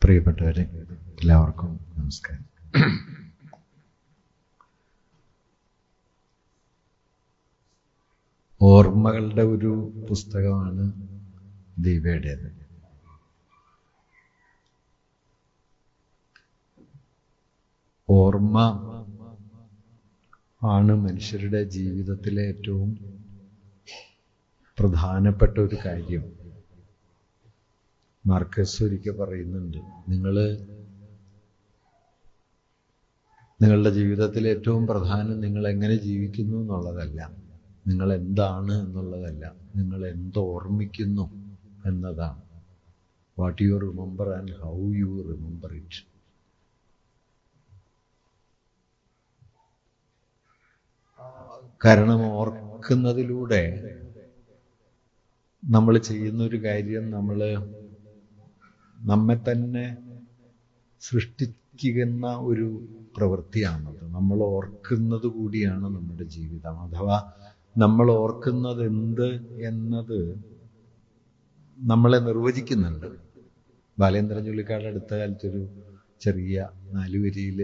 പ്രിയപ്പെട്ടവരെ, എല്ലാവർക്കും നമസ്കാരം. ഓർമ്മകളുടെ ഒരു പുസ്തകമാണ് ദീപയുടേത്. ഓർമ്മ ആണ് മനുഷ്യരുടെ ജീവിതത്തിലെ ഏറ്റവും പ്രധാനപ്പെട്ട ഒരു കാര്യം. മാർക്കസ് ഒരിക്കൽ പറയുന്നുണ്ട്, നിങ്ങളുടെ ജീവിതത്തിൽ ഏറ്റവും പ്രധാനം നിങ്ങൾ എങ്ങനെ ജീവിക്കുന്നു എന്നുള്ളതല്ല, നിങ്ങൾ എന്താണ് എന്നുള്ളതല്ല, നിങ്ങൾ എന്തോർമ്മിക്കുന്നു എന്നതാണ്. What you remember and how you remember it. കാരണം ഓർക്കുന്നതിലൂടെ നമ്മൾ ചെയ്യുന്നൊരു കാര്യം നമ്മെ തന്നെ സൃഷ്ടിക്കുന്ന ഒരു പ്രവൃത്തിയാണത്. നമ്മൾ ഓർക്കുന്നത് കൂടിയാണ് നമ്മുടെ ജീവിതം. അഥവാ നമ്മൾ ഓർക്കുന്നത് എന്ത് എന്നത് നമ്മളെ നിർവചിക്കുന്നുണ്ട്. ബാലേന്ദ്രൻ ചുള്ളിക്കാട് അടുത്ത കാലത്തൊരു ചെറിയ 4 വരിയിൽ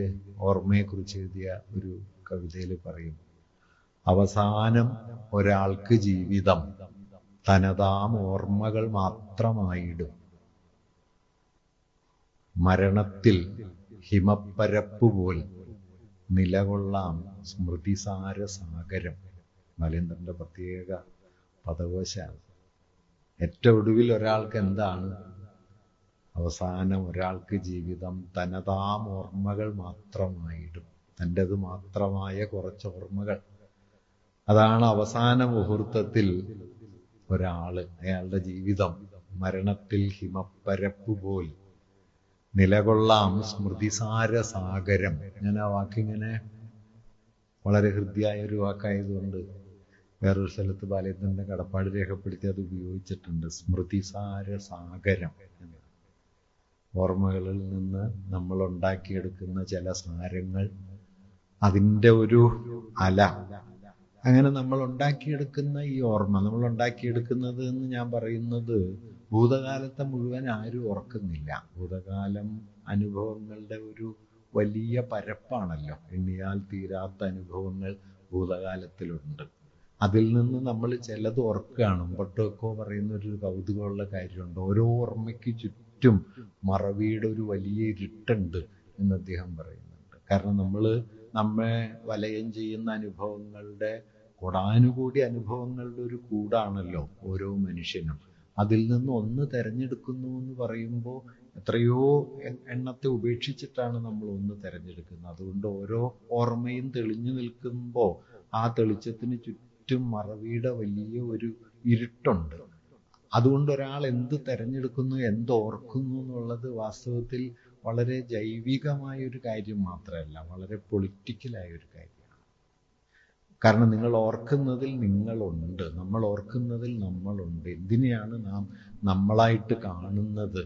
ഓർമ്മയെക്കുറിച്ച് എഴുതിയ ഒരു കവിതയിൽ പറയും, അവസാനം ഒരാൾക്ക് ജീവിതം തനതാം ഓർമ്മകൾ മാത്രമായിടും, മരണത്തിൽ ഹിമപ്പരപ്പുപോൽ നിലകൊള്ളാം സ്മൃതിസാര സാഗരം. ബാലേന്ദ്രന്റെ പ്രത്യേക പദകോശാണ്. ഏറ്റവും ഒടുവിൽ ഒരാൾക്ക് എന്താണ്? അവസാനം ഒരാൾക്ക് ജീവിതം തനതാം ഓർമ്മകൾ മാത്രമായിടും, തൻ്റെത് മാത്രമായ കുറച്ച് ഓർമ്മകൾ. അതാണ് അവസാന മുഹൂർത്തത്തിൽ അയാളുടെ ജീവിതം മരണത്തിൽ ഹിമപ്പരപ്പുപോൽ നിലകൊള്ളാം സ്മൃതിസാര സാഗരം. ഞാൻ ആ വാക്കിങ്ങനെ വളരെ ഹൃദ്യമായ ഒരു വാക്കായതുകൊണ്ട് വേറൊരു സ്ഥലത്ത് ബാലേന്ദ്രന്റെ കടപ്പാട് രേഖപ്പെടുത്തി അത് ഉപയോഗിച്ചിട്ടുണ്ട്. സ്മൃതിസാര സാഗരം എന്ന്. ഓർമ്മകളിൽ നിന്ന് നമ്മൾ ഉണ്ടാക്കിയെടുക്കുന്ന ചില സാരങ്ങൾ, അതിൻ്റെ ഒരു അല. അങ്ങനെ നമ്മൾ ഉണ്ടാക്കിയെടുക്കുന്ന ഈ ഓർമ്മ, നമ്മൾ ഉണ്ടാക്കിയെടുക്കുന്നത് എന്ന് ഞാൻ പറയുന്നത് ഭൂതകാലത്തെ മുഴുവൻ ആരും ഓർക്കുന്നില്ല. ഭൂതകാലം അനുഭവങ്ങളുടെ ഒരു വലിയ പരപ്പാണല്ലോ. എണ്ണിയാൽ തീരാത്ത അനുഭവങ്ങൾ ഭൂതകാലത്തിലുണ്ട്. അതിൽ നിന്ന് നമ്മൾ ചിലത് ഓർക്കുകയാണ്. ഉംബർട്ടോ പറയുന്നൊരു കൗതുകമുള്ള കാര്യമുണ്ട്. ഓരോ ഓർമ്മയ്ക്ക് ചുറ്റും മറവിയുടെ ഒരു വലിയ ഇരുട്ടുണ്ട് എന്ന് അദ്ദേഹം പറയുന്നുണ്ട്. കാരണം നമ്മെ വലയം ചെയ്യുന്ന അനുഭവങ്ങളുടെ, കോടാനുകൂടി അനുഭവങ്ങളുടെ ഒരു കൂടാണല്ലോ ഓരോ മനുഷ്യനും. അതിൽ നിന്ന് ഒന്ന് തിരഞ്ഞെടുക്കുന്നു എന്ന് പറയുമ്പോൾ എത്രയോ എണ്ണത്തെ ഉപേക്ഷിച്ചിട്ടാണ് നമ്മൾ ഒന്ന് തിരഞ്ഞെടുക്കുന്നത്. അതുകൊണ്ട് ഓരോ ഓർമ്മയും തെളിഞ്ഞു നിൽക്കുമ്പോൾ ആ തെളിച്ചത്തിന് ചുറ്റും മറവിയുടെ വലിയ ഒരു ഇരുട്ടുണ്ട്. അതുകൊണ്ട് ഒരാൾ എന്ത് തിരഞ്ഞെടുക്കുന്നു, എന്തോർക്കുന്നു എന്നുള്ളത് വാസ്തവത്തിൽ വളരെ ജൈവികമായ ഒരു കാര്യം മാത്രമല്ല, വളരെ പൊളിറ്റിക്കലായ ഒരു കാര്യമാണ്. കാരണം നിങ്ങൾ ഓർക്കുന്നതിൽ നിങ്ങളുണ്ട്, നമ്മൾ ഓർക്കുന്നതിൽ നമ്മളുണ്ട്. എന്തിനെയാണ് നാം നമ്മളായിട്ട് കാണുന്നത്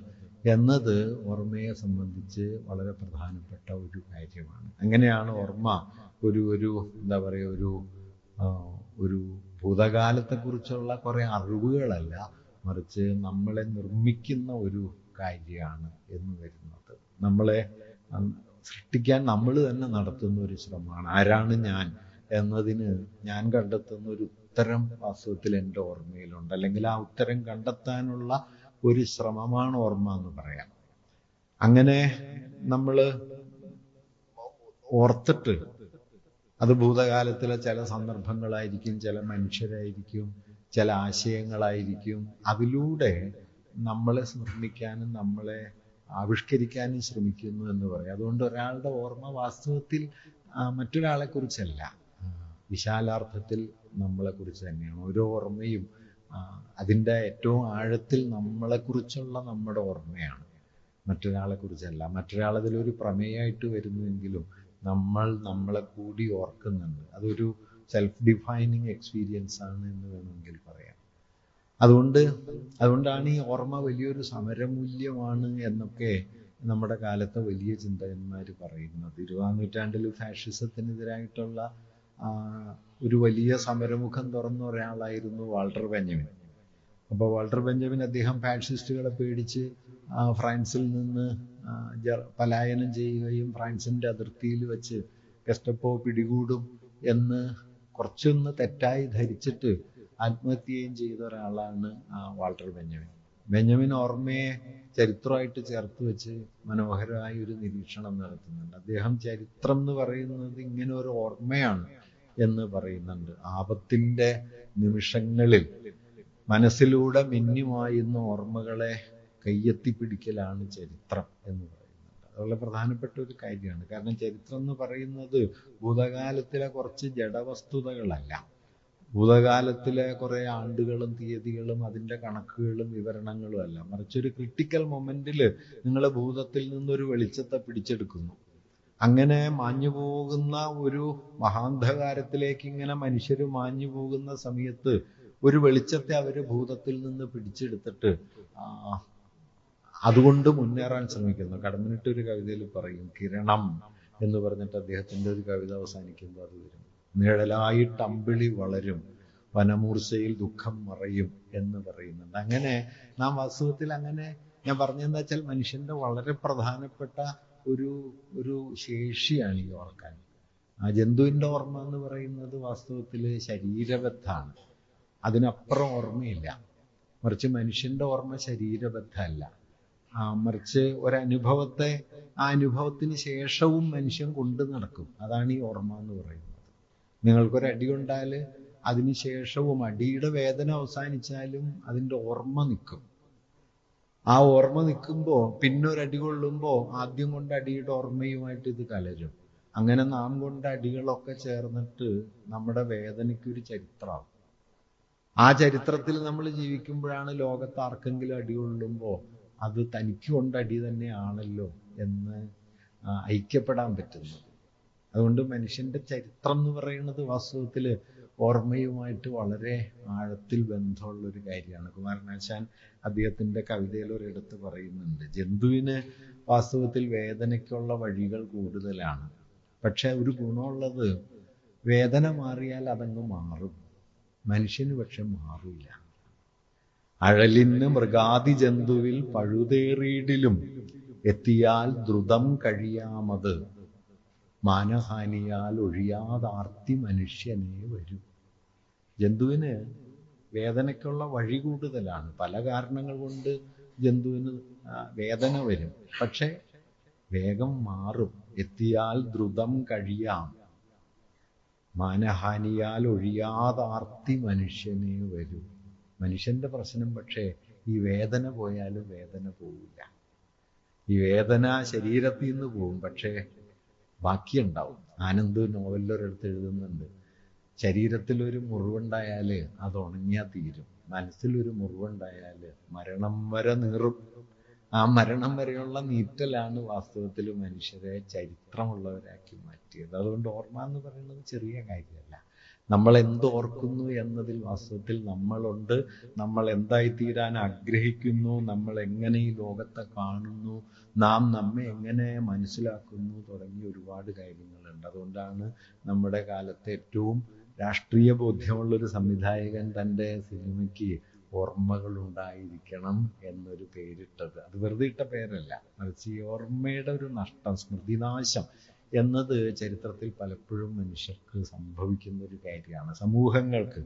എന്നത് ഓർമ്മയെ സംബന്ധിച്ച് വളരെ പ്രധാനപ്പെട്ട ഒരു കാര്യമാണ്. അങ്ങനെയാണ് ഓർമ്മ എന്താ പറയുക, ഒരു ഭൂതകാലത്തെക്കുറിച്ചുള്ള കുറേ അറിവുകളല്ല, മറിച്ച് നമ്മളെ നിർമ്മിക്കുന്ന ഒരു കാര്യമാണ് എന്ന് വരുന്നത്. നമ്മളെ സൃഷ്ടിക്കാൻ നമ്മൾ തന്നെ നടത്തുന്ന ഒരു ശ്രമമാണ്. ആരാണ് ഞാൻ എന്നതിന് ഞാൻ കണ്ടെത്തുന്ന ഒരു ഉത്തരം വാസ്തവത്തിൽ എൻ്റെ ഓർമ്മയിലുണ്ട്. അല്ലെങ്കിൽ ആ ഉത്തരം കണ്ടെത്താനുള്ള ഒരു ശ്രമമാണ് ഓർമ്മ എന്ന് പറയാം. അങ്ങനെ നമ്മൾ ഓർത്തിട്ട് അത് ഭൂതകാലത്തിലെ ചില സന്ദർഭങ്ങളായിരിക്കും, ചില മനുഷ്യരായിരിക്കും, ചില ആശയങ്ങളായിരിക്കും. അതിലൂടെ നമ്മളെ നിർമ്മിക്കാനും നമ്മളെ ആവിഷ്കരിക്കാനും ശ്രമിക്കുന്നു എന്ന് പറയാം. അതുകൊണ്ട് ഒരാളുടെ ഓർമ്മ വാസ്തവത്തിൽ മറ്റൊരാളെ കുറിച്ചല്ല, വിശാലാർത്ഥത്തിൽ നമ്മളെക്കുറിച്ച് തന്നെയാണ്. ഓരോ ഓർമ്മയും അതിൻ്റെ ഏറ്റവും ആഴത്തിൽ നമ്മളെക്കുറിച്ചുള്ള നമ്മുടെ ഓർമ്മയാണ്, മറ്റൊരാളെ കുറിച്ചല്ല. മറ്റൊരാളതിലൊരു പ്രമേയമായിട്ട് വരുന്നുവെങ്കിലും നമ്മളെ കൂടി ഓർക്കുന്നുണ്ട്. അതൊരു സെൽഫ് ഡിഫൈനിങ് എക്സ്പീരിയൻസ് ആണ് എന്ന് വേണമെങ്കിൽ പറയാം. അതുകൊണ്ടാണ് ഈ ഓർമ്മ വലിയൊരു സമരമൂല്യമാണ് എന്നൊക്കെ നമ്മുടെ കാലത്തെ വലിയ ചിന്തകന്മാർ പറയുന്നത്. 20-ാം നൂറ്റാണ്ടിൽ ഫാഷിസത്തിനെതിരായിട്ടുള്ള ഒരു വലിയ സമരമുഖം തുറന്ന ഒരാളായിരുന്നു വാൾട്ടർ ബെഞ്ചമിൻ. അപ്പോൾ വാൾട്ടർ ബെഞ്ചമിൻ അദ്ദേഹം ഫാഷിസ്റ്റുകളെ പേടിച്ച് ഫ്രാൻസിൽ നിന്ന് പലായനം ചെയ്യുകയും ഫ്രാൻസിൻ്റെ അതിർത്തിയിൽ വെച്ച് ഗെസ്റ്റപ്പോ പിടികൂടും എന്ന് കുറച്ചൊന്ന് തെറ്റായി ധരിച്ചിട്ട് ആത്മഹത്യയും ചെയ്ത ഒരാളാണ് വാൾട്ടർ ബെഞ്ചമിൻ. ബെഞ്ചമിൻ ഓർമ്മയെ ചരിത്രമായിട്ട് ചേർത്ത് വെച്ച് മനോഹരമായ ഒരു നിരീക്ഷണം നടത്തുന്നുണ്ട്. അദ്ദേഹം ചരിത്രം എന്ന് പറയുന്നത് ഇങ്ങനെ ഒരു ഓർമ്മയാണ് എന്ന് പറയുന്നുണ്ട്. ആപത്തിൻ്റെ നിമിഷങ്ങളിൽ മനസ്സിലൂടെ മിന്നിമായുന്ന ഓർമ്മകളെ കയ്യെത്തിപ്പിടിക്കലാണ് ചരിത്രം എന്ന് പറയുന്നുണ്ട്. അത് വളരെ പ്രധാനപ്പെട്ട ഒരു കാര്യമാണ്. കാരണം ചരിത്രം എന്ന് പറയുന്നത് ഭൂതകാലത്തിലെ കുറച്ച് ജഡവസ്തുതകളല്ല, ഭൂതകാലത്തിലെ കുറേ ആണ്ടുകളും തീയതികളും അതിൻ്റെ കണക്കുകളും വിവരണങ്ങളും അല്ല, മറിച്ചൊരു ക്രിട്ടിക്കൽ മൊമെന്റിൽ നിങ്ങൾ ഭൂതത്തിൽ നിന്നൊരു വെളിച്ചത്തെ പിടിച്ചെടുക്കുന്നു. അങ്ങനെ മാഞ്ഞു പോകുന്ന ഒരു മഹാന്ധകാരത്തിലേക്ക് ഇങ്ങനെ മനുഷ്യർ മാഞ്ഞു പോകുന്ന സമയത്ത് ഒരു വെളിച്ചത്തെ അവർ ഭൂതത്തിൽ നിന്ന് പിടിച്ചെടുത്തിട്ട് അതുകൊണ്ട് മുന്നേറാൻ ശ്രമിക്കുന്നു. കടമ്മനിട്ടൊരു കവിതയിൽ പറയും, കിരണം എന്ന് പറഞ്ഞിട്ട് അദ്ദേഹത്തിൻ്റെ ഒരു കവിത അവസാനിക്കുമ്പോൾ അത് വരും, നിഴലായിട്ട് അമ്പിളി വളരും വനമൂർച്ചയിൽ ദുഃഖം മറയും എന്ന് പറയുന്നുണ്ട്. അങ്ങനെ നാം വാസ്തവത്തിൽ അങ്ങനെ ഞാൻ പറഞ്ഞതെന്താ വെച്ചാൽ മനുഷ്യൻ്റെ വളരെ പ്രധാനപ്പെട്ട ഒരു ശേഷിയാണ് ഈ ഓർക്കാൻ. ആ ജന്തുവിൻ്റെ ഓർമ്മ എന്ന് പറയുന്നത് വാസ്തവത്തിൽ ശരീരബദ്ധാണ്, അതിനപ്പുറം ഓർമ്മയില്ല. മറിച്ച് മനുഷ്യൻ്റെ ഓർമ്മ ശരീരബദ്ധമല്ല, മറിച്ച് ഒരനുഭവത്തെ ആ അനുഭവത്തിന് ശേഷവും മനുഷ്യൻ കൊണ്ടു നടക്കും. അതാണ് ഈ ഓർമ്മ എന്ന് പറയുന്നത്. നിങ്ങൾക്കൊരടി കൊണ്ടാൽ അതിന് ശേഷവും അടിയുടെ വേദന അവസാനിച്ചാലും അതിൻ്റെ ഓർമ്മ നിൽക്കും. ആ ഓർമ്മ നിൽക്കുമ്പോൾ പിന്നൊരടി കൊള്ളുമ്പോൾ ആദ്യം കൊണ്ട അടിയുടെ ഓർമ്മയുമായിട്ട് ഇത് കലരും. അങ്ങനെ നാം കൊണ്ട അടികളൊക്കെ ചേർന്നിട്ട് നമ്മുടെ വേദനയ്ക്കൊരു ചരിത്രമാവും. ആ ചരിത്രത്തിൽ നമ്മൾ ജീവിക്കുമ്പോഴാണ് ലോകത്ത് ആർക്കെങ്കിലും അടി കൊള്ളുമ്പോൾ അത് തനിക്ക് കൊണ്ട അടി തന്നെയാണല്ലോ എന്ന് ഐക്യപ്പെടാൻ പറ്റുന്നത്. അതുകൊണ്ട് മനുഷ്യൻ്റെ ചരിത്രം എന്ന് പറയുന്നത് വാസ്തവത്തിൽ ഓർമ്മയുമായിട്ട് വളരെ ആഴത്തിൽ ബന്ധമുള്ളൊരു കാര്യമാണ്. കുമാരനാശാൻ അദ്ദേഹത്തിൻ്റെ കവിതയിൽ ഒരിടത്ത് പറയുന്നുണ്ട്, ജന്തുവിന് വാസ്തവത്തിൽ വേദനയ്ക്കുള്ള വഴികൾ കൂടുതലാണ്, പക്ഷെ ഒരു ഗുണമുള്ളത് വേദന മാറിയാൽ അതങ്ങ് മാറും, മനുഷ്യന് പക്ഷെ മാറില്ല. അഴലിന് മൃഗാദി ജന്തുവിൽ പഴുതേറിയിടിലും എത്തിയാൽ ദ്രുതം കഴിയാമത് മാനഹാനിയാൽ ഒഴിയാതാർത്തി മനുഷ്യനെ വരും. ജന്തുവിന് വേദനയ്ക്കുള്ള വഴി കൂടുതലാണ്. പല കാരണങ്ങൾ കൊണ്ട് ജന്തുവിന് വേദന വരും, പക്ഷെ വേഗം മാറും. എത്തിയാൽ ദ്രുതം കഴിയാം, മാനഹാനിയാൽ ഒഴിയാതാർത്തി മനുഷ്യനെ വരും. മനുഷ്യൻ്റെ പ്രശ്നം പക്ഷേ ഈ വേദന പോയാലും വേദന പോവില്ല. ഈ വേദന ശരീരത്തിൽ നിന്ന് പോവും, പക്ഷേ ബാക്കിയുണ്ടാവും. ആനന്ദ് നോവലിലൊരിടത്ത് എഴുതുന്നുണ്ട്, ശരീരത്തിലൊരു മുറിവുണ്ടായാൽ അത് ഉണങ്ങിയാൽ തീരും, മനസ്സിലൊരു മുറിവുണ്ടായാൽ മരണം വരെ നീറും. ആ മരണം വരെയുള്ള നീറ്റലാണ് വാസ്തവത്തിൽ മനുഷ്യരെ ചരിത്രമുള്ളവരാക്കി മാറ്റിയത്. അതുകൊണ്ട് ഓർമ്മ എന്ന് പറയുന്നത് ചെറിയ കാര്യമല്ല. നമ്മൾ എന്തോർക്കുന്നു എന്നതിൽ വാസ്തവത്തിൽ നമ്മളുണ്ട്. നമ്മൾ എന്തായിത്തീരാൻ ആഗ്രഹിക്കുന്നു, നമ്മൾ എങ്ങനെ ഈ ലോകത്തെ കാണുന്നു, നാം നമ്മെ എങ്ങനെ മനസ്സിലാക്കുന്നു തുടങ്ങിയ ഒരുപാട് കാര്യങ്ങളുണ്ട്. അതുകൊണ്ടാണ് നമ്മുടെ കാലത്തെ ഏറ്റവും രാഷ്ട്രീയ ബോധ്യമുള്ളൊരു സംവിധായകൻ തൻ്റെ സിനിമയ്ക്ക് ഓർമ്മകളുണ്ടായിരിക്കണം എന്നൊരു പേരിട്ടത്. അത് വെറുതെ ഇട്ട പേരല്ല, മറിച്ച് ഈ ഓർമ്മയുടെ ഒരു നഷ്ടം, സ്മൃതിനാശം എന്നത് ചരിത്രത്തിൽ പലപ്പോഴും മനുഷ്യർക്ക് സംഭവിക്കുന്ന ഒരു കാര്യമാണ്. സമൂഹങ്ങൾക്ക്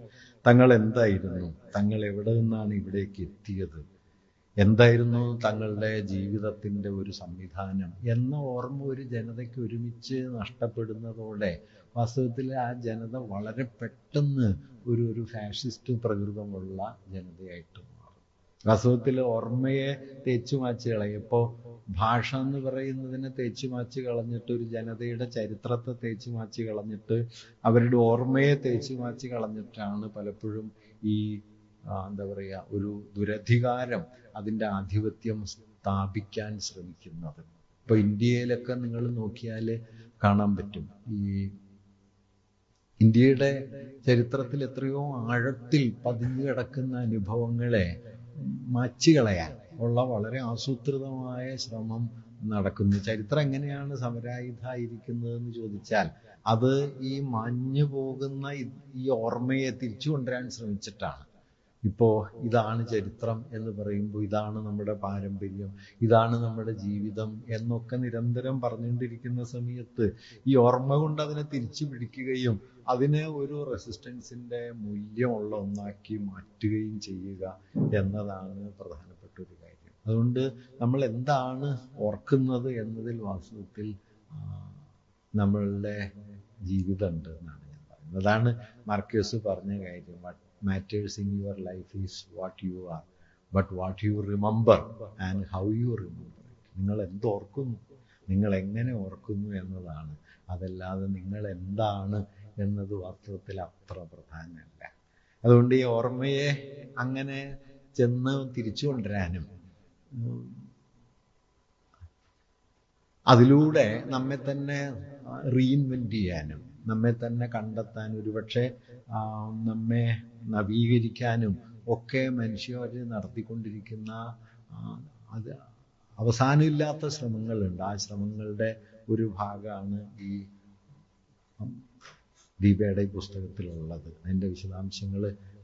തങ്ങൾ എന്തായിരുന്നു, തങ്ങൾ എവിടെ നിന്നാണ് ഇവിടേക്ക് എത്തിയത്, എന്തായിരുന്നു തങ്ങളുടെ ജീവിതത്തിൻ്റെ ഒരു സംവിധാനം എന്ന ഓർമ്മ ഒരു ജനതയ്ക്ക് ഒരുമിച്ച് നഷ്ടപ്പെടുന്നതോടെ വാസ്തവത്തിൽ ആ ജനത വളരെ പെട്ടെന്ന് ഒരു ഫാഷിസ്റ്റ് പ്രകൃതമുള്ള ജനതയായിട്ട് മാറും. വാസ്തവത്തിൽ ഓർമ്മയെ തേച്ചുമാച്ച് കളയും. ഇപ്പോൾ ഭാഷ എന്ന് പറയുന്നതിനെ തേച്ചുമാച്ച് കളഞ്ഞിട്ട്, ഒരു ജനതയുടെ ചരിത്രത്തെ തേച്ചുമാച്ച് കളഞ്ഞിട്ട്, അവരുടെ ഓർമ്മയെ തേച്ചുമാച്ച് കളഞ്ഞിട്ടാണ് പലപ്പോഴും ഈ എന്താ പറയുക, ഒരു ദുരധികാരം അതിൻ്റെ ആധിപത്യം സ്ഥാപിക്കാൻ ശ്രമിക്കുന്നത്. ഇപ്പോൾ ഇന്ത്യയിലൊക്കെ നിങ്ങൾ നോക്കിയാൽ കാണാൻ പറ്റും, ഈ ഇന്ത്യയുടെ ചരിത്രത്തിൽ എത്രയോ ആഴത്തിൽ പതിഞ്ഞു കിടക്കുന്ന അനുഭവങ്ങളെ മാച്ചുകളയാൻ ഉള്ള വളരെ ആസൂത്രിതമായ ശ്രമം നടക്കുന്നു. ചരിത്രം എങ്ങനെയാണ് സമരായുധമായിരിക്കുന്നതെന്ന് ചോദിച്ചാൽ അത് ഈ മാഞ്ഞു പോകുന്ന ഈ ഓർമ്മയെ തിരിച്ചു കൊണ്ടുവരാൻ ശ്രമിച്ചിട്ടാണ്. ഇപ്പോൾ ഇതാണ് ചരിത്രം എന്ന് പറയുമ്പോൾ ഇതാണ് നമ്മുടെ പാരമ്പര്യം, ഇതാണ് നമ്മുടെ ജീവിതം എന്നൊക്കെ നിരന്തരം പറഞ്ഞുകൊണ്ടിരിക്കുന്ന സമയത്ത് ഈ ഓർമ്മ കൊണ്ട് അതിനെ തിരിച്ചു പിടിക്കുകയും അതിനെ ഒരു റെസിസ്റ്റൻസിൻ്റെ മൂല്യമുള്ള ഒന്നാക്കി മാറ്റുകയും ചെയ്യുക എന്നതാണ് പ്രധാനപ്പെട്ട ഒരു കാര്യം. അതുകൊണ്ട് നമ്മൾ എന്താണ് ഓർക്കുന്നത് എന്നതിൽ വാസ്തവത്തിൽ നമ്മളുടെ ജീവിതമുണ്ട് എന്നാണ് ഞാൻ പറയുന്നത്. അതാണ് മാർക്വേസ് പറഞ്ഞ കാര്യം. What matters in your life is what you are, but what you remember and how you remember it. നിങ്ങൾ എന്തോർക്കുന്നു, നിങ്ങൾ എങ്ങനെ ഓർക്കുന്നു എന്നതാണ്. അതല്ലാതെ നിങ്ങൾ എന്താണ് എന്നത് വാസ്തവത്തിൽ അത്ര പ്രധാനമല്ല. അതുകൊണ്ട് ഈ ഓർമ്മയെ അങ്ങനെ ചെന്ന് തിരിച്ചു കൊണ്ടുവരാനും അതിലൂടെ നമ്മെ തന്നെ റീഇൻവെന്റ് ചെയ്യാനും നമ്മെ തന്നെ കണ്ടെത്താൻ, ഒരുപക്ഷെ നമ്മെ നവീകരിക്കാനും ഒക്കെ മനുഷ്യർ നടത്തിക്കൊണ്ടിരിക്കുന്ന അത് അവസാനമില്ലാത്ത ശ്രമങ്ങളുണ്ട്. ആ ശ്രമങ്ങളുടെ ഒരു ഭാഗമാണ് ഈ ദീപയുടെ പുസ്തകത്തിലുള്ളത്. അതിൻ്റെ വിശദാംശങ്ങൾ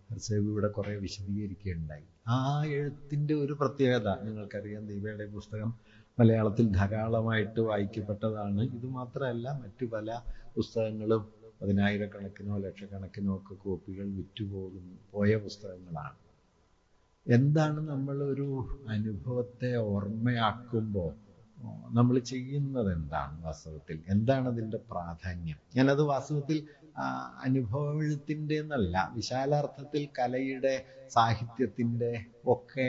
ഹർസേബ് ഇവിടെ കുറേ വിശദീകരിക്കുകയുണ്ടായി. ആ എഴുത്തിൻ്റെ ഒരു പ്രത്യേകത നിങ്ങൾക്കറിയാം. ദീപയുടെ പുസ്തകം മലയാളത്തിൽ ധാരാളമായിട്ട് വായിക്കപ്പെട്ടതാണ്. ഇത് മാത്രമല്ല, മറ്റു പല പുസ്തകങ്ങളും 10,000-കണക്കിനോ ലക്ഷക്കണക്കിനോ ഒക്കെ കോപ്പികൾ പോയ പുസ്തകങ്ങളാണ്. എന്താണ് നമ്മളൊരു അനുഭവത്തെ ഓർമ്മയാക്കുമ്പോൾ നമ്മൾ ചെയ്യുന്നത് എന്താണ് വാസ്തവത്തിൽ? എന്താണ് അതിൻ്റെ പ്രാധാന്യം? ഞാനത് വാസ്തവത്തിൽ അനുഭവത്തിൻ്റെ എന്നല്ല, വിശാലാർത്ഥത്തിൽ കലയുടെ, സാഹിത്യത്തിൻ്റെ ഒക്കെ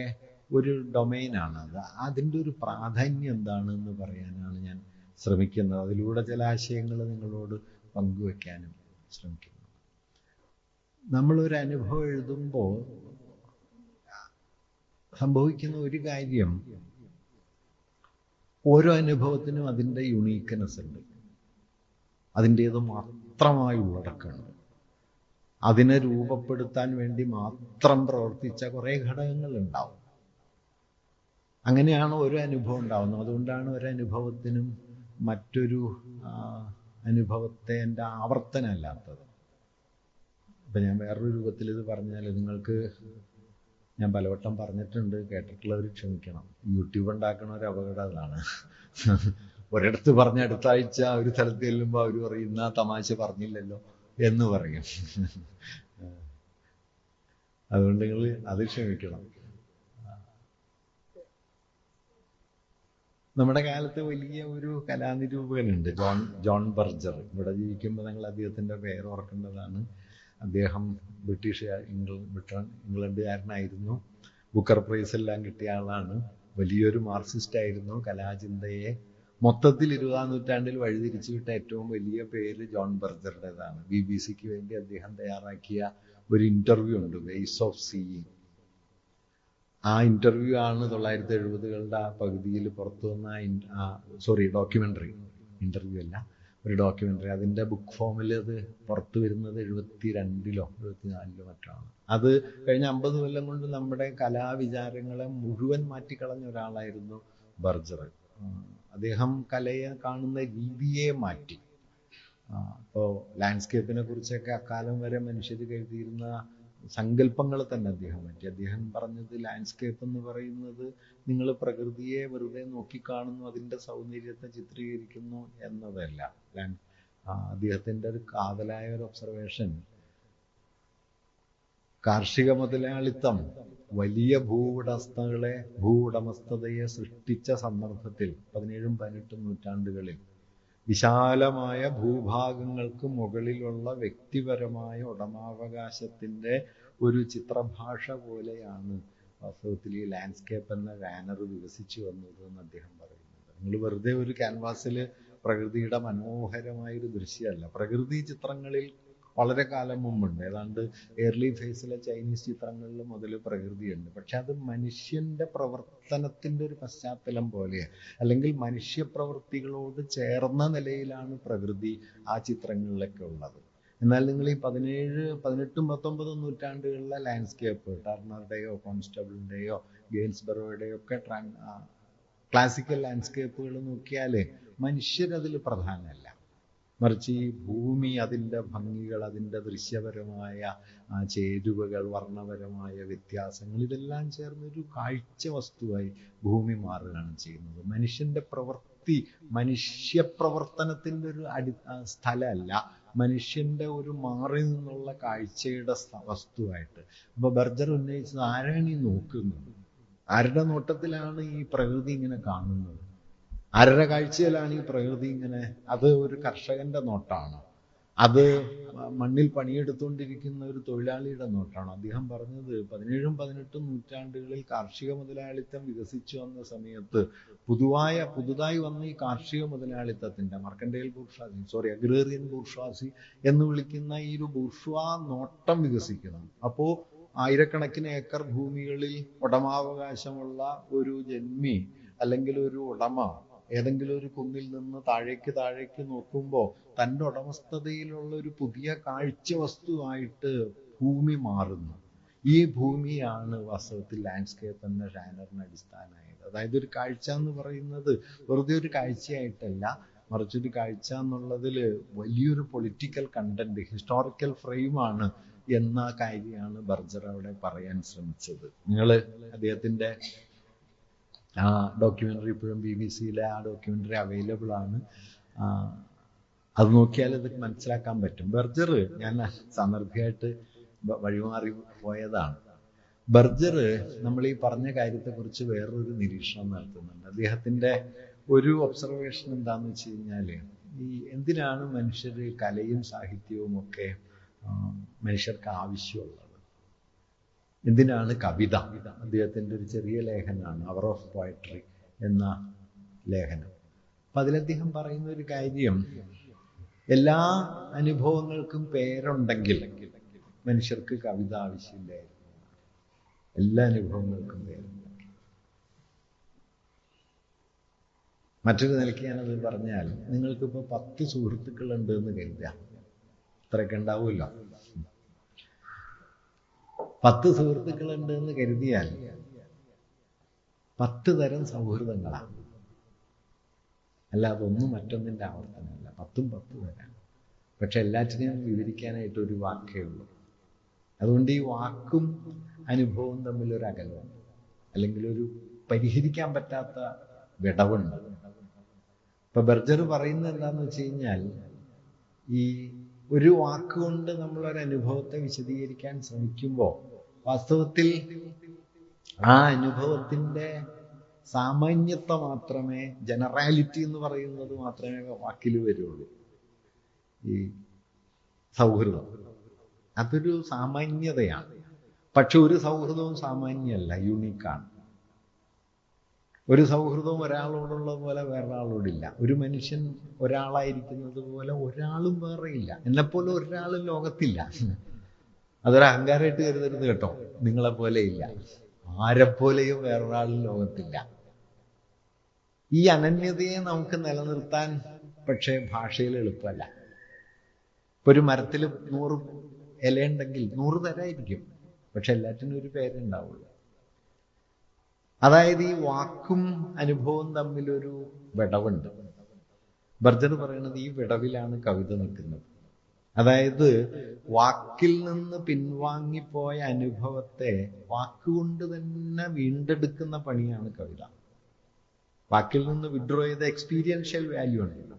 ഒരു ഡൊമൈനാണ് അത്. അതിൻ്റെ ഒരു പ്രാധാന്യം എന്താണെന്ന് പറയാനാണ് ഞാൻ ശ്രമിക്കുന്നത്. അതിലൂടെ ചില ആശയങ്ങൾ നിങ്ങളോട് പങ്കുവെക്കാനും ശ്രമിക്കുന്നു. നമ്മളൊരു അനുഭവം എഴുതുമ്പോൾ സംഭവിക്കുന്ന ഒരു കാര്യം, ഓരോ അനുഭവത്തിനും അതിൻ്റെ യുണീക്ക്നെസ് ഉണ്ട്, അതിൻ്റേത് മാത്രമായ ഉള്ളടക്കമുണ്ട്. അതിനെ രൂപപ്പെടുത്താൻ വേണ്ടി മാത്രം പ്രവർത്തിച്ച കുറേ ഘടകങ്ങൾ ഉണ്ടാവും. അങ്ങനെയാണ് ഒരു അനുഭവം ഉണ്ടാവുന്നത്. അതുകൊണ്ടാണ് ഒരനുഭവത്തിനും മറ്റൊരു അനുഭവത്തെ എൻ്റെ ആവർത്തനമല്ലാത്തത്. ഇപ്പം ഞാൻ വേറൊരു രൂപത്തിൽ ഇത് പറഞ്ഞാൽ, നിങ്ങൾക്ക് ഞാൻ പലവട്ടം പറഞ്ഞിട്ടുണ്ട്, കേട്ടിട്ടുള്ളവർ ക്ഷമിക്കണം. യൂട്യൂബ് ഉണ്ടാക്കുന്ന ഒരു അപകടം അതാണ്. ഒരിടത്ത് പറഞ്ഞ അടുത്ത ആഴ്ച ഒരു സ്ഥലത്ത് ചെല്ലുമ്പോൾ അവർ പറയുന്ന തമാശ പറഞ്ഞില്ലല്ലോ എന്ന് പറയും. അതുകൊണ്ട് നിങ്ങൾ അത് ക്ഷമിക്കണം. നമ്മുടെ കാലത്ത് വലിയ ഒരു കലാനിരൂപകനുണ്ട്, ജോൺ ബർജർ. ഇവിടെ ജീവിക്കുമ്പോൾ നിങ്ങൾ അദ്ദേഹത്തിൻ്റെ പേര് ഓർക്കേണ്ടതാണ്. അദ്ദേഹം ഇംഗ്ലണ്ടുകാരനായിരുന്നു. ബുക്കർ പ്രൈസ് എല്ലാം കിട്ടിയ ആളാണ്. വലിയൊരു മാർക്സിസ്റ്റ് ആയിരുന്നു. കലാചിന്തയെ മൊത്തത്തിൽ 20-ാം നൂറ്റാണ്ടിൽ വഴിതിരിച്ചു വിട്ട ഏറ്റവും വലിയ പേര് ജോൺ ബർജറുടേതാണ്. BBC-ക്ക് വേണ്ടി അദ്ദേഹം തയ്യാറാക്കിയ ഒരു ഇൻ്റർവ്യൂ ഉണ്ട്, വേസ് ഓഫ് സീയിങ്. ആ ഇൻ്റർവ്യൂ ആണ് 1970-കളുടെ ആ പകുതിയിൽ പുറത്തു വന്ന ഡോക്യുമെൻ്ററി. ഇൻ്റർവ്യൂ അല്ല, ഒരു ഡോക്യുമെൻ്ററി. അതിൻ്റെ ബുക്ക് ഫോമിൽ അത് പുറത്തു വരുന്നത് 72-ലോ 74-ലോ മറ്റാണ്. അത് കഴിഞ്ഞ 50 കൊല്ലം കൊണ്ട് നമ്മുടെ കലാവിചാരങ്ങളെ മുഴുവൻ മാറ്റിക്കളഞ്ഞ ഒരാളായിരുന്നു ബർജർ. അദ്ദേഹം കലയെ കാണുന്ന രീതിയെ മാറ്റി. ഇപ്പോൾ ലാൻഡ്സ്കേപ്പിനെ കുറിച്ചൊക്കെ അക്കാലം വരെ മനുഷ്യർ കരുതിയിരുന്ന സങ്കല്പങ്ങൾ തന്നെ അദ്ദേഹം മാറ്റി. അദ്ദേഹം പറഞ്ഞത്, ലാൻഡ്സ്കേപ്പ് എന്ന് പറയുന്നത് നിങ്ങൾ പ്രകൃതിയെ വെറുതെ നോക്കിക്കാണുന്നു, അതിൻ്റെ സൗന്ദര്യത്തെ ചിത്രീകരിക്കുന്നു എന്നതല്ല. അദ്ദേഹത്തിൻ്റെ ഒരു കാതലായ ഒരു ഒബ്സർവേഷൻ, കാർഷിക മുതലാളിത്തം വലിയ ഭൂവുടമസ്ഥതയെ സൃഷ്ടിച്ച സന്ദർഭത്തിൽ 17ഉം 18ഉം നൂറ്റാണ്ടുകളിൽ വിശാലമായ ഭൂഭാഗങ്ങൾക്ക് മുകളിലുള്ള വ്യക്തിപരമായ ഉടമാവകാശത്തിൻ്റെ ഒരു ചിത്രഭാഷ പോലെയാണ് വാസ്തവത്തിൽ ഈ ലാൻഡ്സ്കേപ്പ് എന്ന ബാനർ വികസിച്ചു വന്നത് എന്ന് അദ്ദേഹം പറയുന്നുണ്ട്. നിങ്ങൾ വെറുതെ ഒരു ക്യാൻവാസിൽ പ്രകൃതിയുടെ മനോഹരമായൊരു ദൃശ്യമല്ല. പ്രകൃതി ചിത്രങ്ങളിൽ വളരെ കാലം മുമ്പുണ്ട്. ഏതാണ്ട് ഏർലി ഫേസിലെ ചൈനീസ് ചിത്രങ്ങളിൽ മുതൽ പ്രകൃതിയുണ്ട്. പക്ഷെ അത് മനുഷ്യൻ്റെ പ്രവർത്തനത്തിൻ്റെ ഒരു പശ്ചാത്തലം പോലെ, അല്ലെങ്കിൽ മനുഷ്യപ്രവൃത്തികളോട് ചേർന്ന നിലയിലാണ് പ്രകൃതി ആ ചിത്രങ്ങളിലൊക്കെ ഉള്ളത്. എന്നാൽ നിങ്ങൾ ഈ 18ഉം 19ഉം നൂറ്റാണ്ടുകളിലെ ലാൻഡ്സ്കേപ്പ്, ടർണറുടെയോ കോൺസ്റ്റബിളിൻ്റെയോ ഗെയിൻസ്ബറോയുടെയോ ഒക്കെ ക്ലാസിക്കൽ ലാൻഡ്സ്കേപ്പുകൾ നോക്കിയാൽ മനുഷ്യരതിൽ പ്രധാനമല്ല. മറിച്ച് ഈ ഭൂമി, അതിൻ്റെ ഭംഗികൾ, അതിൻ്റെ ദൃശ്യപരമായ ചേരുവകൾ, വർണ്ണപരമായ വ്യത്യാസങ്ങൾ, ഇതെല്ലാം ചേർന്നൊരു കാഴ്ച വസ്തുവായി ഭൂമി മാറുകയാണ് ചെയ്യുന്നത്. മനുഷ്യൻ്റെ പ്രവൃത്തി, മനുഷ്യപ്രവർത്തനത്തിൻ്റെ ഒരു സ്ഥലമല്ല, മനുഷ്യൻ്റെ ഒരു മാറി നിന്നുള്ള കാഴ്ചയുടെ വസ്തുവായിട്ട്. അപ്പോൾ ബർജർ ഉന്നയിച്ചത്, ആരാണ് ഈ നോക്കുന്നത്? ആരുടെ നോട്ടത്തിലാണ് ഈ പ്രകൃതി ഇങ്ങനെ കാണുന്നത്? ആരുടെ കാഴ്ചയിലാണ് ഈ പ്രകൃതി ഇങ്ങനെ? അത് ഒരു കർഷകന്റെ നോട്ടാണ്, അത് മണ്ണിൽ പണിയെടുത്തുകൊണ്ടിരിക്കുന്ന ഒരു തൊഴിലാളിയുടെ നോട്ടാണ്. അദ്ദേഹം പറഞ്ഞത് 17ഉം 18ഉം നൂറ്റാണ്ടുകളിൽ കാർഷിക മുതലാളിത്തം വികസിച്ചു വന്ന സമയത്ത് പുതുതായി വന്ന ഈ കാർഷിക മുതലാളിത്തത്തിന്റെ മർക്കൻഡൈൽ ബൂർഷ്വാസി, അഗ്രേറിയൻ ബൂർഷ്വാസി എന്ന് വിളിക്കുന്ന ഈ ഒരു ബൂർഷ്വാ നോട്ടം വികസിക്കുന്നു. അപ്പോൾ ആയിരക്കണക്കിന് ഏക്കർ ഭൂമികളിൽ ഉടമാവകാശമുള്ള ഒരു ജന്മി അല്ലെങ്കിൽ ഒരു ഉടമ ഏതെങ്കിലും ഒരു കുന്നിൽ നിന്ന് താഴേക്ക് നോക്കുമ്പോൾ തൻ്റെ ഉടമസ്ഥതയിലുള്ള ഒരു പുതിയ കാഴ്ച വസ്തുവായിട്ട് ഭൂമി മാറുന്നു. ഈ ഭൂമിയാണ് വാസ്തവത്തിൽ ലാൻഡ്സ്കേപ്പ് എന്ന ഷാനറിന് അടിസ്ഥാനമായത്. അതായത് ഒരു കാഴ്ച എന്ന് പറയുന്നത് വെറുതെ ഒരു കാഴ്ചയായിട്ടല്ല, മറിച്ചൊരു കാഴ്ച എന്നുള്ളതിൽ വലിയൊരു പൊളിറ്റിക്കൽ കണ്ടന്റ്, ഹിസ്റ്റോറിക്കൽ ഫ്രെയിമാണ് എന്ന കാര്യമാണ് ബർജർ അവിടെ പറയാൻ ശ്രമിച്ചത്. നിങ്ങൾ അദ്ദേഹത്തിൻ്റെ ഡോക്യുമെൻ്ററി ഇപ്പോഴും BBC-യിലെ ഡോക്യുമെൻ്ററി അവൈലബിൾ ആണ്. അത് നോക്കിയാൽ ഇത് മനസ്സിലാക്കാൻ പറ്റും. ബർജർ, ഞാൻ സന്ദർഭമായിട്ട് വഴിമാറി പോയതാണ്. ബർജർ നമ്മൾ ഈ പറഞ്ഞ കാര്യത്തെക്കുറിച്ച് വേറൊരു നിരീക്ഷണം നടത്തുന്നുണ്ട്. അദ്ദേഹത്തിൻ്റെ ഒരു ഒബ്സർവേഷൻ എന്താണെന്ന് വെച്ച് കഴിഞ്ഞാൽ, ഈ എന്തിനാണ് മനുഷ്യർ കലയും സാഹിത്യവും ഒക്കെ മനുഷ്യർക്ക് ആവശ്യമുള്ളത്? എന്തിനാണ് കവിത? അദ്ദേഹത്തിൻ്റെ ഒരു ചെറിയ ലേഖനമാണ് അവർ ഓഫ് പോയട്രി എന്ന ലേഖനം. അപ്പം അതിലദ്ദേഹം പറയുന്ന ഒരു കാര്യം, എല്ലാ അനുഭവങ്ങൾക്കും പേരുണ്ടെങ്കിൽ മനുഷ്യർക്ക് കവിത ആവശ്യമില്ലായിരുന്നു. എല്ലാ അനുഭവങ്ങൾക്കും പേരുണ്ട്. മറ്റൊരു നിലയ്ക്ക് ഞാനത് പറഞ്ഞാൽ, നിങ്ങൾക്കിപ്പോൾ 10 സുഹൃത്തുക്കളുണ്ട് എന്ന് കരുതാം, ഇത്രയൊക്കെ ഉണ്ടാവുമല്ലോ. 10 സുഹൃത്തുക്കളുണ്ട് എന്ന് കരുതിയാൽ 10 തരം സൗഹൃദങ്ങളാണ്. അല്ല, അതൊന്നും മറ്റൊന്നിൻ്റെ ആവർത്തനമല്ല. 10ഉം 10 തരാം. പക്ഷെ എല്ലാറ്റിനെയും വിവരിക്കാനായിട്ട് ഒരു വാക്കേ ഉള്ളൂ. അതുകൊണ്ട് ഈ വാക്കും അനുഭവവും തമ്മിലൊരു അകലമുണ്ട്, അല്ലെങ്കിൽ ഒരു പരിഹരിക്കാൻ പറ്റാത്ത വിടവുണ്ട്. ഇപ്പൊ ബർജർ പറയുന്നത് എന്താന്ന് വെച്ച് കഴിഞ്ഞാൽ, ഈ ഒരു വാക്കുകൊണ്ട് നമ്മളൊരനുഭവത്തെ വിശദീകരിക്കാൻ ശ്രമിക്കുമ്പോൾ വാസ്തവത്തിൽ ആ അനുഭവത്തിൻ്റെ സാമാന്യത്വം മാത്രമേ, ജനറാലിറ്റി എന്ന് പറയുന്നത് മാത്രമേ വാക്കിൽ വരുള്ളൂ. ഈ സൗഹൃദം അതൊരു സാമാന്യതയാണ്. പക്ഷെ ഒരു സൗഹൃദവും സാമാന്യമല്ല, യൂണിക്കാണ്. ഒരു സൗഹൃദവും ഒരാളോടുള്ള പോലെ വേറൊരാളോടില്ല. ഒരു മനുഷ്യൻ ഒരാളായിരിക്കുന്നത് പോലെ ഒരാളും വേറെയില്ല. എന്നെപ്പോലെ ഒരാളും ലോകത്തില്ല. അതൊരു അഹങ്കാരമായിട്ട് കരുതരുത് കേട്ടോ. നിങ്ങളെപ്പോലെ ഇല്ല, ആരെപ്പോലെയും വേറൊരാളും ലോകത്തില്ല. ഈ അനന്യതയെ നമുക്ക് നിലനിർത്താൻ പക്ഷേ ഭാഷയിൽ എളുപ്പമല്ല. ഇപ്പൊ ഒരു മരത്തിൽ 100 ഇലയുണ്ടെങ്കിൽ 100 തരമായിരിക്കും, പക്ഷെ എല്ലാറ്റിനും ഒരു പേരുണ്ടാവുള്ളൂ. അതായത് ഈ വാക്കും അനുഭവവും തമ്മിലൊരു വിടവുണ്ട്. ബർജർ പറയുന്നത് ഈ വിടവിലാണ് കവിത നിൽക്കുന്നത്. അതായത് വാക്കിൽ നിന്ന് പിൻവാങ്ങിപ്പോയ അനുഭവത്തെ വാക്കുകൊണ്ട് തന്നെ വീണ്ടെടുക്കുന്ന പണിയാണ് കവിത. വാക്കിൽ നിന്ന് വിഡ്രോ ചെയ്ത എക്സ്പീരിയൻഷ്യൽ വാല്യൂ ഉണ്ടല്ലോ,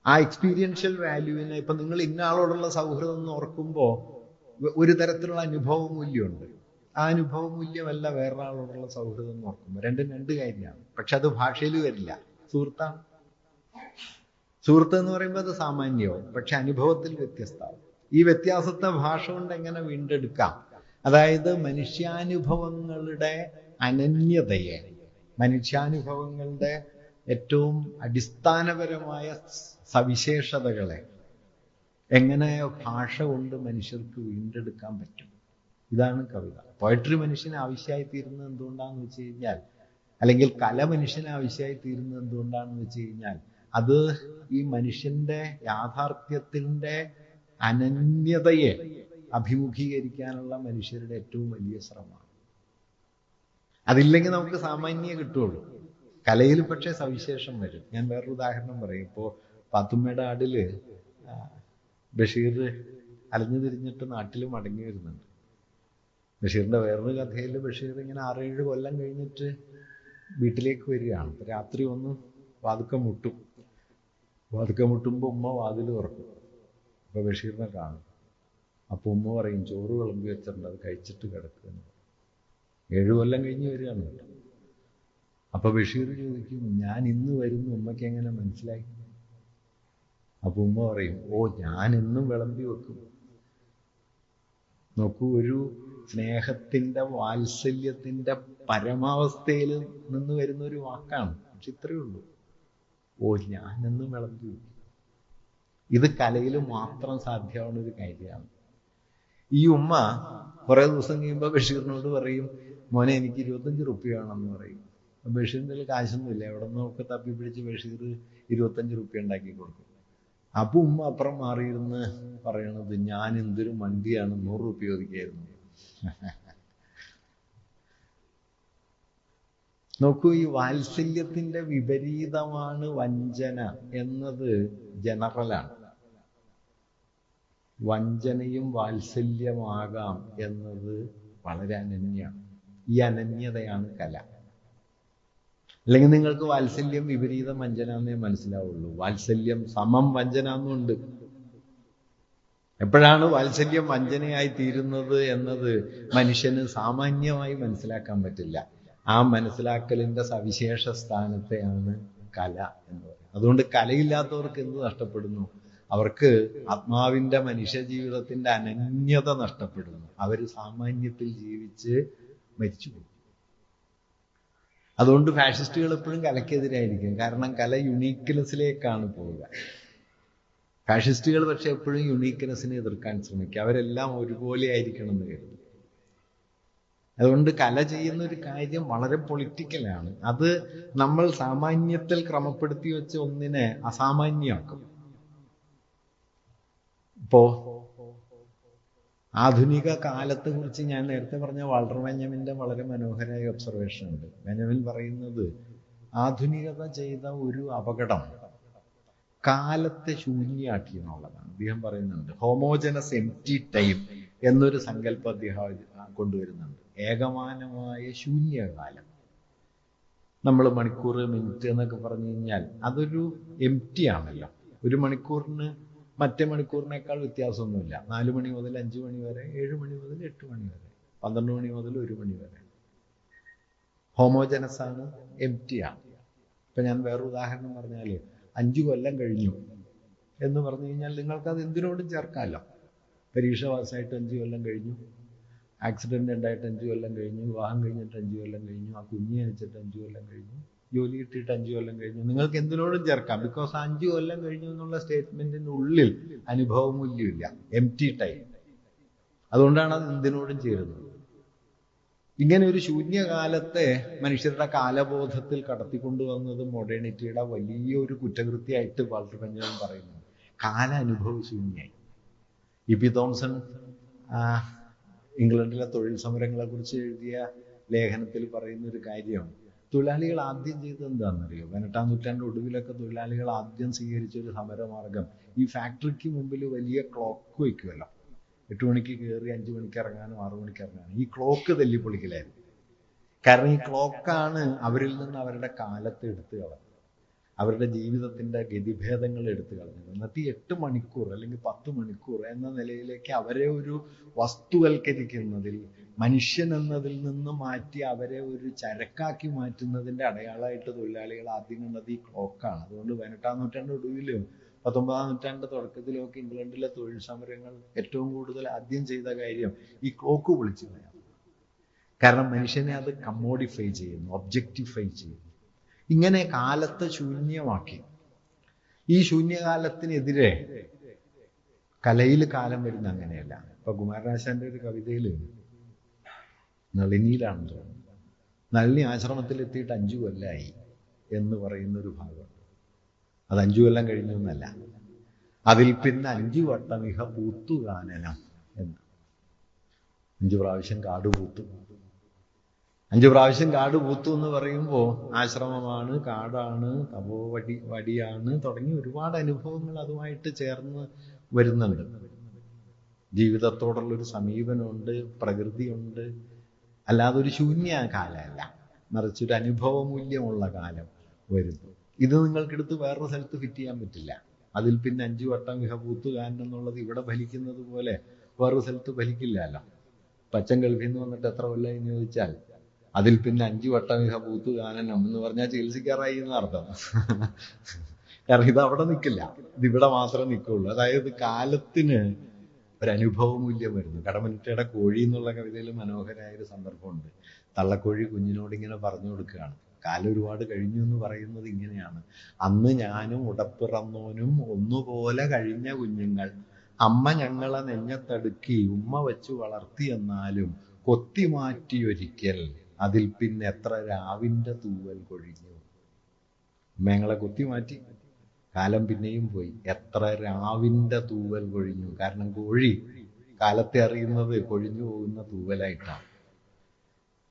ആ എക്സ്പീരിയൻഷ്യൽ വാല്യൂവിനെ ഇപ്പൊ നിങ്ങൾ ഇന്ന ആളോടുള്ള സൗഹൃദം എന്ന് ഓർക്കുമ്പോൾ ഒരു തരത്തിലുള്ള അനുഭവ മൂല്യമുണ്ട്. ആ അനുഭവ മൂല്യമല്ല വേറൊരാളോടുള്ള സൗഹൃദം എന്ന് ഓർക്കുമ്പോൾ. രണ്ടും രണ്ട് കാര്യമാണ്. പക്ഷെ അത് ഭാഷയിൽ വരില്ല. സുഹൃത്താണ്. സുഹൃത്ത് എന്ന് പറയുമ്പോൾ അത് സാമാന്യവും, പക്ഷെ അനുഭവത്തിൽ വ്യത്യസ്തമാവും. ഈ വ്യത്യാസത്തെ ഭാഷ കൊണ്ട് എങ്ങനെ വീണ്ടെടുക്കാം? അതായത് മനുഷ്യാനുഭവങ്ങളുടെ അനന്യതയെ, മനുഷ്യാനുഭവങ്ങളുടെ ഏറ്റവും അടിസ്ഥാനപരമായ സവിശേഷതകളെ എങ്ങനെ ഭാഷ കൊണ്ട് മനുഷ്യർക്ക് വീണ്ടെടുക്കാൻ പറ്റും? ഇതാണ് കവിത. പോയട്രി മനുഷ്യന് ആവശ്യമായി തീരുന്നത് എന്തുകൊണ്ടാണെന്ന് വെച്ച് കഴിഞ്ഞാൽ, അല്ലെങ്കിൽ കല മനുഷ്യന് ആവശ്യമായി തീരുന്നത് എന്തുകൊണ്ടാണെന്ന് വെച്ച് കഴിഞ്ഞാൽ, അത് ഈ മനുഷ്യന്റെ യാഥാർത്ഥ്യത്തിന്റെ അനന്യതയെ അഭിമുഖീകരിക്കാനുള്ള മനുഷ്യരുടെ ഏറ്റവും വലിയ ശ്രമമാണ്. അതില്ലെങ്കിൽ നമുക്ക് സാമാന്യം കിട്ടുള്ളൂ. കലയിൽ പക്ഷേ സവിശേഷം വരും. ഞാൻ വേറൊരു ഉദാഹരണം പറയും. ഇപ്പോൾ പാത്തുമ്മയുടെ ആടില് ബഷീർ അലഞ്ഞു തിരിഞ്ഞിട്ട് നാട്ടിൽ മടങ്ങി വരുന്നുണ്ട്. ബഷീറിന്റെ വേറൊരു കഥയിൽ ബഷീർ ഇങ്ങനെ 6-7 കൊല്ലം കഴിഞ്ഞിട്ട് വീട്ടിലേക്ക് വരികയാണ്. രാത്രി ഒന്ന് വാതുക്ക മുട്ടും. വാതുക്ക മുട്ടുമ്പോൾ ഉമ്മ വാതിൽ തുറക്കും. അപ്പോൾ ബഷീറിനെ കാണും. അപ്പോൾ ഉമ്മ പറയും, ചോറ് വിളമ്പി വെച്ചിട്ടുണ്ട്, അത് കഴിച്ചിട്ട് കിടക്കുന്നു. 7 കൊല്ലം കഴിഞ്ഞ് വരികയാണ്. അപ്പോൾ ബഷീർ ചോദിക്കും, ഞാൻ ഇന്ന് വരുന്നു, ഉമ്മയ്ക്ക് എങ്ങനെ മനസ്സിലായി? അപ്പോൾ ഉമ്മ പറയും, ഓ, ഞാൻ എന്നും വിളമ്പി വെക്കും. നോക്കൂ, ഒരു സ്നേഹത്തിൻ്റെ വാത്സല്യത്തിൻ്റെ പരമാവസ്ഥയിൽ നിന്ന് വരുന്ന ഒരു വാക്കാണ്. പക്ഷെ ഇത്രയേ ഉള്ളൂ, ഓ, ഞാനെന്നും വിളമ്പി വെക്കും. ഇത് കലയിൽ മാത്രം സാധ്യമാവുന്ന ഒരു കാര്യമാണ്. ഈ ഉമ്മ കുറേ ദിവസം കഴിയുമ്പോൾ ബഷീറിനോട് പറയും, മോനെ എനിക്ക് 25 റുപ്യ വേണമെന്ന് പറയും. ബഷീറിൻ്റെ കാശൊന്നുമില്ല, എവിടെ നിന്നൊക്കെ തപ്പി പിടിച്ച് ബഷീർ 25 റുപ്യ ഉണ്ടാക്കി കൊടുക്കും. അപ്പോൾ ഉമ്മ അപ്പുറം മാറിയിരുന്ന് പറയണത്, ഞാൻ എന്തൊരു മണ്ടിയാണ്, 100 റുപ്യ ഒതുക്കിയായിരുന്നു. നോക്കൂ, ഈ വാത്സല്യത്തിൻ്റെ വിപരീതമാണ് വഞ്ചന എന്നത് ജനറലാണ്. വഞ്ചനയും വാത്സല്യമാകാം എന്നത് വളരെ അനന്യമാണ്. ഈ അനന്യതയാണ് കല. അല്ലെങ്കിൽ നിങ്ങൾക്ക് വാത്സല്യം വിപരീതം വഞ്ചന എന്നേ മനസ്സിലാവുള്ളൂ. വാത്സല്യം സമം വഞ്ചന എന്നുണ്ട്. എപ്പോഴാണ് വാത്സല്യം വഞ്ചനയായി തീരുന്നത് എന്നത് മനുഷ്യന് സാമാന്യമായി മനസ്സിലാക്കാൻ പറ്റില്ല. ആ മനസ്സിലാക്കലിൻ്റെ സവിശേഷ സ്ഥാനത്തെയാണ് കല എന്ന് പറയുന്നത്. അതുകൊണ്ട് കലയില്ലാത്തവർക്ക് എന്ത് നഷ്ടപ്പെടുന്നു? അവർക്ക് ആത്മാവിൻ്റെ മനുഷ്യ ജീവിതത്തിൻ്റെ അനന്യത നഷ്ടപ്പെടുന്നു. അവർ സാമാന്യത്തിൽ ജീവിച്ച് മരിച്ചുപോകും. അതുകൊണ്ട് ഫാഷിസ്റ്റുകൾ എപ്പോഴും കലയ്ക്കെതിരായിരിക്കും. കാരണം കല യുണീക്ക്നെസ്സിലേക്കാണ് പോവുക. ഫാഷിസ്റ്റുകൾ പക്ഷെ എപ്പോഴും യുണീക്ക്നെസ്സിനെ എതിർക്കാൻ ശ്രമിക്കുക. അവരെല്ലാം ഒരുപോലെ ആയിരിക്കണം എന്ന് കരുതും. അതുകൊണ്ട് കല ചെയ്യുന്ന ഒരു കാര്യം വളരെ പൊളിറ്റിക്കലാണ്. അത് നമ്മൾ സാമാന്യത്തിൽ ക്രമപ്പെടുത്തി വെച്ച ഒന്നിനെ അസാമാന്യമാക്കും. ഇപ്പോ ആധുനിക കാലത്തെ കുറിച്ച് ഞാൻ നേരത്തെ പറഞ്ഞ വാൾട്ടർ ബെഞ്ചമിൻ്റെ വളരെ മനോഹരമായ ഒബ്സർവേഷൻ ഉണ്ട്. ബെഞ്ചമിൻ പറയുന്നത്, ആധുനികത ചെയ്ത ഒരു അപകടം കാലത്തെ ശൂന്യാക്കി എന്നുള്ളതാണ്. അദ്ദേഹം പറയുന്നുണ്ട്, ഹോമോജനസ് എംപ്റ്റി ടൈം എന്നൊരു സങ്കല്പം അദ്ദേഹം കൊണ്ടുവരുന്നുണ്ട്. ഏകമാനമായ ശൂന്യകാലം. നമ്മൾ മണിക്കൂർ, മിനിറ്റ് എന്നൊക്കെ പറഞ്ഞു കഴിഞ്ഞാൽ അതൊരു എംപ്റ്റി ആണല്ലോ. ഒരു മണിക്കൂറിന് മറ്റേ മണിക്കൂറിനേക്കാൾ വ്യത്യാസമൊന്നുമില്ല. 4 മണി മുതൽ 5 മണി വരെ, 7 മണി മുതൽ 8 മണി വരെ, 12 മണി മുതൽ 1 മണി വരെ ഹോമോജനസ് ആണ്, എംപ്റ്റി ആണ്. ഇപ്പം ഞാൻ വേറൊരു ഉദാഹരണം പറഞ്ഞാൽ, 5 കൊല്ലം കഴിഞ്ഞു എന്ന് പറഞ്ഞു കഴിഞ്ഞാൽ നിങ്ങൾക്കത് എന്തിനോടും ചേർക്കാമല്ലോ. പരീക്ഷ പാസ്സായിട്ട് 5 കൊല്ലം കഴിഞ്ഞു, ആക്സിഡൻ്റ് ഉണ്ടായിട്ട് 5 കൊല്ലം കഴിഞ്ഞു, വിവാഹം കഴിഞ്ഞിട്ട് 5 കൊല്ലം കഴിഞ്ഞു, ആ കുഞ്ഞ് ജനിച്ചിട്ട് 5 കൊല്ലം കഴിഞ്ഞു, ജോലി കിട്ടിയിട്ട് 5 കൊല്ലം കഴിഞ്ഞു. നിങ്ങൾക്ക് എന്തിനോടും ചേർക്കാം. ബിക്കോസ് 5 കൊല്ലം കഴിഞ്ഞു എന്നുള്ള സ്റ്റേറ്റ്മെന്റിൻ്റെ ഉള്ളിൽ അനുഭവമൂല്യമില്ല, എംപ്റ്റി ടൈം. അതുകൊണ്ടാണ് അത് എന്തിനോടും ചേരുന്നത്. ഇങ്ങനെ ഒരു ശൂന്യകാലത്തെ മനുഷ്യരുടെ കാലബോധത്തിൽ കടത്തിക്കൊണ്ടുവന്നത് മോഡേണിറ്റിയുടെ വലിയൊരു കുറ്റകൃത്യമായിട്ട് വാൾട്ടർ ബെഞ്ചമിൻ പറയുന്നു. കാല അനുഭവശൂന്യായി. ഇ.പി. തോംസൺ ഇംഗ്ലണ്ടിലെ തൊഴിൽ സമരങ്ങളെ കുറിച്ച് എഴുതിയ ലേഖനത്തിൽ പറയുന്ന ഒരു കാര്യം, തൊഴിലാളികൾ ആദ്യം ചെയ്തത് എന്താണെന്നറിയോ? 18-ാം നൂറ്റാണ്ട് ഒടുവിലൊക്കെ തൊഴിലാളികൾ ആദ്യം സ്വീകരിച്ച ഒരു സമരമാർഗം, ഈ ഫാക്ടറിക്ക് മുമ്പിൽ വലിയ ക്ലോക്ക് വയ്ക്കുമല്ലോ. 8 മണിക്ക് കയറി 5 മണിക്ക് ഇറങ്ങാനും 6 മണിക്ക് ഇറങ്ങാനും. ഈ ക്ലോക്ക് തല്ലിപ്പൊളിക്കലായിരുന്നു. കാരണം ഈ ക്ലോക്കാണ് അവരിൽ നിന്ന് അവരുടെ കാലത്തെ എടുത്തു കളഞ്ഞത്, അവരുടെ ജീവിതത്തിൻ്റെ ഗതിഭേദങ്ങൾ എടുത്തു കളഞ്ഞത്. എന്നിട്ട് 8 മണിക്കൂർ അല്ലെങ്കിൽ 10 മണിക്കൂർ എന്ന നിലയിലേക്ക് അവരെ ഒരു വസ്തുവൽക്കരിക്കുന്നതിൽ, മനുഷ്യൻ എന്നതിൽ നിന്ന് മാറ്റി അവരെ ഒരു ചരക്കാക്കി മാറ്റുന്നതിൻ്റെ അടയാളമായിട്ട് തൊഴിലാളികൾ ആദ്യം കണ്ടത് ഈ ക്ലോക്കാണ്. അതുകൊണ്ട് 18-ാം നൂറ്റാണ്ട് ഒടുവിലും 19-ാം നൂറ്റാണ്ട് തുടക്കത്തിലൊക്കെ ഇംഗ്ലണ്ടിലെ തൊഴിൽ സമരങ്ങൾ ഏറ്റവും കൂടുതൽ ആദ്യം ചെയ്ത കാര്യം ഈ ക്ലോക്ക് പൊളിച്ചു കളയാം. കാരണം മനുഷ്യനെ അത് കമ്മോഡിഫൈ ചെയ്യുന്നു, ഒബ്ജക്റ്റിഫൈ ചെയ്യുന്നു. ഇങ്ങനെ കാലത്തെ ശൂന്യമാക്കി. ഈ ശൂന്യകാലത്തിനെതിരെ കലയിൽ കാലം വരുന്ന അങ്ങനെയല്ല. ഇപ്പൊ കുമാരനാശാന്റെ ഒരു കവിതയിൽ, നളിനിയിലാണ് തോന്നുന്നത്, നളിനി ആശ്രമത്തിലെത്തിയിട്ട് 5 കൊല്ലമായി എന്ന് പറയുന്നൊരു ഭാഗമുണ്ട്. അത് 5 കൊല്ലം കഴിഞ്ഞു എന്നല്ല, അതിൽ പിന്നെ 5 വട്ടം ഇഹ പൂത്തുകാനനം എന്ന്. 5 പ്രാവശ്യം കാട് പൂത്തു. 5 പ്രാവശ്യം കാട് പൂത്തു എന്ന് പറയുമ്പോൾ ആശ്രമമാണ്, കാടാണ്, വടിയാണ് തുടങ്ങി ഒരുപാട് അനുഭവങ്ങൾ അതുമായിട്ട് ചേർന്ന് വരുന്നുണ്ട്. ജീവിതത്തോടുള്ളൊരു സമീപനമുണ്ട്, പ്രകൃതിയുണ്ട്. അല്ലാതെ ഒരു ശൂന്യ കാലമല്ല, മറിച്ചൊരു അനുഭവമൂല്യമുള്ള കാലം വരുന്നു. ഇത് നിങ്ങൾക്കെടുത്ത് വേറൊരു സ്ഥലത്ത് ഫിറ്റ് ചെയ്യാൻ പറ്റില്ല. അതിൽ പിന്നെ 5 വട്ടം ഇഹ പൂത്തുകാരൻ എന്നുള്ളത് ഇവിടെ ഫലിക്കുന്നത് പോലെ വേറൊരു സ്ഥലത്ത് ഫലിക്കില്ലല്ലോ. പച്ചൻ ഗൾഫിൽ നിന്ന് വന്നിട്ട് എത്ര കൊല്ലം എന്ന് ചോദിച്ചാൽ അതിൽ പിന്നെ 5 വട്ടം ഇഹ പൂത്തുകാനനം എന്ന് പറഞ്ഞാൽ ചികിത്സിക്കാറായി എന്ന് അർത്ഥം. കാരണം ഇത് അവിടെ നിൽക്കില്ല, ഇതിവിടെ മാത്രമേ നിൽക്കുള്ളൂ. അതായത് കാലത്തിന് ഒരനുഭവ മൂല്യം വരുന്നു. കടമനിട്ടയുടെ കോഴി എന്നുള്ള കവിതയിൽ മനോഹരമായൊരു സന്ദർഭമുണ്ട്. തള്ളക്കോഴി കുഞ്ഞിനോട് ഇങ്ങനെ പറഞ്ഞു കൊടുക്കുകയാണ്, കാലം ഒരുപാട് കഴിഞ്ഞു എന്ന് പറയുന്നത് ഇങ്ങനെയാണ്: അന്ന് ഞാനും ഉടപ്പിറന്നോനും ഒന്നുപോലെ കഴിഞ്ഞ കുഞ്ഞുങ്ങൾ, അമ്മ ഞങ്ങളെ നെഞ്ഞത്തടുക്കി ഉമ്മ വെച്ച് വളർത്തി എന്നാലും കൊത്തിമാറ്റിയൊരിക്കൽ അതിൽ പിന്നെ എത്ര രാവിൻ്റെ തൂവൽ കൊഴിഞ്ഞു. ഞങ്ങളെ കൊത്തിമാറ്റി, കാലം പിന്നെയും പോയി, എത്ര രാവിൻ്റെ തൂവൽ കൊഴിഞ്ഞു. കാരണം കോഴി കാലത്തെ അറിയുന്നത് കൊഴിഞ്ഞു പോകുന്ന തൂവലായിട്ടാണ്.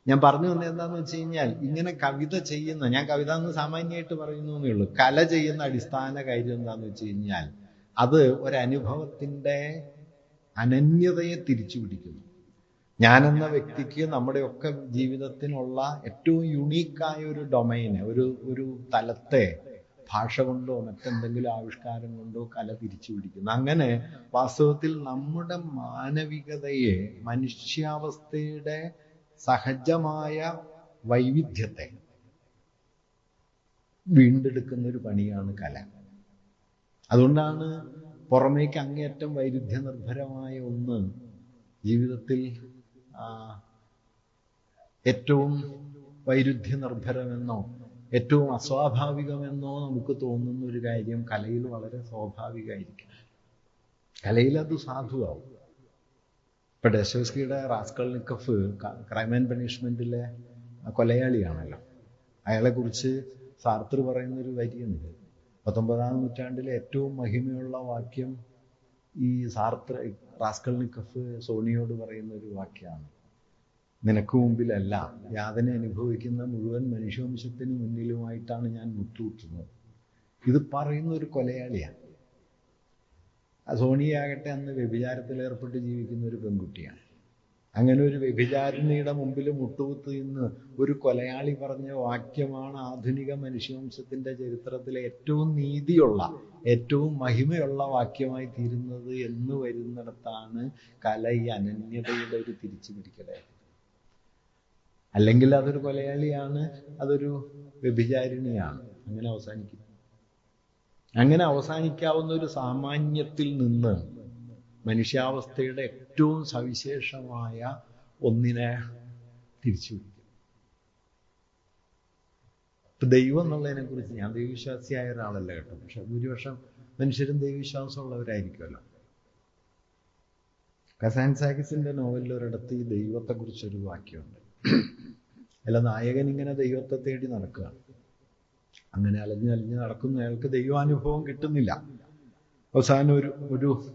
ഞാൻ പറഞ്ഞു വന്നത് എന്താന്ന് വെച്ച് കഴിഞ്ഞാൽ, ഇങ്ങനെ കവിത ചെയ്യുന്ന, ഞാൻ കവിത എന്ന് സാമാന്യമായിട്ട് പറയുന്നു എന്നേ ഉള്ളൂ, കല ചെയ്യുന്ന അടിസ്ഥാന കാര്യം എന്താന്ന് വെച്ച് കഴിഞ്ഞാൽ അത് ഒരനുഭവത്തിൻ്റെ അനന്യതയെ തിരിച്ചു പിടിക്കുന്നു. ഞാനെന്ന വ്യക്തിക്ക് നമ്മുടെയൊക്കെ ജീവിതത്തിനുള്ള ഏറ്റവും യുണീക്കായ ഒരു ഡൊമൈന്, ഒരു തലത്തെ ഭാഷ കൊണ്ടോ മറ്റെന്തെങ്കിലും ആവിഷ്കാരം കൊണ്ടോ കല തിരിച്ചു പിടിക്കുന്നു. അങ്ങനെ വാസ്തവത്തിൽ നമ്മുടെ മാനവികതയെ, മനുഷ്യാവസ്ഥയുടെ സഹജമായ വൈവിധ്യത്തെ വീണ്ടെടുക്കുന്ന ഒരു പണിയാണ് കല. അതുകൊണ്ടാണ് പുറമേക്ക് അങ്ങേയറ്റം വൈരുദ്ധ്യ നിർഭരമായ ഒന്ന് ജീവിതത്തിൽ ഏറ്റവും വൈരുദ്ധ്യ നിർഭരമെന്നോ ഏറ്റവും അസ്വാഭാവികമെന്നോ നമുക്ക് തോന്നുന്ന ഒരു കാര്യം കലയിൽ വളരെ സ്വാഭാവികമായിരിക്കും. കലയിൽ അത് സാധുവാകും. ഇപ്പൊ ഡെസ്റ്റോവ്സ്കിയുടെ റാസ്കൾനിക്കഫ് ക്രൈം ആൻഡ് പണിഷ്മെന്റിലെ കൊലയാളിയാണല്ലോ. അയാളെക്കുറിച്ച് സാർത്തർ പറയുന്നൊരു വരിയുണ്ട്. 19-ാം നൂറ്റാണ്ടിലെ ഏറ്റവും മഹിമയുള്ള വാക്യം ഈ റാസ്കൾനിക്കഫ് സോണിയോട് പറയുന്ന ഒരു വാക്യമാണ്: നിനക്ക് മുമ്പിലല്ല, യാതന അനുഭവിക്കുന്ന മുഴുവൻ മനുഷ്യവംശത്തിന് മുന്നിലുമായിട്ടാണ് ഞാൻ മുട്ടുകുത്തുന്നത്. ഇത് പറയുന്ന ഒരു കൊലയാളിയാണ്. സോണിയാകട്ടെ അന്ന് വ്യഭിചാരത്തിലേർപ്പെട്ട് ജീവിക്കുന്ന ഒരു പെൺകുട്ടിയാണ്. അങ്ങനെ ഒരു വ്യഭിചാരിണിയുടെ മുമ്പിൽ മുട്ടുകുത്തുന്ന ഒരു കൊലയാളി പറഞ്ഞ വാക്യമാണ് ആധുനിക മനുഷ്യവംശത്തിൻ്റെ ചരിത്രത്തിലെ ഏറ്റവും നീതിയുള്ള, ഏറ്റവും മഹിമയുള്ള വാക്യമായി തീരുന്നത് എന്ന് വരുന്നിടത്താണ് കല ഈ അനന്യതയുടെ ഒരു തിരിച്ചു പിടിക്കലായിരുന്നു. അല്ലെങ്കിൽ അതൊരു കൊലയാളിയാണ്, അതൊരു വ്യഭിചാരിണിയാണ്. അങ്ങനെ അവസാനിക്കും. അങ്ങനെ അവസാനിക്കാവുന്ന ഒരു സാമാന്യത്തിൽ നിന്ന് മനുഷ്യാവസ്ഥയുടെ ഏറ്റവും സവിശേഷമായ ഒന്നിനെ തിരിച്ചു പിടിക്കും. ഇപ്പം ദൈവം എന്നുള്ളതിനെ കുറിച്ച്, ഞാൻ ദൈവവിശ്വാസിയായ ഒരാളല്ല കേട്ടോ, പക്ഷെ ഭൂരിപക്ഷം മനുഷ്യരും ദൈവവിശ്വാസമുള്ളവരായിരിക്കുമല്ലോ. കസാൻസാക്കിസിന്റെ നോവലിൽ ഒരിടത്ത് ഈ ദൈവത്തെക്കുറിച്ചൊരു വാക്യമുണ്ട്. അല്ല, നായകൻ ഇങ്ങനെ ദൈവത്തെ തേടി നടക്കുകയാണ്. അങ്ങനെ അലഞ്ഞ് നടക്കുന്ന അയാൾക്ക് ദൈവാനുഭവം കിട്ടുന്നില്ല. അവസാനം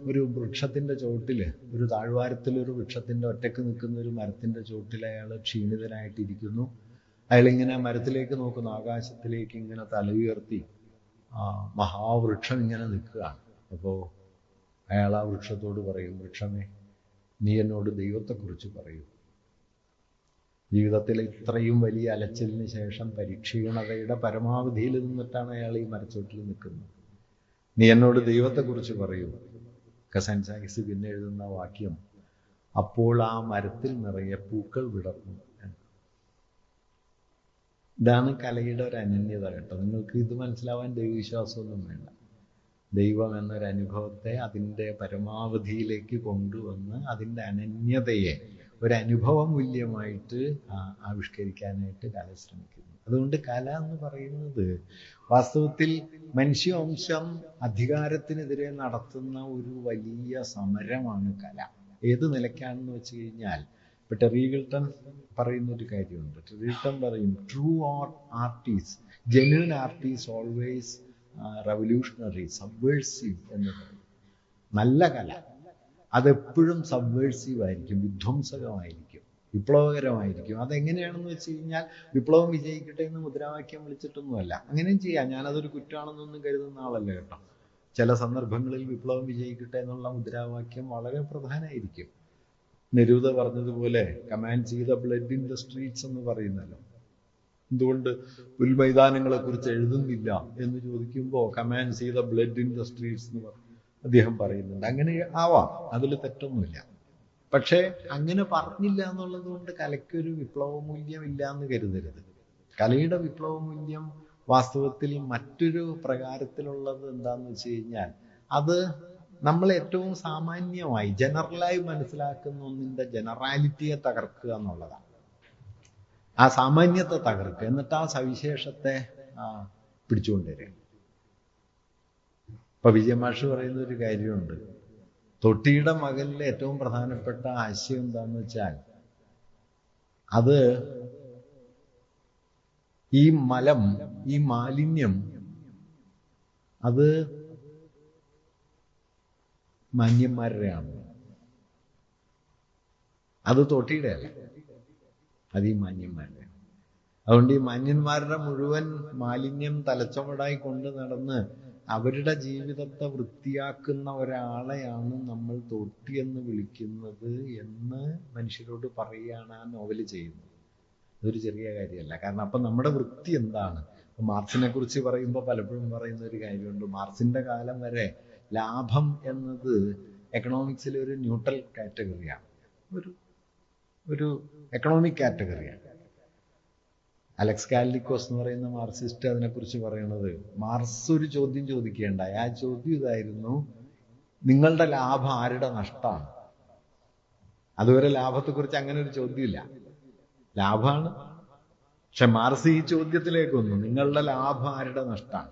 ഒരു വൃക്ഷത്തിന്റെ ചോട്ടില്, ഒരു താഴ്വാരത്തിൽ ഒരു വൃക്ഷത്തിന്റെ ഒറ്റക്ക് നിൽക്കുന്ന ഒരു മരത്തിന്റെ ചോട്ടിൽ അയാൾ ക്ഷീണിതനായിട്ടിരിക്കുന്നു. അയാളിങ്ങനെ മരത്തിലേക്ക് നോക്കുന്നു, ആകാശത്തിലേക്ക് ഇങ്ങനെ തല ഉയർത്തി. മഹാവൃക്ഷം ഇങ്ങനെ നിൽക്കുകയാണ്. അപ്പോൾ അയാൾ ആ വൃക്ഷത്തോട് പറയും, വൃക്ഷമേ, നീ എന്നോട് ദൈവത്തെക്കുറിച്ച് പറയൂ. ജീവിതത്തിലെ ഇത്രയും വലിയ അലച്ചിലിന് ശേഷം പരിക്ഷീണതയുടെ പരമാവധിയിൽ നിന്നിട്ടാണ് അയാൾ ഈ മരച്ചോട്ടിൽ നിൽക്കുന്നത്. നീ എന്നോട് ദൈവത്തെക്കുറിച്ച് പറയൂ. കസാൻസാക്കിസ് പിന്നെ എഴുതുന്ന വാക്യം, അപ്പോൾ ആ മരത്തിൽ നിറയെ പൂക്കൾ വിടർന്നു. ഇതാണ് കലയുടെ ഒരു അനന്യത കേട്ടോ. നിങ്ങൾക്ക് ഇത് മനസ്സിലാവാൻ ദൈവവിശ്വാസമൊന്നും വേണ്ട. ദൈവം എന്നൊരനുഭവത്തെ അതിൻ്റെ പരമാവധിയിലേക്ക് കൊണ്ടുവന്ന് അതിൻ്റെ അനന്യതയെ ഒരനുഭവ മൂല്യമായിട്ട് ആവിഷ്കരിക്കാനായിട്ട് കല ശ്രമിക്കുന്നു. അതുകൊണ്ട് കല എന്ന് പറയുന്നത് വാസ്തവത്തിൽ മനുഷ്യവംശം അധികാരത്തിനെതിരെ നടത്തുന്ന ഒരു വലിയ സമരമാണ് കല. ഏത് നിലയ്ക്കാണെന്ന് വെച്ച് കഴിഞ്ഞാൽ, ഇപ്പം ടെറി ഗിൽട്ടൺ പറയുന്നൊരു കാര്യമുണ്ട്. ടെറി ഗിൽട്ടൺ പറയും, true artist, genuine artist always revolutionary, subversive എന്ന് പറയും. നല്ല കല അതെപ്പോഴും സബ്വേഴ്സീവ് ആയിരിക്കും, വിധ്വംസകമായിരിക്കും. വിപ്ലവകരമായിരിക്കും. അതെങ്ങനെയാണെന്ന് വെച്ച് കഴിഞ്ഞാൽ വിപ്ലവം വിജയിക്കട്ടെ എന്ന് മുദ്രാവാക്യം വിളിച്ചിട്ടൊന്നുമല്ല. അങ്ങനെയും ചെയ്യാം. ഞാനതൊരു കുറ്റമാണെന്നൊന്നും കരുതുന്ന ആളല്ല കേട്ടോ. ചില സന്ദർഭങ്ങളിൽ വിപ്ലവം വിജയിക്കട്ടെ എന്നുള്ള മുദ്രാവാക്യം വളരെ പ്രധാനമായിരിക്കും. നെരൂദ പറഞ്ഞതുപോലെ കമാൻഡ് ചെയ്ത ബ്ലഡ് ഇൻ ദ സ്ട്രീറ്റ്സ് എന്ന് പറയുന്നല്ലോ. എന്തുകൊണ്ട് പുൽമൈതാനങ്ങളെ കുറിച്ച് എഴുതുന്നില്ല എന്ന് ചോദിക്കുമ്പോൾ കമാൻഡ് ചെയ്ത ബ്ലഡ് ഇൻ ദ സ്ട്രീറ്റ്സ് എന്ന് അദ്ദേഹം പറയുന്നുണ്ട്. അങ്ങനെ ആവാം, അതിൽ തെറ്റൊന്നുമില്ല. പക്ഷേ അങ്ങനെ പറഞ്ഞില്ല എന്നുള്ളത് കൊണ്ട് കലയ്ക്കൊരു വിപ്ലവ മൂല്യം ഇല്ല എന്ന് കരുതരുത്. കലയുടെ വിപ്ലവ മൂല്യം വാസ്തവത്തിൽ മറ്റൊരു പ്രകാരത്തിലുള്ളത് എന്താന്ന് വെച്ച് കഴിഞ്ഞാൽ, അത് നമ്മൾ ഏറ്റവും സാമാന്യമായി ജനറലായി മനസ്സിലാക്കുന്ന ഒന്നിന്റെ ജനറാലിറ്റിയെ തകർക്കുക എന്നുള്ളതാണ്. ആ സാമാന്യത്തെ തകർക്കുക, എന്നിട്ട് ആ സവിശേഷത്തെ പിടിച്ചുകൊണ്ടുവരിക. ഇപ്പൊ വിജയമാഷ് പറയുന്ന ഒരു കാര്യമുണ്ട്. തൊട്ടിയുടെ മകനിലെ ഏറ്റവും പ്രധാനപ്പെട്ട ആശയം എന്താന്ന് വെച്ചാൽ, അത് ഈ മലം, ഈ മാലിന്യം, അത് മാന്യന്മാരുടെയാണ്. അത് തൊട്ടിയുടെ അല്ല, അത് ഈ മാന്യന്മാരുടെ. അതുകൊണ്ട് ഈ മാന്യന്മാരുടെ മുഴുവൻ മാലിന്യം തലച്ചുമടായി കൊണ്ട് നടന്ന് അവരുടെ ജീവിതത്തെ വൃത്തിയാക്കുന്ന ഒരാളെയാണ് നമ്മൾ തൊട്ടി എന്ന് വിളിക്കുന്നത് എന്ന് മനുഷ്യരോട് പറയുകയാണ് ആ നോവല് ചെയ്യുന്നത്. അതൊരു ചെറിയ കാര്യമല്ല. കാരണം അപ്പം നമ്മുടെ വൃത്തി എന്താണ്? മാർക്സിനെ കുറിച്ച് പറയുമ്പോൾ പലപ്പോഴും പറയുന്ന ഒരു കാര്യമുണ്ട്. മാർക്സിന്റെ കാലം വരെ ലാഭം എന്നത് എക്കണോമിക്സിലെ ഒരു ന്യൂട്രൽ കാറ്റഗറിയാണ്, ഒരു എക്കണോമിക് കാറ്റഗറിയാണ്. അലക്സ് കാലിക്കോസ് എന്ന് പറയുന്ന മാർക്സിസ്റ്റ് അതിനെക്കുറിച്ച് പറയണത്, മാർക്സ് ഒരു ചോദ്യം ചോദിക്കുകയുണ്ടായി. ആ ചോദ്യം ഇതായിരുന്നു: നിങ്ങളുടെ ലാഭം ആരുടെ നഷ്ടമാണ്? അതുവരെ ലാഭത്തെക്കുറിച്ച് അങ്ങനെ ഒരു ചോദ്യമില്ല. ലാഭമാണ്. പക്ഷെ മാർക്സ് ഈ ചോദ്യത്തിലേക്ക് വന്നു: നിങ്ങളുടെ ലാഭം ആരുടെ നഷ്ടമാണ്?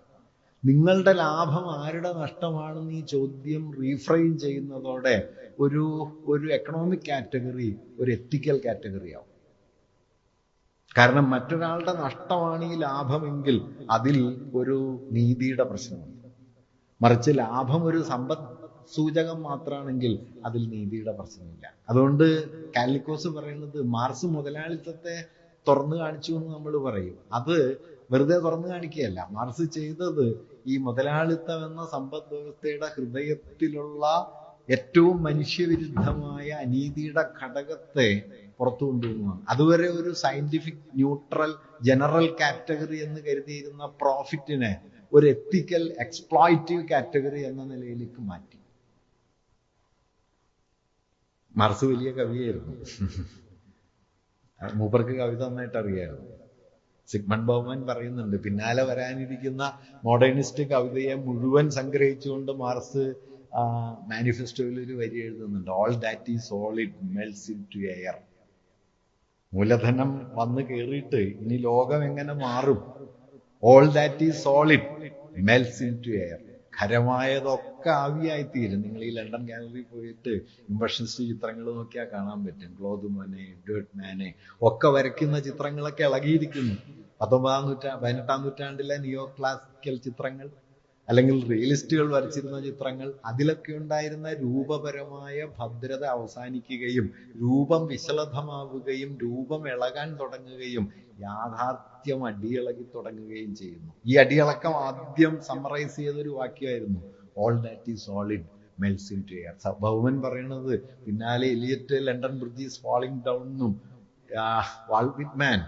നിങ്ങളുടെ ലാഭം ആരുടെ നഷ്ടമാണെന്ന് ഈ ചോദ്യം റീഫ്രെയിം ചെയ്യുന്നതോടെ ഒരു എക്കണോമിക് കാറ്റഗറി ഒരു എത്തിക്കൽ കാറ്റഗറി ആവും. കാരണം മറ്റൊരാളുടെ നഷ്ടമാണ് ഈ ലാഭമെങ്കിൽ അതിൽ ഒരു നീതിയുടെ പ്രശ്നമുണ്ട്. മറിച്ച് ലാഭം ഒരു സമ്പദ് സൂചകം മാത്രമാണെങ്കിൽ അതിൽ നീതിയുടെ പ്രശ്നമില്ല. അതുകൊണ്ട് കാലിക്കോസ് പറയുന്നത്, മാർക്സ് മുതലാളിത്തത്തെ തുറന്നു കാണിച്ചു എന്ന് നമ്മൾ പറയും. അത് വെറുതെ തുറന്നു കാണിക്കുകയല്ല. മാർക്സ് ചെയ്തത് ഈ മുതലാളിത്തം എന്ന സമ്പദ് വ്യവസ്ഥയുടെ ഹൃദയത്തിലുള്ള ഏറ്റവും മനുഷ്യവിരുദ്ധമായ അനീതിയുടെ ഘടകത്തെ പുറത്തു കൊണ്ടുവരുന്നതാണ്. അതുവരെ ഒരു സയന്റിഫിക് ന്യൂട്രൽ ജനറൽ കാറ്റഗറി എന്ന് കരുതിയിരുന്ന പ്രോഫിറ്റിനെ ഒരു എത്തിക്കൽ എക്സ്പ്ലോയിറ്റീവ് കാറ്റഗറി എന്ന നിലയിലേക്ക് മാറ്റി. മാർക്സ് വലിയ കവിയായിരുന്നു. മൂപ്പർക്ക് കവിത നന്നായിട്ട് അറിയായിരുന്നു. സിഗ്മണ്ട് ബൗമൻ പറയുന്നുണ്ട്, പിന്നാലെ വരാനിരിക്കുന്ന മോഡേണിസ്റ്റ് കവിതയെ മുഴുവൻ സംഗ്രഹിച്ചുകൊണ്ട് മാർക്സ് മാനിഫെസ്റ്റോയിൽ ഒരു വരി എഴുതുന്നുണ്ട്: all that is solid melts into air. മൂലധനം വന്ന് കയറിയിട്ട് ഇനി ലോകം എങ്ങനെ മാറും? All that is solid melts into air. ഖരമായതൊക്കെ ആവിയായിത്തീരും. നിങ്ങൾ ഈ ലണ്ടൻ ഗാലറി പോയിട്ട് ഇംപ്രഷനിസ്റ്റ് ചിത്രങ്ങൾ നോക്കിയാൽ കാണാൻ പറ്റും. ക്ലോത് മോനെ, ഡേർട്ട് മാനെ ഒക്കെ വരയ്ക്കുന്ന ചിത്രങ്ങളൊക്കെ ഇളകിയിരിക്കുന്നു. 18ാം നൂറ്റാണ്ടിലെ നിയോ ക്ലാസിക്കൽ ചിത്രങ്ങൾ, അല്ലെങ്കിൽ റിയലിസ്റ്റുകൾ വരച്ചിരുന്ന ചിത്രങ്ങൾ, അതിലൊക്കെ ഉണ്ടായിരുന്ന രൂപപരമായ ഭദ്രത അവസാനിക്കുകയും രൂപം വിശലഭമാവുകയും രൂപം ഇളകാൻ തുടങ്ങുകയും യാഥാർത്ഥ്യം അടിയിളകി തുടങ്ങുകയും ചെയ്യുന്നു. ഈ അടിയിളക്കം ആദ്യം സമ്മറൈസ് ചെയ്തൊരു വാക്യമായിരുന്നു: all that is solid melts into air. Bauman പറയുന്നത് പിന്നാലെ Eliot London bridge is falling down എന്നും Walt Whitman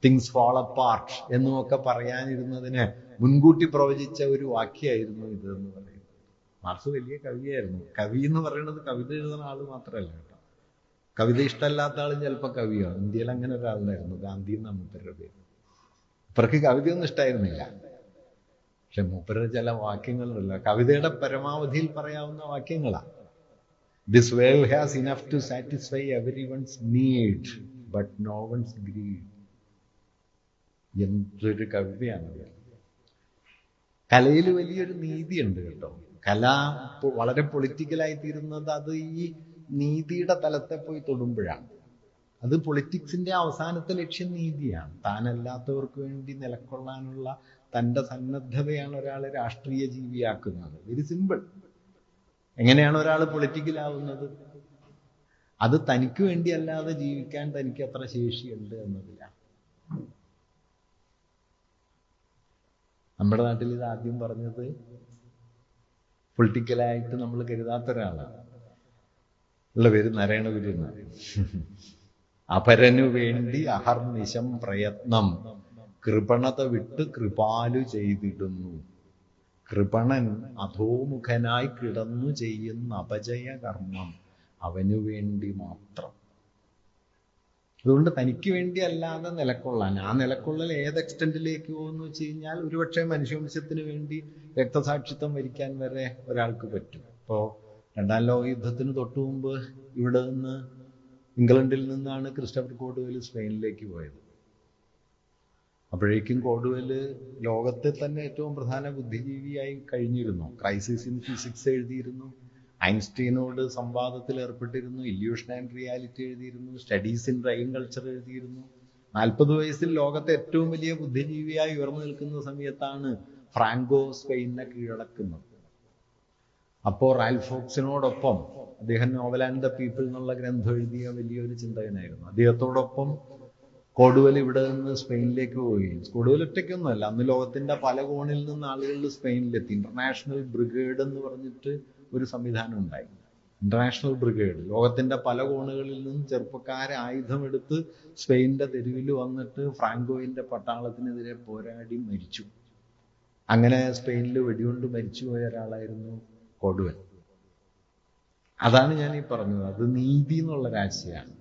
things fall apart എന്നുമൊക്കെ പറയാനിരുന്നതിന് മുൻകൂട്ടി പ്രവചിച്ച ഒരു വാക്യമായിരുന്നു ഇത് എന്ന് പറയുന്നത്. മാർക്സ് വലിയ കവിയായിരുന്നു. കവി എന്ന് പറയുന്നത് കവിത എഴുതുന്ന ആള് മാത്രമല്ല കേട്ടോ. കവിത ഇഷ്ടമല്ലാത്ത ആളും ചിലപ്പോൾ കവിയാണ്. ഇന്ത്യയിൽ അങ്ങനെ ഒരാളുണ്ടായിരുന്നു, ഗാന്ധി എന്നാണ് മൂപ്പരുടെ പേര്. ഇവർക്ക് കവിതയൊന്നും ഇഷ്ടമായിരുന്നില്ല. പക്ഷെ മൂപ്പരുടെ ചില വാക്യങ്ങളുണ്ടല്ലോ, കവിതയുടെ പരമാവധിയിൽ പറയാവുന്ന വാക്യങ്ങളാണ്. This world has enough to satisfy everyone's need but no one's greed. എന്തൊരു കവിതയാണത്. കലയിൽ വലിയൊരു നീതിയുണ്ട് കേട്ടോ. കല വളരെ പൊളിറ്റിക്കലായി തീരുന്നത് അത് ഈ നീതിയുടെ തലത്തെ പോയി തൊടുമ്പോഴാണ്. അത് പൊളിറ്റിക്സിന്റെ അവസാനത്തെ ലക്ഷ്യം നീതിയാണ്. താനല്ലാത്തവർക്ക് വേണ്ടി നിലകൊള്ളാനുള്ള തൻ്റെ സന്നദ്ധതയാണ് ഒരാളെ രാഷ്ട്രീയ ജീവിയാക്കുന്നത്. Very simple. എങ്ങനെയാണ് ഒരാൾ പൊളിറ്റിക്കലാവുന്നത്? അത് തനിക്ക് വേണ്ടിയല്ലാതെ ജീവിക്കാൻ തനിക്ക് എത്ര ശേഷിയുണ്ട് എന്നതില്ല. നമ്മുടെ നാട്ടിൽ ഇത് ആദ്യം പറഞ്ഞത് പൊളിറ്റിക്കലായിട്ട് നമ്മൾ കരുതാത്ത ഒരാളാണ്. ഉള്ള പേര് നാരായണ ഗുരു എന്നാണ്. അപരനു വേണ്ടി അഹർനിശം പ്രയത്നം, കൃപണത വിട്ട് കൃപാലു ചെയ്തിടുന്നു. കൃപണൻ അധോമുഖനായി കിടന്നു ചെയ്യുന്ന അപജയ കർമ്മം അവനു വേണ്ടി മാത്രം. അതുകൊണ്ട് തനിക്ക് വേണ്ടി അല്ലാതെ നിലക്കൊള്ളാൻ, ആ നിലക്കൊള്ളൽ ഏത് എക്സ്റ്റെൻഡിലേക്ക് പോകുമെന്ന് വെച്ച് കഴിഞ്ഞാൽ ഒരുപക്ഷെ മനുഷ്യവംശത്തിന് വേണ്ടി രക്തസാക്ഷിത്വം വരിക്കാൻ വരെ ഒരാൾക്ക് പറ്റും. ഇപ്പോൾ രണ്ടാം ലോക യുദ്ധത്തിന് തൊട്ടു മുമ്പ് ഇവിടെ നിന്ന് ഇംഗ്ലണ്ടിൽ നിന്നാണ് ക്രിസ്റ്റഫർ കോഡ്വെൽ സ്പെയിനിലേക്ക് പോയത്. അപ്പോഴേക്കും കോഡ്വെൽ ലോകത്തെ തന്നെ ഏറ്റവും പ്രധാന ബുദ്ധിജീവിയായി കഴിഞ്ഞിരുന്നു. ക്രൈസിസ് ഇൻ ഫിസിക്സ് എഴുതിയിരുന്നു, ഐൻസ്റ്റീനോട് സംവാദത്തിൽ ഏർപ്പെട്ടിരുന്നു, ഇല്യൂഷൻ ആൻഡ് റിയാലിറ്റി എഴുതിയിരുന്നു, സ്റ്റഡീസ് ഇൻ ഡ്രൈവിംഗ് കൾച്ചർ എഴുതിയിരുന്നു. 40 വയസ്സിൽ ലോകത്തെ ഏറ്റവും വലിയ ബുദ്ധിജീവിയായി ഉയർന്നു നിൽക്കുന്ന സമയത്താണ് ഫ്രാങ്കോ സ്പെയിനെ കീഴടക്കുന്നത്. അപ്പോൾ റാൽഫ് ഫോക്സിനോടൊപ്പം, അദ്ദേഹം നോവൽ ആൻഡ് ദ പീപ്പിൾ എന്നുള്ള ഗ്രന്ഥം എഴുതിയ വലിയൊരു ചിന്തകനായിരുന്നു, അദ്ദേഹത്തോടൊപ്പം കോഡ്വെൽ ഇവിടെ നിന്ന് സ്പെയിനിലേക്ക് പോവുകയും, കോഡ്വെൽ ഒറ്റയ്ക്കൊന്നുമല്ല, അന്ന് ലോകത്തിന്റെ പല കോണിൽ നിന്ന് ആളുകൾ സ്പെയിനിലെത്തി. ഇന്റർനാഷണൽ ബ്രിഗേഡ് എന്ന് പറഞ്ഞിട്ട് ഒരു സംവിധാനം ഉണ്ടായി. ഇന്റർനാഷണൽ ബ്രിഗേഡ് ലോകത്തിന്റെ പല കോണുകളിൽ നിന്നും ചെറുപ്പക്കാരെ ആയുധമെടുത്ത് സ്പെയിനിന്റെ തെരുവിൽ വന്നിട്ട് ഫ്രാങ്കോയിന്റെ പട്ടാളത്തിനെതിരെ പോരാടി മരിച്ചു. അങ്ങനെ സ്പെയിനിൽ വെടികൊണ്ട് മരിച്ചുപോയ ഒരാളായിരുന്നു കോഡ്വെൽ. അതാണ് ഞാൻ ഈ പറഞ്ഞത്, അത് നീതി എന്നുള്ള രാശിയാണ്.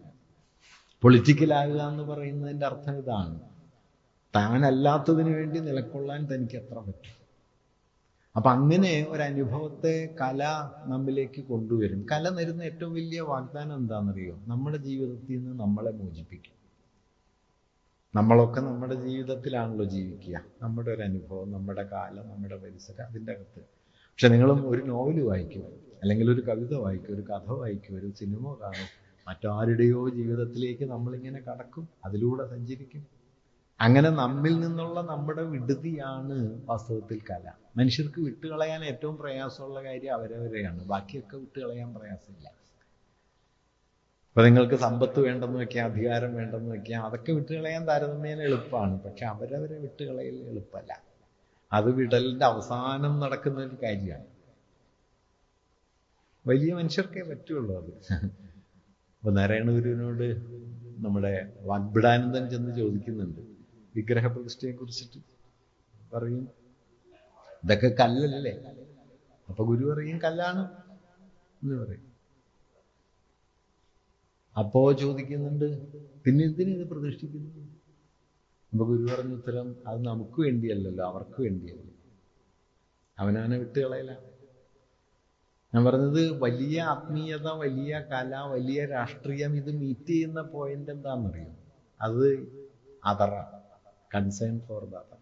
പൊളിറ്റിക്കലാകുക എന്ന് പറയുന്നതിൻ്റെ അർത്ഥം ഇതാണ്, താനല്ലാത്തതിന് വേണ്ടി നിലക്കൊള്ളാൻ തനിക്ക് എത്ര പറ്റും. അപ്പൊ അങ്ങനെ ഒരനുഭവത്തെ കല നമ്മിലേക്ക് കൊണ്ടുവരും. കല തരുന്ന ഏറ്റവും വലിയ വാഗ്ദാനം എന്താണെന്നറിയോ? നമ്മുടെ ജീവിതത്തിൽ നിന്ന് നമ്മളെ മോചിപ്പിക്കും. നമ്മളൊക്കെ നമ്മുടെ ജീവിതത്തിലാണല്ലോ ജീവിക്കുക, നമ്മുടെ ഒരു അനുഭവം, നമ്മുടെ കാലം, നമ്മുടെ പരിസരം, അതിൻ്റെ അകത്ത്. പക്ഷെ നിങ്ങളും ഒരു നോവൽ വായിക്കും, അല്ലെങ്കിൽ ഒരു കവിത വായിക്കും, ഒരു കഥ വായിക്കും, ഒരു സിനിമ കാണും, മറ്റാരുടെയോ ജീവിതത്തിലേക്ക് നമ്മളിങ്ങനെ കടക്കും, അതിലൂടെ സഞ്ചരിക്കും. അങ്ങനെ നമ്മിൽ നിന്നുള്ള നമ്മുടെ വിടുതിയാണ് വാസ്തവത്തിൽ കല. മനുഷ്യർക്ക് വിട്ടുകളയാൻ ഏറ്റവും പ്രയാസമുള്ള കാര്യം അവരവരെയാണ്, ബാക്കിയൊക്കെ വിട്ടുകളയാൻ പ്രയാസമില്ല. അപ്പൊ നിങ്ങൾക്ക് സമ്പത്ത് വേണ്ടെന്ന് വെക്കാം, അധികാരം വേണ്ടെന്ന് വെക്കാം, അതൊക്കെ വിട്ടുകളയാൻ താരതമ്യേന എളുപ്പമാണ്. പക്ഷെ അവരവരെ വിട്ടുകളയൽ എളുപ്പമല്ല. അത് വിടലിന്റെ അവസാനം നടക്കുന്ന ഒരു കാര്യമാണ്. വലിയ മനുഷ്യർക്കേ പറ്റുള്ളൂ അത്. അപ്പൊ നാരായണ ഗുരുവിനോട് നമ്മുടെ വാഗ്ബിടാനന്ദൻ ചെന്ന് ചോദിക്കുന്നുണ്ട് വിഗ്രഹപ്രതിഷ്ഠയെ കുറിച്ചിട്ട്. പറയും, ഇതൊക്കെ കല്ലല്ലേ? അപ്പൊ ഗുരു പറയും കല്ലാണ് എന്ന് പറയും. അപ്പോ ചോദിക്കുന്നുണ്ട്, പിന്നെ എന്തിനാ ഇത് പ്രതിഷ്ഠിക്കുന്നത്? അപ്പൊ ഗുരു പറഞ്ഞ ഉത്തരം, അത് നമുക്ക് വേണ്ടിയല്ലല്ലോ, അവർക്ക് വേണ്ടിയല്ലേ. അവനവനെ വിട്ടുകളയല. ഞാൻ പറഞ്ഞത്, വലിയ ആത്മീയത, വലിയ കല, വലിയ രാഷ്ട്രീയം, ഇത് മീറ്റ് ചെയ്യുന്ന പോയിന്റ് എന്താണെന്നറിയോ? അത് അതറാണ്, കൺസേൺ ഫോർ ദ അതർ.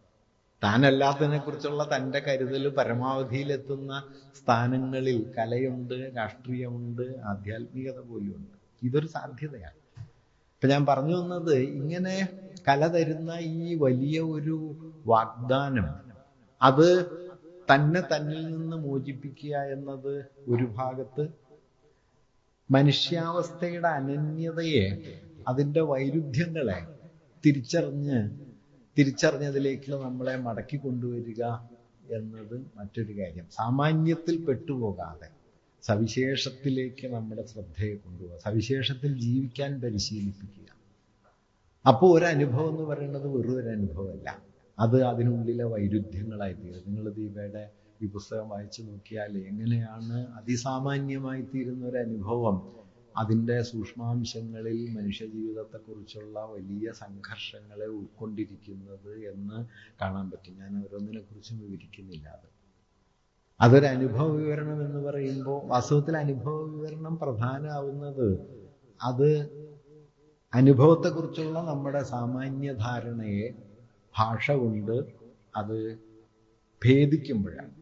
താനല്ലാത്തതിനെ കുറിച്ചുള്ള തൻ്റെ കരുതൽ പരമാവധിയിലെത്തുന്ന സ്ഥാനങ്ങളിൽ കലയുണ്ട്, രാഷ്ട്രീയമുണ്ട്, ആധ്യാത്മികത പോലുമുണ്ട്. ഇതൊരു സാധ്യതയാണ്. ഇപ്പൊ ഞാൻ പറഞ്ഞു വന്നത്, ഇങ്ങനെ കല തരുന്ന ഈ വലിയ ഒരു വാഗ്ദാനം, അത് തന്നെ തന്നിൽ നിന്ന് മോചിപ്പിക്കുക എന്നത് ഒരു ഭാഗത്ത്, മനുഷ്യാവസ്ഥയുടെ അനന്യതയെ, അതിൻ്റെ വൈരുദ്ധ്യങ്ങളെ തിരിച്ചറിഞ്ഞതിലേക്ക് നമ്മളെ മടക്കി കൊണ്ടുവരിക എന്നത് മറ്റൊരു കാര്യം. സാമാന്യത്തിൽ പെട്ടുപോകാതെ സവിശേഷത്തിലേക്ക് നമ്മുടെ ശ്രദ്ധയെ കൊണ്ടുപോകുക, സവിശേഷത്തിൽ ജീവിക്കാൻ പരിശീലിപ്പിക്കുക. അപ്പോൾ ഒരനുഭവം എന്ന് പറയുന്നത് വെറും ഒരു അനുഭവമല്ല, അത് അതിനുള്ളിലെ വൈരുദ്ധ്യങ്ങളായി തീരും. നിങ്ങൾ ദീപയുടെ ഈ പുസ്തകം വായിച്ചു നോക്കിയാൽ എങ്ങനെയാണ് അതിസാമാന്യമായി തീരുന്ന ഒരു അനുഭവം അതിൻ്റെ സൂക്ഷ്മാംശങ്ങളിൽ മനുഷ്യജീവിതത്തെക്കുറിച്ചുള്ള വലിയ സംഘർഷങ്ങളെ ഉൾക്കൊണ്ടിരിക്കുന്നത് എന്ന് കാണാൻ പറ്റും. ഞാൻ ഓരോന്നിനെ കുറിച്ചും വിവരിക്കുന്നില്ല. അതൊരു അനുഭവ വിവരണം എന്ന് പറയുമ്പോൾ വാസ്തവത്തിൽ അനുഭവ വിവരണം പ്രധാനമാവുന്നത് അത് അനുഭവത്തെക്കുറിച്ചുള്ള നമ്മുടെ സാമാന്യ ധാരണയെ ഭാഷ കൊണ്ട് അത് ഭേദിക്കുമ്പോഴാണ്.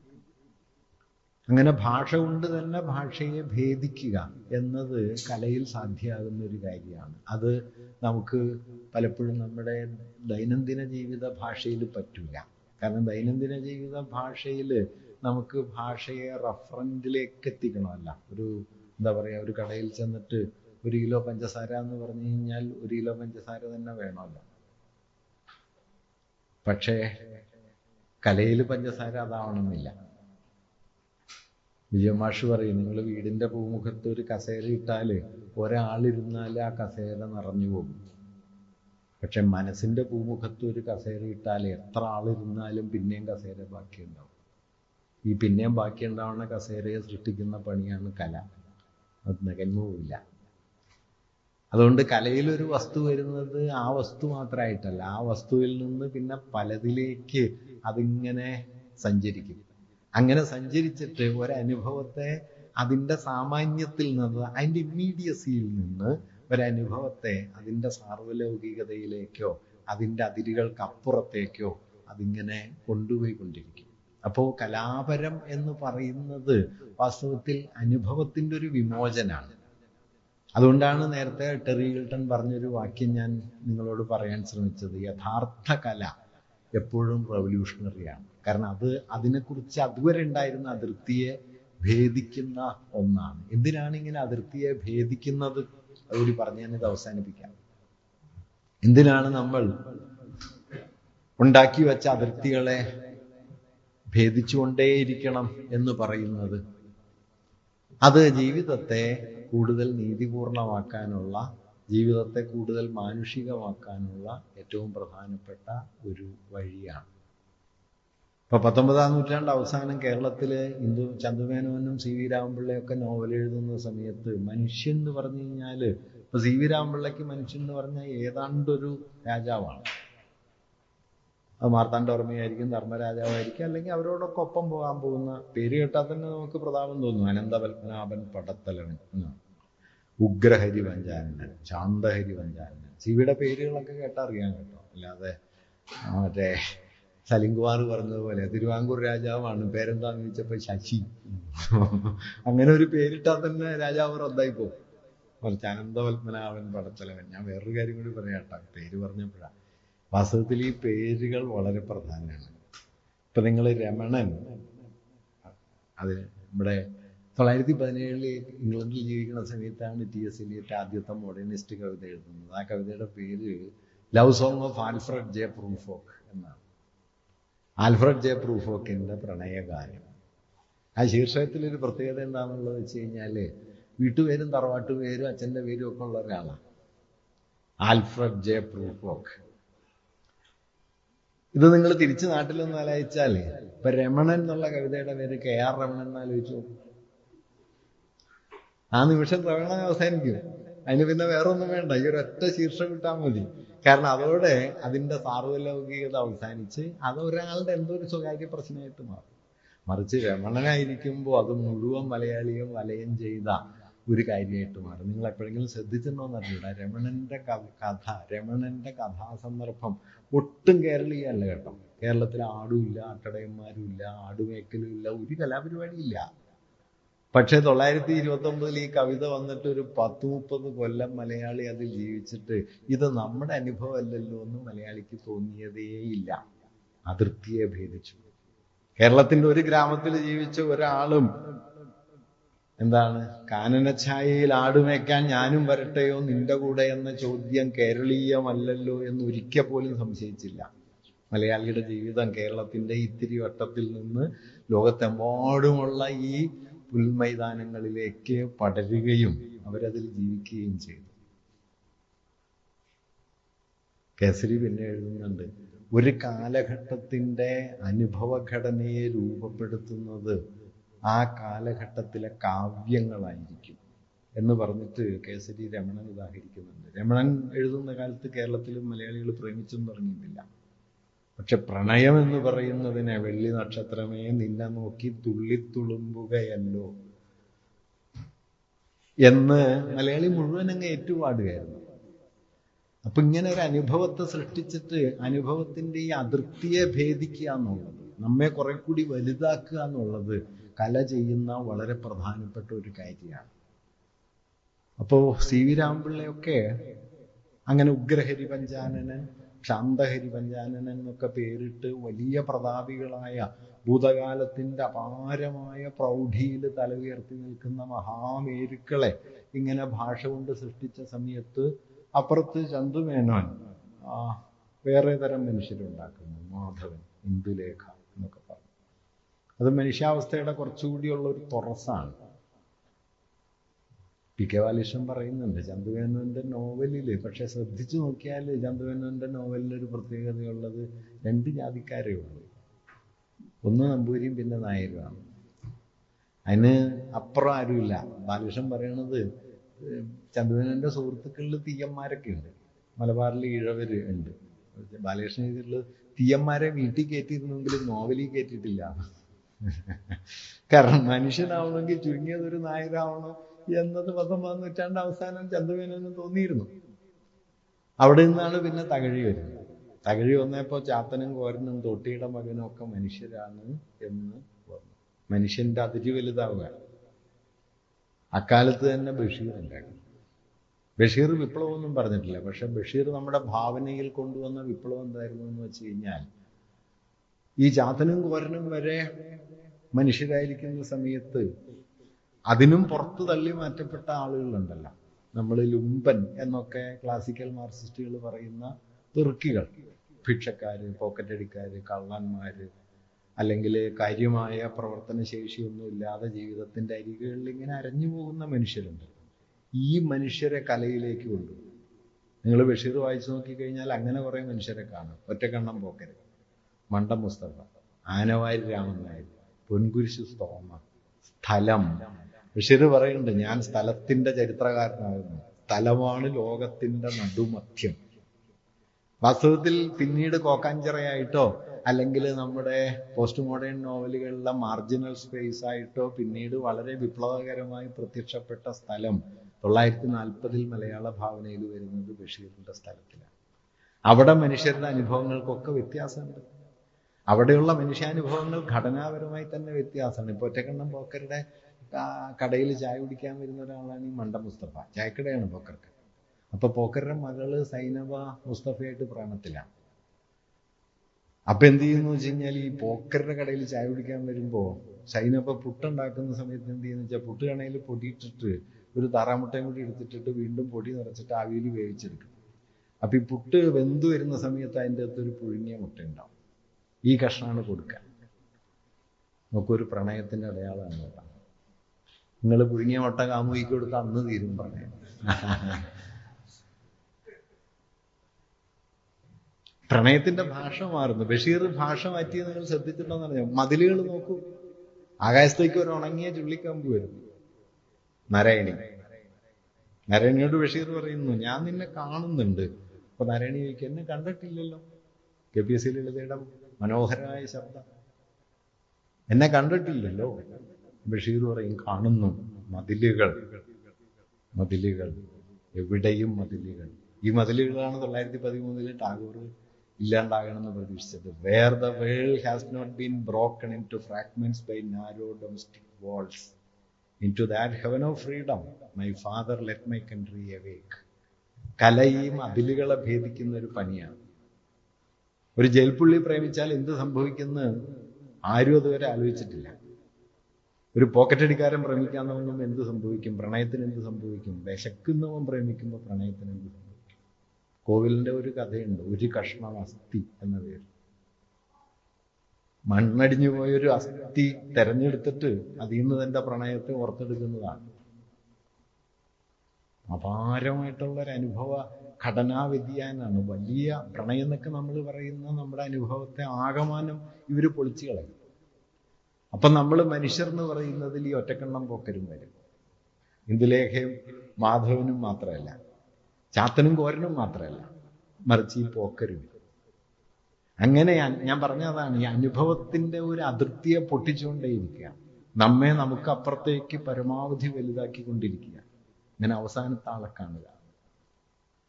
അങ്ങനെ ഭാഷ കൊണ്ട് തന്നെ ഭാഷയെ ഭേദിക്കുക എന്നത് കലയിൽ സാധ്യമാകുന്ന ഒരു കാര്യമാണ്. അത് നമുക്ക് പലപ്പോഴും നമ്മുടെ ദൈനംദിന ജീവിത ഭാഷയിൽ പറ്റില്ല. കാരണം ദൈനംദിന ജീവിത ഭാഷയിൽ നമുക്ക് ഭാഷയെ റഫറൻറ്റിലേക്ക് എത്തിക്കണമല്ല. ഒരു എന്താ പറയുക, ഒരു കടയിൽ ചെന്നിട്ട് 1 കിലോ പഞ്ചസാര എന്ന് പറഞ്ഞു കഴിഞ്ഞാൽ 1 കിലോ പഞ്ചസാര തന്നെ വേണമല്ലോ. പക്ഷേ കലയിൽ പഞ്ചസാര അതാവണമെന്നില്ല. വിജയമാഷ് പറയും, നിങ്ങൾ വീടിൻ്റെ പൂമുഖത്ത് ഒരു കസേര ഇട്ടാൽ ഒരാളിരുന്നാൽ ആ കസേര നിറഞ്ഞു പോകും. പക്ഷെ മനസ്സിൻ്റെ പൂമുഖത്ത് ഒരു കസേര ഇട്ടാൽ എത്ര ആളിരുന്നാലും പിന്നെയും കസേര ബാക്കിയുണ്ടാവും. ഈ പിന്നെയും ബാക്കിയുണ്ടാവുന്ന കസേരയെ സൃഷ്ടിക്കുന്ന പണിയാണ് കല. അത് നികന്നു പോവില്ല. അതുകൊണ്ട് കലയിലൊരു വസ്തു വരുന്നത് ആ വസ്തു മാത്രമായിട്ടല്ല, ആ വസ്തുവിൽ നിന്ന് പിന്നെ പലതിലേക്ക് അതിങ്ങനെ സഞ്ചരിക്കും. അങ്ങനെ സഞ്ചരിച്ചിട്ട് ഒരനുഭവത്തെ അതിൻ്റെ സാമാന്യത്തിൽ നിന്ന്, അതിൻ്റെ ഇമ്മീഡിയസിയിൽ നിന്ന് ഒരനുഭവത്തെ അതിൻ്റെ സാർവലൗകികതയിലേക്കോ അതിൻ്റെ അതിരുകൾക്കപ്പുറത്തേക്കോ അതിങ്ങനെ കൊണ്ടുപോയിക്കൊണ്ടിരിക്കും. അപ്പോൾ കലാപരം എന്ന് പറയുന്നത് വാസ്തവത്തിൽ അനുഭവത്തിൻ്റെ ഒരു വിമോചനാണ്. അതുകൊണ്ടാണ് നേരത്തെ ടെറി ഗിൽട്ടൺ പറഞ്ഞൊരു വാക്യം ഞാൻ നിങ്ങളോട് പറയാൻ ശ്രമിച്ചത്. യഥാർത്ഥ കല എപ്പോഴും റവല്യൂഷണറിയാണ്. കാരണം അത് അതിനെക്കുറിച്ച് അതുവരെ ഉണ്ടായിരുന്ന അതിർത്തിയെ ഭേദിക്കുന്ന ഒന്നാണ്. എന്തിനാണ് ഇങ്ങനെ അതിർത്തിയെ ഭേദിക്കുന്നത്? അതുകൂടി പറഞ്ഞ് ഞാനിത് അവസാനിപ്പിക്കാം. എന്തിനാണ് നമ്മൾ ഉണ്ടാക്കി വെച്ച അതിർത്തികളെ ഭേദിച്ചുകൊണ്ടേയിരിക്കണം എന്ന് പറയുന്നത്? അത് ജീവിതത്തെ കൂടുതൽ നീതിപൂർണമാക്കാനുള്ള, ജീവിതത്തെ കൂടുതൽ മാനുഷികമാക്കാനുള്ള ഏറ്റവും പ്രധാനപ്പെട്ട ഒരു വഴിയാണ്. ഇപ്പോൾ 19-ാം നൂറ്റാണ്ട് അവസാനം കേരളത്തിൽ ചന്തുമേനോനും സി വി രാമപിള്ളയൊക്കെ നോവൽ എഴുതുന്ന സമയത്ത് മനുഷ്യൻ എന്ന് പറഞ്ഞു കഴിഞ്ഞാൽ, ഇപ്പോൾ സി വി രാമപിള്ളയ്ക്ക് മനുഷ്യൻ എന്ന് പറഞ്ഞാൽ ഏതാണ്ടൊരു രാജാവാണ്. അത് മാർത്താണ്ഡവർമ്മയായിരിക്കും, ധർമ്മരാജാവായിരിക്കും, അല്ലെങ്കിൽ അവരോടൊക്കെ ഒപ്പം പോകാൻ പോകുന്ന. പേര് കേട്ടാൽ തന്നെ നമുക്ക് പ്രതാപം തോന്നും. അനന്തപത്മനാഭൻ പടത്തലവൻ, ഉഗ്രഹരി വഞ്ചാനൻ, ശാന്തഹരി വഞ്ചാനൻ. സിവിയുടെ പേരുകളൊക്കെ കേട്ടാൽ അറിയാൻ കേട്ടോ. അല്ലാതെ മറ്റേ സലിംകുമാർ പറഞ്ഞതുപോലെ തിരുവാങ്കൂർ രാജാവാണ്, പേരെന്താന്ന് ചോദിച്ചപ്പോൾ ശശി, അങ്ങനെ ഒരു പേരിട്ടാൽ തന്നെ രാജാവ് റദ്ദായി പോകും. കുറച്ച് അനന്തപത്മനാഭൻ പടത്തലവൻ. ഞാൻ വേറൊരു കാര്യം കൂടി പറയാട്ടോ, പേര് പറഞ്ഞപ്പോഴാണ്. വാസ്തവത്തിൽ ഈ പേരുകൾ വളരെ പ്രധാനമാണ്. ഇപ്പം നിങ്ങൾ രമണൻ, അത് നമ്മുടെ 1917 ഇംഗ്ലണ്ടിൽ ജീവിക്കുന്ന സമയത്താണ് ടി.എസ്. എലിയറ്റ് ആദ്യത്തെ മോഡേണിസ്റ്റ് കവിത എഴുതുന്നത്. ആ കവിതയുടെ പേര് love song of Alfred J Prufrock എന്നാണ്. ആൽഫ്രഡ് ജെ പ്രൂഫോക്കിൻ്റെ പ്രണയഗാനം. ആ ശീർഷകത്തിലൊരു പ്രത്യേകത എന്താണെന്നുള്ളത് വെച്ച് കഴിഞ്ഞാൽ, വീട്ടുപേരും തറവാട്ടുപേരും അച്ഛൻ്റെ പേരും ഒക്കെ ഉള്ള ഒരാളാണ് ആൽഫ്രഡ് ജെ പ്രൂഫോക്ക്. ഇത് നിങ്ങൾ തിരിച്ച് നാട്ടിലൊന്ന് ആലോചിച്ചാൽ, ഇപ്പൊ രമണൻ എന്നുള്ള കവിതയുടെ പേര് KR രമണൻ എന്ന് ആലോചിച്ചു. ആ നിമിഷം രമണൻ അവസാനിക്കും. അതിന് പിന്നെ വേറൊന്നും വേണ്ട, ഈ ഒരൊറ്റ ശീർഷകം ഇട്ടാൽ മതി. കാരണം അതോടെ അതിൻ്റെ സാർവലൗകികത അവസാനിച്ച് അത് ഒരാളുടെ എന്തോ ഒരു സ്വകാര്യ പ്രശ്നമായിട്ട് മാറും. മറിച്ച് രമണനായിരിക്കുമ്പോൾ അത് മുഴുവൻ മലയാളിയും വലയം ചെയ്ത ഒരു കാര്യമായിട്ട് മാറും. നിങ്ങൾ എപ്പോഴെങ്കിലും ശ്രദ്ധിച്ചിട്ടുണ്ടോന്ന് അറിയില്ല, രമണന്റെ കഥ, രമണന്റെ കഥാസന്ദർഭം ഒട്ടും കേരളീയല്ല കേട്ടോ. കേരളത്തിൽ ആടുമില്ല, ആട്ടടയന്മാരും ഇല്ല, ആടുമേക്കലും ഇല്ല, ഒരു കലാപരിപാടിയില്ല. പക്ഷേ 929 ഈ കവിത വന്നിട്ട് ഒരു 10-30 കൊല്ലം മലയാളി അതിൽ ജീവിച്ചിട്ട് ഇത് നമ്മുടെ അനുഭവമല്ലല്ലോ എന്ന് മലയാളിക്ക് തോന്നിയതേയില്ല. അതിർത്തിയെ ഭേദിച്ചു. കേരളത്തിൻ്റെ ഒരു ഗ്രാമത്തിൽ ജീവിച്ച ഒരാളും എന്താണ്, കാനനഛായയിൽ ആടുമേക്കാൻ ഞാനും വരട്ടെയോ നിന്റെ കൂടെ എന്ന ചോദ്യം കേരളീയമല്ലല്ലോ എന്ന് ഒരിക്കൽ പോലും സംശയിച്ചില്ല. മലയാളിയുടെ ജീവിതം കേരളത്തിൻ്റെ ഇത്തിരി വട്ടത്തിൽ നിന്ന് ലോകത്തെമ്പാടുമുള്ള ഈ പുൽമൈതാനങ്ങളിലേക്ക് പടരുകയും അവരതിൽ ജീവിക്കുകയും ചെയ്തു. കേസരി പിന്നെ എഴുതുന്നുണ്ട്, ഒരു കാലഘട്ടത്തിൻ്റെ അനുഭവഘടനയെ രൂപപ്പെടുത്തുന്നത് ആ കാലഘട്ടത്തിലെ കാവ്യങ്ങളായിരിക്കും എന്ന് പറഞ്ഞിട്ട് കേസരി രമണൻ ഉദാഹരിക്കുന്നുണ്ട്. രമണൻ എഴുതുന്ന കാലത്ത് കേരളത്തിലും മലയാളികൾ പ്രേമിച്ചൊന്നും തുടങ്ങിയിട്ടില്ല. പക്ഷെ പ്രണയം എന്ന് പറയുന്നതിനെ വെള്ളി നക്ഷത്രമേ നിന്നെ നോക്കി തുള്ളിത്തുളുമ്പുകയല്ലോ എന്ന് മലയാളി മുഴുവൻ അങ്ങ് ഏറ്റുപാടുകയായിരുന്നു. അപ്പൊ ഇങ്ങനെ ഒരു അനുഭവത്തെ സൃഷ്ടിച്ചിട്ട് അനുഭവത്തിന്റെ ഈ അതിർത്തിയെ ഭേദിക്കുക എന്നുള്ളത്, നമ്മെ കുറെ കൂടി വലുതാക്കുക എന്നുള്ളത് കല ചെയ്യുന്ന വളരെ പ്രധാനപ്പെട്ട ഒരു കാര്യമാണ്. അപ്പോൾ സി വി രാമപിള്ളയൊക്കെ അങ്ങനെ ഉഗ്രഹരി പഞ്ചാനനൻ, ശാന്തഹരി പഞ്ചാനനൻ എന്നൊക്കെ പേരിട്ട് വലിയ പ്രതാപികളായ ഭൂതകാലത്തിൻ്റെ അപാരമായ പ്രൗഢിയിൽ തല ഉയർത്തി നിൽക്കുന്ന മഹാമേരുക്കളെ ഇങ്ങനെ ഭാഷ കൊണ്ട് സൃഷ്ടിച്ച സമയത്ത് അപ്പുറത്ത് ചന്തുമേനോൻ വേറെ തരം മനുഷ്യരുണ്ടാക്കുന്നു. മാധവൻ, ഇന്ദുലേഖ എന്നൊക്കെ പറഞ്ഞു. അത് മനുഷ്യാവസ്ഥയുടെ കുറച്ചുകൂടിയുള്ള ഒരു തുറസാണ്. പി കെ ബാലകൃഷ്ണൻ പറയുന്നുണ്ട് ചന്തുമേനോൻ്റെ നോവലിൽ, പക്ഷെ ശ്രദ്ധിച്ചു നോക്കിയാൽ ചന്തുമേനോൻ്റെ നോവലിലൊരു പ്രത്യേകതയുള്ളത് 2 ജാതിക്കാരേ ഉള്ളൂ. ഒന്ന് നമ്പൂരിയും പിന്നെ നായരുമാണ്. അതിന് അപ്പുറം ആരുമില്ല. ബാലകൃഷ്ണൻ പറയണത് ചന്തുമേനോൻ്റെ സുഹൃത്തുക്കളിൽ തീയന്മാരൊക്കെ ഉണ്ട്. മലബാറിൽ ഈഴവർ ഉണ്ട്. ബാലകൃഷ്ണൻ ഇതിൽ തീയന്മാരെ വീട്ടിൽ കയറ്റിയിരുന്നെങ്കിലും നോവലിൽ കയറ്റിയിട്ടില്ല. കാരണം മനുഷ്യനാവണമെങ്കിൽ ചുരുങ്ങിയതൊരു നായരാവണം എന്നത് 19-ാം നൂറ്റാണ്ട് അവസാനം ചന്തുമേനോന് തോന്നിയിരുന്നു. അവിടെ നിന്നാണ് പിന്നെ തകഴി വരുന്നത്. തകഴി വന്നപ്പോൾ ചാത്തനും കോരനും തൊട്ടിയുടെ മകനും ഒക്കെ മനുഷ്യരാണ് എന്ന് പറഞ്ഞു. മനുഷ്യന്റെ അതിര് വലുതാവുക. അക്കാലത്ത് തന്നെ ബഷീർ ഉണ്ടായിരുന്നു. ബഷീർ വിപ്ലവമൊന്നും പറഞ്ഞിട്ടില്ല. പക്ഷെ ബഷീർ നമ്മുടെ ഭാവനയിൽ കൊണ്ടുവന്ന വിപ്ലവം എന്തായിരുന്നു എന്ന് വെച്ച് കഴിഞ്ഞാൽ, ഈ ചാത്തനും കോരനും വരെ മനുഷ്യരായിരിക്കുന്ന സമയത്ത് അതിനും പുറത്ത് തള്ളി മാറ്റപ്പെട്ട ആളുകളുണ്ടല്ലോ. നമ്മൾ ലുംപൻ എന്നൊക്കെ ക്ലാസിക്കൽ മാർക്സിസ്റ്റുകൾ പറയുന്ന തുർക്കികൾ, ഭിക്ഷക്കാര്, പോക്കറ്റടിക്കാര്, കള്ളന്മാര്, അല്ലെങ്കിൽ കാര്യമായ പ്രവർത്തന ശേഷിയൊന്നും ഇല്ലാതെ ജീവിതത്തിൻ്റെ അരികുകളിൽ ഇങ്ങനെ അരഞ്ഞു പോകുന്ന മനുഷ്യരുണ്ട്. ഈ മനുഷ്യരെ കലയിലേക്ക് കൊണ്ടുപോകും. നിങ്ങൾ ബഷീർ വായിച്ചു നോക്കിക്കഴിഞ്ഞാൽ അങ്ങനെ കുറേ മനുഷ്യരെ കാണും. ഒറ്റക്കണ്ണം പോക്കര്, മണ്ടം മുസ്തഫ, ആനവാരി രാമൻ നായർ, പൊൻകുരിശ് തോമ, സ്ഥലം. ബഷീർ പറയുന്നുണ്ട്, ഞാൻ സ്ഥലത്തിൻ്റെ ചരിത്രകാരനാകുന്നു. സ്ഥലമാണ് ലോകത്തിൻ്റെ നടുമധ്യം. വാസ്തവത്തിൽ പിന്നീട് കോക്കാഞ്ചിറയായിട്ടോ അല്ലെങ്കിൽ നമ്മുടെ പോസ്റ്റ് മോഡേൺ നോവലുകളിലെ മാർജിനൽ സ്പേസ് ആയിട്ടോ പിന്നീട് വളരെ വിപ്ലവകരമായി പ്രത്യക്ഷപ്പെട്ട സ്ഥലം 1940-ൽ മലയാള ഭാവനയിൽ വരുന്നത് ബഷീറിൻ്റെ സ്ഥലത്തിലാണ്. അവിടെ മനുഷ്യരുടെ അനുഭവങ്ങൾക്കൊക്കെ വ്യത്യാസമുണ്ട്. അവിടെയുള്ള മനുഷ്യാനുഭവങ്ങൾ ഘടനാപരമായി തന്നെ വ്യത്യാസമാണ്. ഇപ്പോൾ ഒറ്റക്കണ്ണം പോക്കരുടെ കടയിൽ ചായ കുടിക്കാൻ വരുന്ന ഒരാളാണ് ഈ മണ്ട മുസ്തഫ. ചായക്കടയാണ് പോക്കർക്ക്. അപ്പോൾ പോക്കരുടെ മകള് സൈനബ മുസ്തഫയായിട്ട് പ്രേമത്തിലാണ്. അപ്പം എന്ത് ചെയ്യുന്നു വെച്ച് കഴിഞ്ഞാൽ, ഈ പോക്കരുടെ കടയിൽ ചായ കുടിക്കാൻ വരുമ്പോൾ സൈനബ പുട്ടുണ്ടാക്കുന്ന സമയത്ത് എന്ത് ചെയ്യുന്നു വെച്ചാൽ, പുട്ടുകണയിൽ പൊടിയിട്ടിട്ട് ഒരു താറാമുട്ടയും കൂടി എടുത്തിട്ടിട്ട് വീണ്ടും പൊടി നിറച്ചിട്ട് ആവിയിൽ വേവിച്ചെടുക്കും. അപ്പം ഈ പുട്ട് വെന്തു വരുന്ന സമയത്ത് അതിൻ്റെ അകത്തൊരു പുഴുങ്ങിയ മുട്ട ഉണ്ടാവും. ഈ കഷ്ണമാണ് കൊടുക്കുക. നമുക്കൊരു പ്രണയത്തിൻ്റെ അടയാളമാണ് കേട്ടോ. നിങ്ങൾ പുഴുങ്ങിയ മുട്ട കാമുകിക്ക് കൊടുത്ത് അന്ന് തീരും പ്രണയം. പ്രണയത്തിന്റെ ഭാഷ മാറുന്നു. ബഷീർ ഭാഷ മാറ്റിയത് നിങ്ങൾ ശ്രദ്ധിച്ചിട്ടുണ്ടെന്ന് പറഞ്ഞാൽ, മതിലുകൾ നോക്കൂ. ആകാശത്തേക്ക് ഒരു ഉണങ്ങിയ ചുള്ളിക്കമ്പ് വരുന്നു. നാരായണിയോട് ബഷീർ പറയുന്നു, ഞാൻ നിന്നെ കാണുന്നുണ്ട്. അപ്പൊ നാരായണി ചോദിക്കും, എന്നെ കണ്ടിട്ടില്ലല്ലോ. KPSC ലളിതയുടെ മനോഹരമായ ശബ്ദം, എന്നെ കണ്ടിട്ടില്ലല്ലോ. ബഷീർ പറയും, കാണുന്നു. മതിലുകൾ, എവിടെയും മതിലുകൾ. ഈ മതിലുകളാണ് 1913 ടാഗോർ ഇല്ലാണ്ടാകണമെന്ന് പ്രതീക്ഷിച്ചത്. Where the world has not been broken into fragments by narrow domestic walls, into that heaven of freedom my father let my country awake. കല ഈ മതിലുകളെ ഭേദിക്കുന്ന ഒരു പണിയാണ്. ഒരു ജയിൽപ്പുള്ളി പ്രേമിച്ചാൽ എന്ത് സംഭവിക്കുന്നു ആരും അതുവരെ ആലോചിച്ചിട്ടില്ല. ഒരു പോക്കറ്റടിക്കാരൻ പ്രേമിക്കാൻ തുടങ്ങുമ്പോൾ എന്ത് സംഭവിക്കും? പ്രണയത്തിന് എന്ത് സംഭവിക്കും? വിശക്കുന്നവൻ പ്രേമിക്കുമ്പോൾ പ്രണയത്തിന് എന്ത് സംഭവിക്കും? കോവിലിൻ്റെ ഒരു കഥയുണ്ട്, ഒരു കഷ്ണം അസ്ഥി എന്ന പേര്. മണ്ണടിഞ്ഞു പോയൊരു അസ്ഥി തെരഞ്ഞെടുത്തിട്ട് അതിൽ നിന്ന് തൻ്റെ പ്രണയത്തെ ഓർത്തെടുക്കുന്നതാണ്. അപാരമായിട്ടുള്ളൊരു അനുഭവ ഘടനാ വ്യതിയാനാണ്. വലിയ പ്രണയം എന്നൊക്കെ നമ്മൾ പറയുന്ന നമ്മുടെ അനുഭവത്തെ ആകമാനം ഇവർ പൊളിച്ചു കളയും. അപ്പം നമ്മൾ മനുഷ്യർ എന്ന് പറയുന്നതിൽ ഈ ഒറ്റക്കണ്ണം പോക്കരും വരും. ഇന്ദുലേഖയും മാധവനും മാത്രമല്ല, ചാത്തനും കോരനും മാത്രമല്ല, മറിച്ച് ഈ പോക്കരും. അങ്ങനെ ഞാൻ പറഞ്ഞതാണ്, ഈ അനുഭവത്തിൻ്റെ ഒരു അതിർത്തിയെ പൊട്ടിച്ചുകൊണ്ടേയിരിക്കുക. നമ്മെ നമുക്ക് അപ്പുറത്തേക്ക് പരമാവധി വലുതാക്കിക്കൊണ്ടിരിക്കുക. ഇങ്ങനെ അവസാനത്തെ ആളെ കാണുക.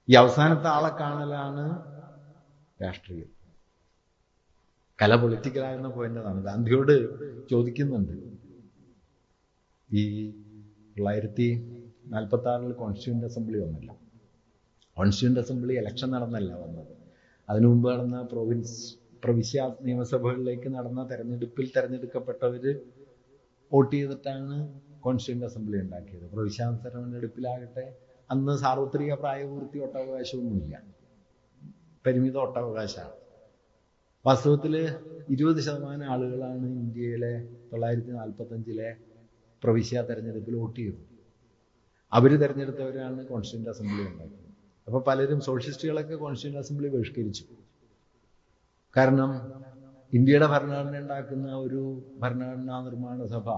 ഈ അവസാനത്തെ ആളെ കാണലാണ് രാഷ്ട്രീയം. കല പൊളിറ്റിക്കലാകുന്ന പോയിന്റതാണ്. ഗാന്ധിയോട് ചോദിക്കുന്നുണ്ട്, ഈ 1946 കോൺസ്റ്റിറ്റ്യൂന്റ് അസംബ്ലി വന്നല്ലോ. കോൺസ്റ്റിറ്റ്യൂന്റ് അസംബ്ലി ഇലക്ഷൻ നടന്നല്ല വന്നത്. അതിനു മുമ്പ് നടന്ന പ്രോവിൻസ് പ്രവിശ്യ നിയമസഭകളിലേക്ക് നടന്ന തെരഞ്ഞെടുപ്പിൽ തെരഞ്ഞെടുക്കപ്പെട്ടവർ വോട്ട് ചെയ്തിട്ടാണ് കോൺസ്റ്റിറ്റ്യൂന്റ് അസംബ്ലി ഉണ്ടാക്കിയത്. പ്രവിശ്യ തെരഞ്ഞെടുപ്പിലാകട്ടെ അന്ന് സാർവത്രിക പ്രായപൂർത്തി വോട്ടവകാശമൊന്നുമില്ല, പരിമിത വോട്ടവകാശമാണ്. വാസ്തവത്തിൽ 20% ആളുകളാണ് ഇന്ത്യയിലെ 1945 പ്രവിശ്യ തെരഞ്ഞെടുപ്പിൽ വോട്ട് ചെയ്തത്. അവർ തിരഞ്ഞെടുത്തവരാണ് കോൺസ്റ്റിറ്റ്യൂന്റ് അസംബ്ലി ഉണ്ടാക്കിയത്. അപ്പോൾ പലരും സോഷ്യലിസ്റ്റുകളൊക്കെ കോൺസ്റ്റിറ്റ്യൂന്റ് അസംബ്ലി ബഹിഷ്കരിച്ചു. കാരണം ഇന്ത്യയുടെ ഭരണഘടന ഉണ്ടാക്കുന്ന ഒരു ഭരണഘടനാ നിർമ്മാണ സഭ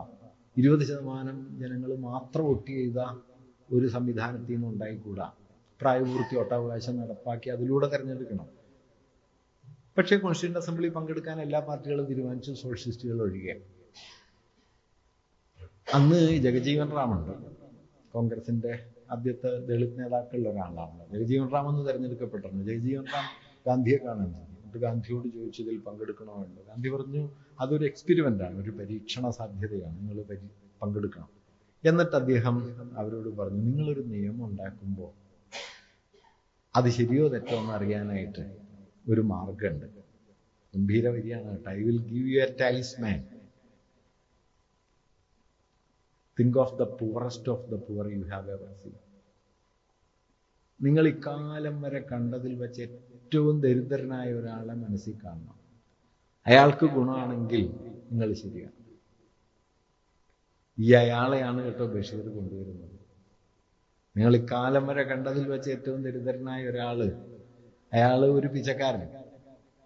20% ജനങ്ങൾ മാത്രം വോട്ട് ചെയ്ത ഒരു സംവിധാനത്തിൽ നിന്ന് ഉണ്ടായിക്കൂടാ. പ്രായപൂർത്തി വോട്ടവകാശം നടപ്പാക്കി അതിലൂടെ തിരഞ്ഞെടുക്കണം. പക്ഷേ കോൺസ്റ്റിറ്റ്യൂന്റ് അസംബ്ലി പങ്കെടുക്കാൻ എല്ലാ പാർട്ടികളും തീരുമാനിച്ചു, സോഷ്യലിസ്റ്റുകൾ ഒഴികെ. അന്ന് ജഗജീവൻ റാമുണ്ട്, കോൺഗ്രസിന്റെ ആദ്യത്തെ ദളിത് നേതാക്കളിൽ ഒരാളാണ്. ജഗജീവൻ റാം എന്ന് തിരഞ്ഞെടുക്കപ്പെട്ടിരുന്നു. ജഗജീവൻ റാം ഗാന്ധിയെ കാണാൻ ചെന്നു. എന്നിട്ട് ഗാന്ധിയോട് ചോദിച്ചു, ഇതിൽ പങ്കെടുക്കണോ വേണ്ടോ? ഗാന്ധി പറഞ്ഞു, അതൊരു എക്സ്പെരിമെൻ്റാണ്, ഒരു പരീക്ഷണ സാധ്യതയാണ്, നിങ്ങൾ പങ്കെടുക്കണം. എന്നിട്ട് അദ്ദേഹം അവരോട് പറഞ്ഞു, നിങ്ങളൊരു നിയമം ഉണ്ടാക്കുമ്പോൾ അത് ശരിയോ തെറ്റോ എന്ന് അറിയാനായിട്ട് ഒരു മാർഗമുണ്ട്. ഗംഭീര വരിയാണ് കേട്ടോ. I will give you A talisman. Think of the poorest of the poor you have ever seen. നിങ്ങൾ ഇക്കാലം വരെ കണ്ടതിൽ വെച്ച് ഏറ്റവും ദരിദ്രനായ ഒരാളെ മനസ്സിൽ കാണണം. അയാൾക്ക് ഗുണമാണെങ്കിൽ നിങ്ങൾ ശരിയാണ്. ഈ അയാളെയാണ് കേട്ടോ ബഷീർ കൊണ്ടുവരുന്നത്. നിങ്ങൾ ഇക്കാലം വരെ കണ്ടതിൽ വെച്ച് ഏറ്റവും ദരിദ്രനായ ഒരാള്, അയാള് ഒരു പിച്ചക്കാരൻ.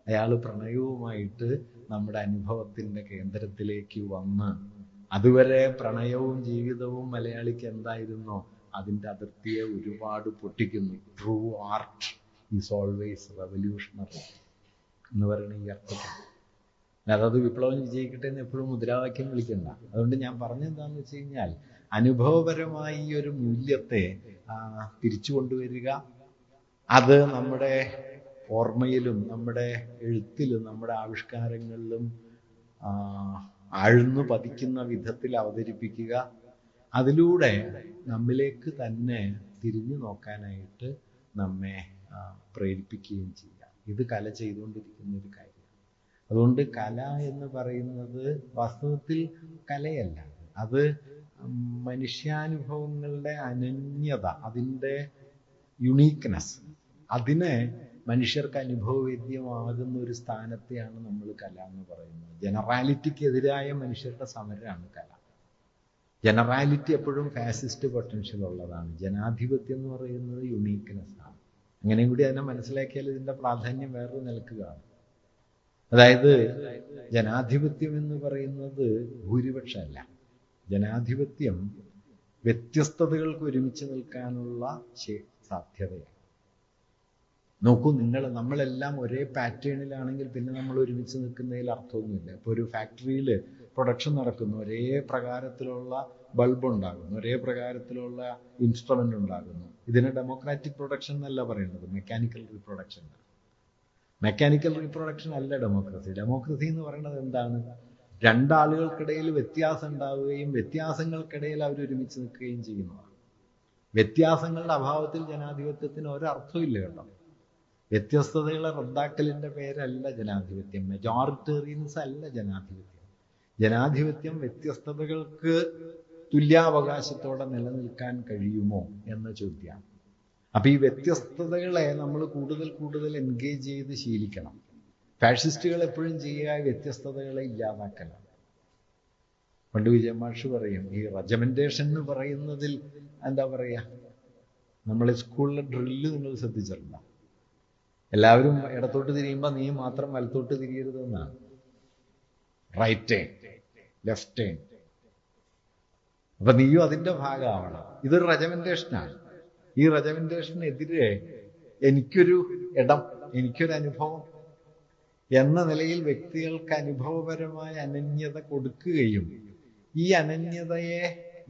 അയാള് പ്രണയവുമായിട്ട് നമ്മുടെ അനുഭവത്തിന്റെ കേന്ദ്രത്തിലേക്ക് വന്ന് അതുവരെ പ്രണയവും ജീവിതവും മലയാളിക്ക് എന്തായിരുന്നോ അതിൻ്റെ അതിർത്തിയെ ഒരുപാട് പൊട്ടിക്കുന്നു. True art is always revolutionary എന്ന് പറയുന്ന ഈ അർത്ഥത്തിൽ. അതായത് വിപ്ലവം വിജയിക്കട്ടെ എന്ന് എപ്പോഴും മുദ്രാവാക്യം വിളിക്കണ്ട. അതുകൊണ്ട് ഞാൻ പറഞ്ഞെന്താന്ന് വെച്ച് കഴിഞ്ഞാൽ, അനുഭവപരമായി ഈ ഒരു മൂല്യത്തെ തിരിച്ചു കൊണ്ടുവരിക, അത് നമ്മുടെ ഓർമ്മയിലും നമ്മുടെ എഴുത്തിലും നമ്മുടെ ആവിഷ്കാരങ്ങളിലും ആഴ്ന്നു പതിക്കുന്ന വിധത്തിൽ അവതരിപ്പിക്കുക, അതിലൂടെ നമ്മിലേക്ക് തന്നെ തിരിഞ്ഞു നോക്കാനായിട്ട് നമ്മെ പ്രേരിപ്പിക്കുകയും ചെയ്യുക. ഇത് കല ചെയ്തുകൊണ്ടിരിക്കുന്ന ഒരു കാര്യം. അതുകൊണ്ട് കല എന്ന് പറയുന്നത് വാസ്തവത്തിൽ കലയല്ല, അത് മനുഷ്യാനുഭവങ്ങളുടെ അനന്യത, അതിൻ്റെ യുണീക്ക്നെസ്, അതിനെ മനുഷ്യർക്ക് അനുഭവവേദ്യമാകുന്ന ഒരു സ്ഥാനത്തെയാണ് നമ്മൾ കല എന്ന് പറയുന്നത്. ജനറാലിറ്റിക്കെതിരായ മനുഷ്യരുടെ സമരമാണ് കല. ജനറാലിറ്റി എപ്പോഴും ഫാസിസ്റ്റ് പൊട്ടൻഷ്യൽ ഉള്ളതാണ്. ജനാധിപത്യം എന്ന് പറയുന്നത് യുണീക്ക്നെസ് ആണ്. അങ്ങനെയും കൂടി അതിനെ മനസ്സിലാക്കിയാൽ ഇതിൻ്റെ പ്രാധാന്യം വേറെ നിൽക്കുകയാണ്. അതായത് ജനാധിപത്യം എന്ന് പറയുന്നത് ഭൂരിപക്ഷമല്ല. ജനാധിപത്യം വ്യത്യസ്തതകൾക്ക് ഒരുമിച്ച് നിൽക്കാനുള്ള സാധ്യതയാണ്. നോക്കൂ, നമ്മളെല്ലാം ഒരേ പാറ്റേണിലാണെങ്കിൽ പിന്നെ നമ്മൾ ഒരുമിച്ച് നിൽക്കുന്നതിൽ അർത്ഥമൊന്നുമില്ല. ഇപ്പോൾ ഒരു ഫാക്ടറിയിൽ പ്രൊഡക്ഷൻ നടക്കുന്നു, ഒരേ പ്രകാരത്തിലുള്ള ബൾബ് ഉണ്ടാകുന്നു, ഒരേ പ്രകാരത്തിലുള്ള ഇൻസ്ട്രുമെൻ്റ് ഉണ്ടാകുന്നു. ഇതിനെ ഡെമോക്രാറ്റിക് പ്രൊഡക്ഷൻ എന്നല്ല പറയുന്നത്, മെക്കാനിക്കൽ റീപ്രൊഡക്ഷൻ. മെക്കാനിക്കൽ റീപ്രൊഡക്ഷൻ അല്ല ഡെമോക്രസി. ഡെമോക്രസി എന്ന് പറയുന്നത് എന്താണ്? രണ്ടാളുകൾക്കിടയിൽ വ്യത്യാസം ഉണ്ടാവുകയും വ്യത്യാസങ്ങൾക്കിടയിൽ അവരൊരുമിച്ച് നിൽക്കുകയും ചെയ്യുന്നതാണ്. വ്യത്യാസങ്ങളുടെ അഭാവത്തിൽ ജനാധിപത്യത്തിന് ഒരർത്ഥമില്ല കേട്ടോ. വ്യത്യസ്തതകളെ റദ്ദാക്കലിൻ്റെ പേരല്ല ജനാധിപത്യം. മെജോറിറ്റേറിയൻസ് അല്ല ജനാധിപത്യം. ജനാധിപത്യം വ്യത്യസ്തതകൾക്ക് തുല്യാവകാശത്തോടെ നിലനിൽക്കാൻ കഴിയുമോ എന്ന ചോദ്യമാണ്. അപ്പം ഈ വ്യത്യസ്തതകളെ നമ്മൾ കൂടുതൽ കൂടുതൽ എൻഗേജ് ചെയ്ത് ശീലിക്കണം. ഫാഷിസ്റ്റുകൾ എപ്പോഴും ചെയ്യുക വ്യത്യസ്തതകളെ ഇല്ലാതാക്കലാണ്. പണ്ട് വിജയമാഷ് പറയും, ഈ റെജമെന്റേഷൻ എന്ന് പറയുന്നതിൽ എന്താ പറയുക, നമ്മൾ സ്കൂളിലെ ഡ്രില്ല് നിങ്ങൾ ശ്രദ്ധിച്ചിട്ടില്ല? എല്ലാവരും ഇടത്തോട്ട് തിരിയുമ്പോൾ നീ മാത്രം വലത്തോട്ട് തിരിയരുതെന്നാണ്. Right turn, left turn. അപ്പൊ നീയും അതിൻ്റെ ഭാഗമാവണം. ഇതൊരു റെജമെന്റേഷനാണ്. ഈ റെജമെന്റേഷനെതിരെ എനിക്കൊരു ഇടം, എനിക്കൊരു അനുഭവം എന്ന നിലയിൽ വ്യക്തികൾക്ക് അനുഭവപരമായ അനന്യത കൊടുക്കുകയും ഈ അനന്യതയെ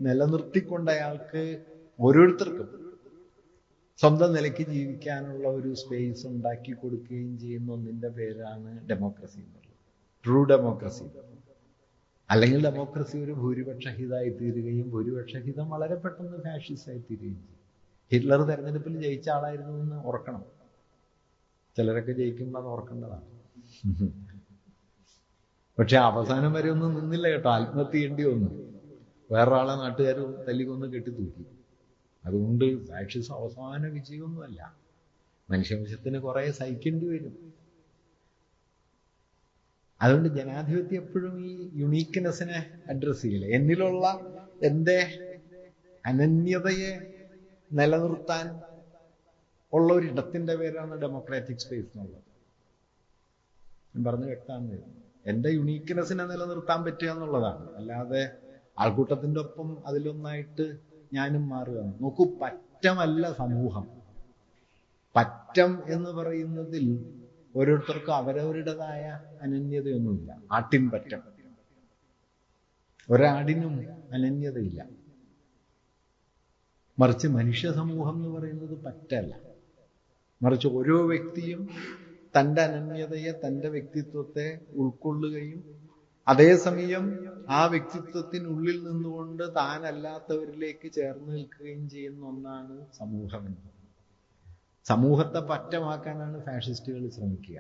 നിലനിർത്തിക്കൊണ്ട് അയാൾക്ക് ഓരോരുത്തർക്കും സ്വന്തം നിലയ്ക്ക് ജീവിക്കാനുള്ള ഒരു സ്പേസ് ഉണ്ടാക്കി കൊടുക്കുകയും ചെയ്യുന്ന ഒന്നിൻ്റെ പേരാണ് ഡെമോക്രസി എന്നുള്ളത്. True democracy. അല്ലെങ്കിൽ ഡെമോക്രസി ഒരു ഭൂരിപക്ഷഹിതമായി തീരുകയും ഭൂരിപക്ഷഹിതം വളരെ പെട്ടെന്ന് ഫാഷിസ്റ്റായി തീരുകയും ചെയ്യും. ഹിറ്റ്ലർ തെരഞ്ഞെടുപ്പിൽ ജയിച്ച ആളായിരുന്നു എന്ന് ഓർക്കണം. ചിലരൊക്കെ ജയിക്കുമ്പോൾ അത് ഓർക്കേണ്ടതാണ്. പക്ഷെ അവസാനം വരെ ഒന്നും നിന്നില്ല കേട്ടോ, ആത്മഹത്യ ചെയ്യേണ്ടി വന്നു. വേറൊരാളെ നാട്ടുകാർ തല്ലിക്കൊന്ന് കെട്ടിത്തൂക്കി. അതുകൊണ്ട് ഫാഷിസം അവസാന വിജയമൊന്നുമല്ല. മനുഷ്യവംശത്തിന് കുറെ സഹിക്കേണ്ടി വരും. അതുകൊണ്ട് ജനാധിപത്യം എപ്പോഴും ഈ യുണീക്ക്നെസ്സിനെ അഡ്രസ് ചെയ്യില്ല. എന്നിലുള്ള എൻ്റെ അനന്യതയെ നിലനിർത്താൻ ഉള്ള ഒരിടത്തിൻ്റെ പേരാണ് ഡെമോക്രാറ്റിക് സ്പേസ് എന്നുള്ളത്. ഞാൻ പറഞ്ഞു വ്യക്തമാണ്. എൻ്റെ യുണീക്ക്നെസ്സിനെ നിലനിർത്താൻ പറ്റുക എന്നുള്ളതാണ്. അല്ലാതെ ആൾക്കൂട്ടത്തിൻ്റെ ഒപ്പം അതിലൊന്നായിട്ട് ഞാനും മാറുകയാണ്. നോക്കൂ, പറ്റമല്ല സമൂഹം. പറ്റം എന്ന് പറയുന്നതിൽ ഓരോരുത്തർക്കും അവരവരുടേതായ അനന്യതയൊന്നുമില്ല. ആട്ടിൻ പറ്റം, ഒരാടിനും അനന്യതയില്ല. മറിച്ച് മനുഷ്യ സമൂഹം എന്ന് പറയുന്നത് പറ്റല്ല. മറിച്ച് ഓരോ വ്യക്തിയും തൻ്റെ അനന്യതയെ, തൻ്റെ വ്യക്തിത്വത്തെ ഉൾക്കൊള്ളുകയും അതേസമയം ആ വ്യക്തിത്വത്തിനുള്ളിൽ നിന്നുകൊണ്ട് താനല്ലാത്തവരിലേക്ക് ചേർന്ന് നിൽക്കുകയും ചെയ്യുന്ന ഒന്നാണ് സമൂഹം. സമൂഹത്തെ പറ്റമാക്കാനാണ് ഫാഷിസ്റ്റുകൾ ശ്രമിക്കുക.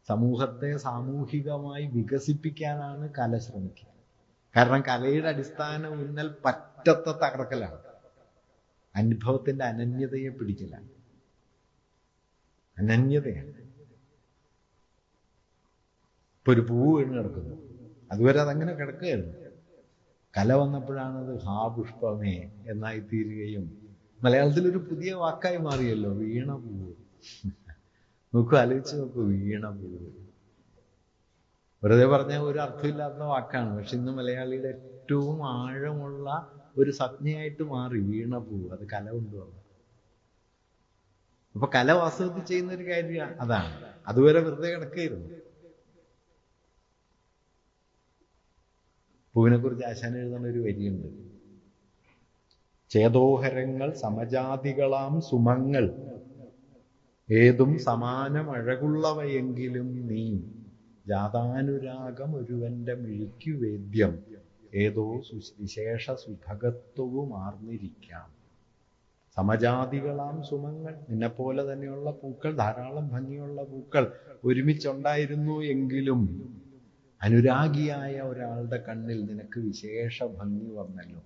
സമൂഹത്തെ സാമൂഹികമായി വികസിപ്പിക്കാനാണ് കല ശ്രമിക്കുക. കാരണം കലയുടെ അടിസ്ഥാന ഊന്നൽ പറ്റത്തെ തകർക്കലാണ്, അനുഭവത്തിന്റെ അനന്യതയെ പിടിക്കലാണ്. അനന്യതയാണ്. ഇപ്പൊ ഒരു പൂവ് വീണ് കിടക്കുന്നു, അതുവരെ അതങ്ങനെ കിടക്കുകയായിരുന്നു. കല വന്നപ്പോഴാണത് ഹാ പുഷ്പമേ എന്നായി തീരുകയും മലയാളത്തിലൊരു പുതിയ വാക്കായി മാറിയല്ലോ, വീണ പൂവ്. നോക്കൂ, ആലോചിച്ച് നോക്കൂ, വീണ പൂവ്. വെറുതെ പറഞ്ഞാൽ ഒരു അർത്ഥമില്ലാത്ത വാക്കാണ്, പക്ഷെ ഇന്ന് മലയാളിയുടെ ഏറ്റവും ആഴമുള്ള ഒരു സംജ്ഞയായിട്ട് മാറി വീണ പൂവ്. അത് കല കൊണ്ടുവന്നു. അപ്പൊ കല വാസ്തവത്തിൽ ചെയ്യുന്ന ഒരു കാര്യം അതാണ്. അതുവരെ വെറുതെ കിടക്കുകയായിരുന്നു. പൂവിനെ കുറിച്ച് ആശാൻ എഴുതുന്ന ഒരു വരിയുണ്ട്. ചേതോഹരങ്ങൾ സമജാതികളാം സുമങ്ങൾ, ഏതും സമാനമഴകുള്ളവയെങ്കിലും നീ, ജാതാനുരാഗം ഒരുവന്റെ മിഴിക്കു വേദ്യം, ഏതോ വിശേഷ സുഭഗത്വവും ആർന്നിരിക്കാം. സമജാതികളാം സുമങ്ങൾ, നിന്നെപ്പോലെ തന്നെയുള്ള പൂക്കൾ, ധാരാളം ഭംഗിയുള്ള പൂക്കൾ ഒരുമിച്ചുണ്ടായിരുന്നു എങ്കിലും അനുരാഗിയായ ഒരാളുടെ കണ്ണിൽ നിനക്ക് വിശേഷ ഭംഗി വന്നല്ലോ.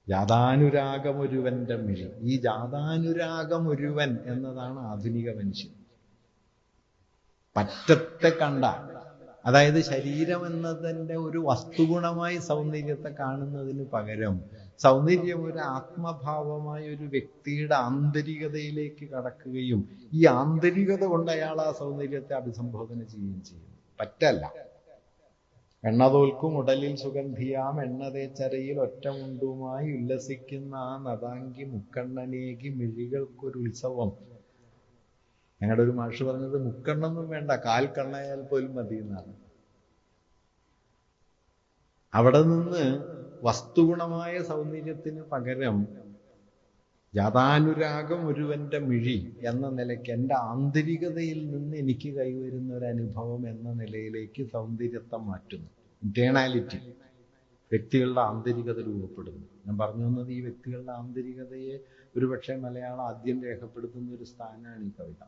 ജാതാനുരാഗം ഒരുവന്റെ മിഴി. ഈ ജാതാനുരാഗം ഒരുവൻ എന്നതാണ് ആധുനിക മനുഷ്യൻ. പറ്റത്തെ കണ്ട, അതായത് ശരീരം എന്നതിൻ്റെ ഒരു വസ്തുഗുണമായി സൗന്ദര്യത്തെ കാണുന്നതിന് പകരം സൗന്ദര്യം ഒരു ആത്മഭാവമായ ഒരു വ്യക്തിയുടെ ആന്തരികതയിലേക്ക് കടക്കുകയും ഈ ആന്തരികത കൊണ്ട് അയാൾ ആ സൗന്ദര്യത്തെ അഭിസംബോധന ചെയ്യുകയും ചെയ്യുന്നു. പറ്റല്ല. എണ്ണതോൽക്കും ഉടലിൽ സുഗന്ധിയാം എണ്ണതേച്ചരയിൽ ഒറ്റമുണ്ടുമായി ഉല്ലസിക്കുന്ന ആ നദാങ്കി മുക്കണ്ണനേകി മിഴികൾക്കൊരു ഉത്സവം. ഞങ്ങളുടെ ഒരു മാഷ് പറഞ്ഞത് മുക്കണ്ണൊന്നും വേണ്ട, കാൽക്കണ്ണയാൽ പോലും മതി എന്നാണ്. അവിടെ നിന്ന് വസ്തുഗുണമായ സൗന്ദര്യത്തിന് പകരം ജാതാനുരാഗം ഒരുവന്റെ മിഴി എന്ന നിലയ്ക്ക് എൻ്റെ ആന്തരികതയിൽ നിന്ന് എനിക്ക് കൈവരുന്ന ഒരു അനുഭവം എന്ന നിലയിലേക്ക് സൗന്ദര്യത്തെ മാറ്റുന്നു. ഇന്റേണാലിറ്റി, വ്യക്തികളുടെ ആന്തരികത രൂപപ്പെടുന്നു. ഞാൻ പറഞ്ഞു വന്നത് ഈ വ്യക്തികളുടെ ആന്തരികതയെ ഒരുപക്ഷെ മലയാളം ആദ്യം രേഖപ്പെടുത്തുന്ന ഒരു സ്ഥാനമാണ് ഈ കവിത.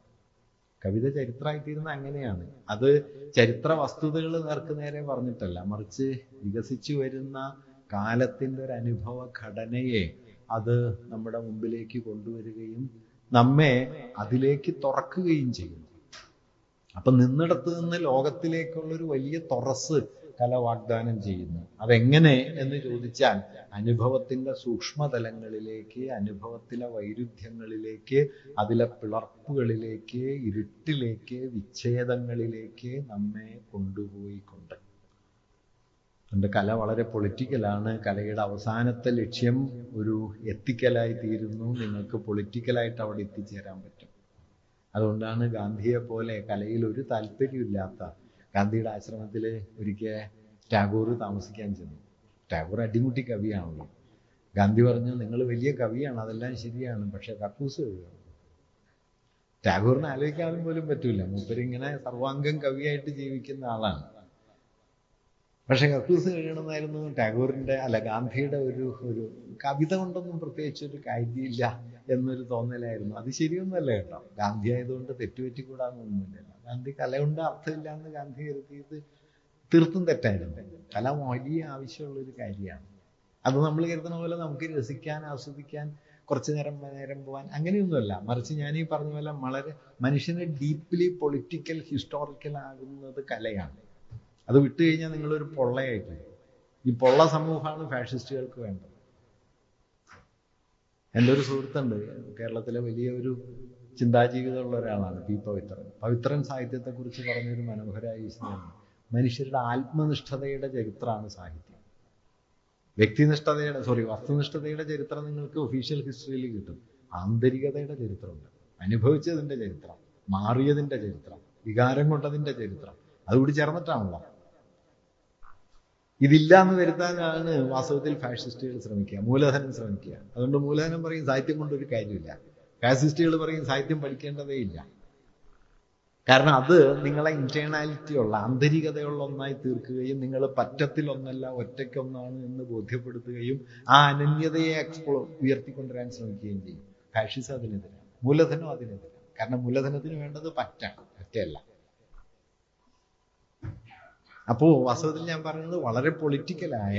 കവിത ചരിത്രമായിത്തീരുന്ന അങ്ങനെയാണ്. അത് ചരിത്ര വസ്തുതകൾ നേർക്ക് നേരെ പറഞ്ഞിട്ടല്ല, മറിച്ച് വികസിച്ചു വരുന്ന കാലത്തിൻ്റെ ഒരു അനുഭവ ഘടനയെ അത് നമ്മുടെ മുമ്പിലേക്ക് കൊണ്ടുവരികയും നമ്മെ അതിലേക്ക് തുറക്കുകയും ചെയ്യുന്നു. അപ്പം നിന്നിടത്ത് നിന്ന് ലോകത്തിലേക്കുള്ളൊരു വലിയ തുറസ് കല വാഗ്ദാനം ചെയ്യുന്നു. അതെങ്ങനെ എന്ന് ചോദിച്ചാൽ അനുഭവത്തിൻ്റെ സൂക്ഷ്മതലങ്ങളിലേക്ക്, അനുഭവത്തിലെ വൈരുദ്ധ്യങ്ങളിലേക്ക്, അതിലെ പിളർപ്പുകളിലേക്ക്, ഇരുട്ടിലേക്ക്, വിച്ഛേദങ്ങളിലേക്ക് നമ്മെ കൊണ്ടുപോയിക്കൊണ്ട്. എൻ്റെ കല വളരെ പൊളിറ്റിക്കലാണ്. കലയുടെ അവസാനത്തെ ലക്ഷ്യം ഒരു എത്തിക്കലായി തീരുന്നു. നിങ്ങൾക്ക് പൊളിറ്റിക്കലായിട്ട് അവിടെ എത്തിച്ചേരാൻ പറ്റും. അതുകൊണ്ടാണ് ഗാന്ധിയെ പോലെ കലയിൽ ഒരു താല്പര്യമില്ലാത്ത, ഗാന്ധിയുടെ ആശ്രമത്തിൽ ഒരിക്കൽ ടാഗോർ താമസിക്കാൻ ചെന്നു. ടാഗോർ അടിമുട്ടി കവിയാണല്ലോ. ഗാന്ധി പറഞ്ഞു, നിങ്ങൾ വലിയ കവിയാണ്, അതെല്ലാം ശരിയാണ്, പക്ഷെ കക്കൂസ് കഴുകണം. ടാഗോറിന് ആലോചിക്കാനും പോലും പറ്റൂല. മൂപ്പരിങ്ങനെ സർവാംഗം കവിയായിട്ട് ജീവിക്കുന്ന ആളാണ്. പക്ഷെ കക്കൂസ് കഴിയണമെന്നായിരുന്നു ടാഗോറിൻ്റെ ഗാന്ധിയുടെ ഒരു കവിത കൊണ്ടൊന്നും പ്രത്യേകിച്ച് ഒരു കാര്യമില്ല എന്നൊരു തോന്നലായിരുന്നു. അത് ശരിയൊന്നുമല്ല കേട്ടോ. ഗാന്ധി ആയതുകൊണ്ട് തെറ്റുപറ്റിക്കൂടാന്നൊന്നുമില്ലല്ലോ. ഗാന്ധി കലയുണ്ട് അർത്ഥമില്ല എന്ന് ഗാന്ധി കരുതിയത് തീർത്തും തെറ്റായിരുന്നു. കല വലിയ ആവശ്യമുള്ളൊരു കാര്യമാണ്. അത് നമ്മൾ കരുതുന്ന പോലെ നമുക്ക് രസിക്കാൻ, ആസ്വദിക്കാൻ, കുറച്ച് നേരം പോകാൻ അങ്ങനെയൊന്നുമല്ല. മറിച്ച് ഞാൻ ഈ പറഞ്ഞ പോലെ വളരെ മനുഷ്യനെ ഡീപ്ലി പൊളിറ്റിക്കൽ, ഹിസ്റ്റോറിക്കൽ ആകുന്നത് കലയാണ്. അത് വിട്ടുകഴിഞ്ഞാൽ നിങ്ങളൊരു പൊള്ളയായിട്ട്. ഈ പൊള്ള സമൂഹമാണ് ഫാഷിസ്റ്റുകൾക്ക് വേണ്ടത്. എൻ്റെ ഒരു സുഹൃത്തുണ്ട്, കേരളത്തിലെ വലിയ ഒരു ചിന്താജീവിതമുള്ള ഒരാളാണ് പി. പവിത്രൻ. പവിത്രൻ സാഹിത്യത്തെക്കുറിച്ച് പറഞ്ഞൊരു മനോഹരമായ വിഷയമാണ്, മനുഷ്യരുടെ ആത്മനിഷ്ഠതയുടെ ചരിത്രമാണ് സാഹിത്യം. വസ്തുനിഷ്ഠതയുടെ ചരിത്രം നിങ്ങൾക്ക് ഒഫീഷ്യൽ ഹിസ്റ്ററിയിൽ കിട്ടും. ആന്തരികതയുടെ ചരിത്രമുണ്ട്, അനുഭവിച്ചതിൻ്റെ ചരിത്രം, മാറിയതിൻ്റെ ചരിത്രം, വികാരം കൊണ്ടതിൻ്റെ ചരിത്രം, അതുകൂടി ചേർന്നിട്ടാണല്ലോ. ഇതില്ല എന്ന് വരുത്താനാണ് വാസ്തവത്തിൽ ഫാഷിസ്റ്റുകൾ ശ്രമിക്കുക, മൂലധനം ശ്രമിക്കുക. അതുകൊണ്ട് മൂലധനം പറയും സാഹിത്യം കൊണ്ടൊരു കാര്യമില്ല. ഫാസിസ്റ്റുകൾ പറയും സാഹിത്യം പഠിക്കേണ്ടതേ ഇല്ല. കാരണം അത് നിങ്ങളെ ഇന്റേണാലിറ്റിയുള്ള, ആന്തരികതയുള്ള ഒന്നായി തീർക്കുകയും നിങ്ങൾ പറ്റത്തിലൊന്നല്ല ഒറ്റയ്ക്കൊന്നാണ് എന്ന് ബോധ്യപ്പെടുത്തുകയും ആ അനന്യതയെ ഉയർത്തിക്കൊണ്ടുവരാൻ ശ്രമിക്കുകയും ചെയ്യും. ഫാഷിസം അതിനെതിരാണ്, മൂലധനം അതിനെതിരാണ്. കാരണം മൂലധനത്തിന് വേണ്ടത് പറ്റാണ്, ഒറ്റയല്ല. അപ്പോൾ വാസ്തവത്തിൽ ഞാൻ പറയുന്നത് വളരെ പൊളിറ്റിക്കലായ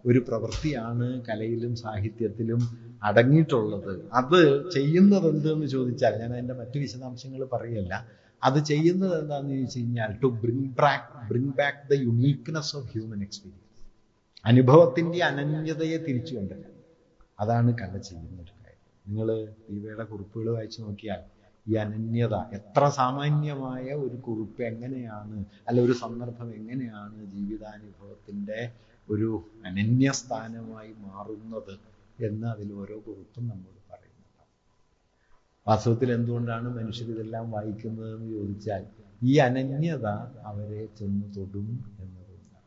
ഒരു പ്രവൃത്തിയാണ് കലയിലും സാഹിത്യത്തിലും അടങ്ങിയിട്ടുള്ളത്. അത് ചെയ്യുന്നത് എന്തെന്ന് ചോദിച്ചാൽ, ഞാൻ അതിൻ്റെ മറ്റു വിശദാംശങ്ങൾ പറയല്ല, അത് ചെയ്യുന്നത് എന്താണെന്ന് ചോദിച്ചു കഴിഞ്ഞാൽ to bring back the uniqueness of human experience. അനുഭവത്തിൻ്റെ അനന്യതയെ തിരിച്ചു കൊണ്ടുവരാൻ. അതാണ് കല ചെയ്യുന്ന ഒരു കാര്യം. നിങ്ങൾ ദീപയുടെ കുറിപ്പുകൾ വായിച്ചു നോക്കിയാൽ ഈ അനന്യത, എത്ര സാമാന്യമായ ഒരു കുറിപ്പ് എങ്ങനെയാണ്, ഒരു സന്ദർഭം എങ്ങനെയാണ് ജീവിതാനുഭവത്തിൻ്റെ ഒരു അനന്യസ്ഥാനമായി മാറുന്നത് എന്ന് അതിൽ ഓരോ കുറിപ്പും നമ്മോട് പറയുന്നുണ്ട്. വാസ്തവത്തിൽ എന്തുകൊണ്ടാണ് മനുഷ്യർ ഇതെല്ലാം വായിക്കുന്നതെന്ന് ചോദിച്ചാൽ, ഈ അനന്യത അവരെ ചെന്ന് തൊടും എന്നതുകൊണ്ടാണ്.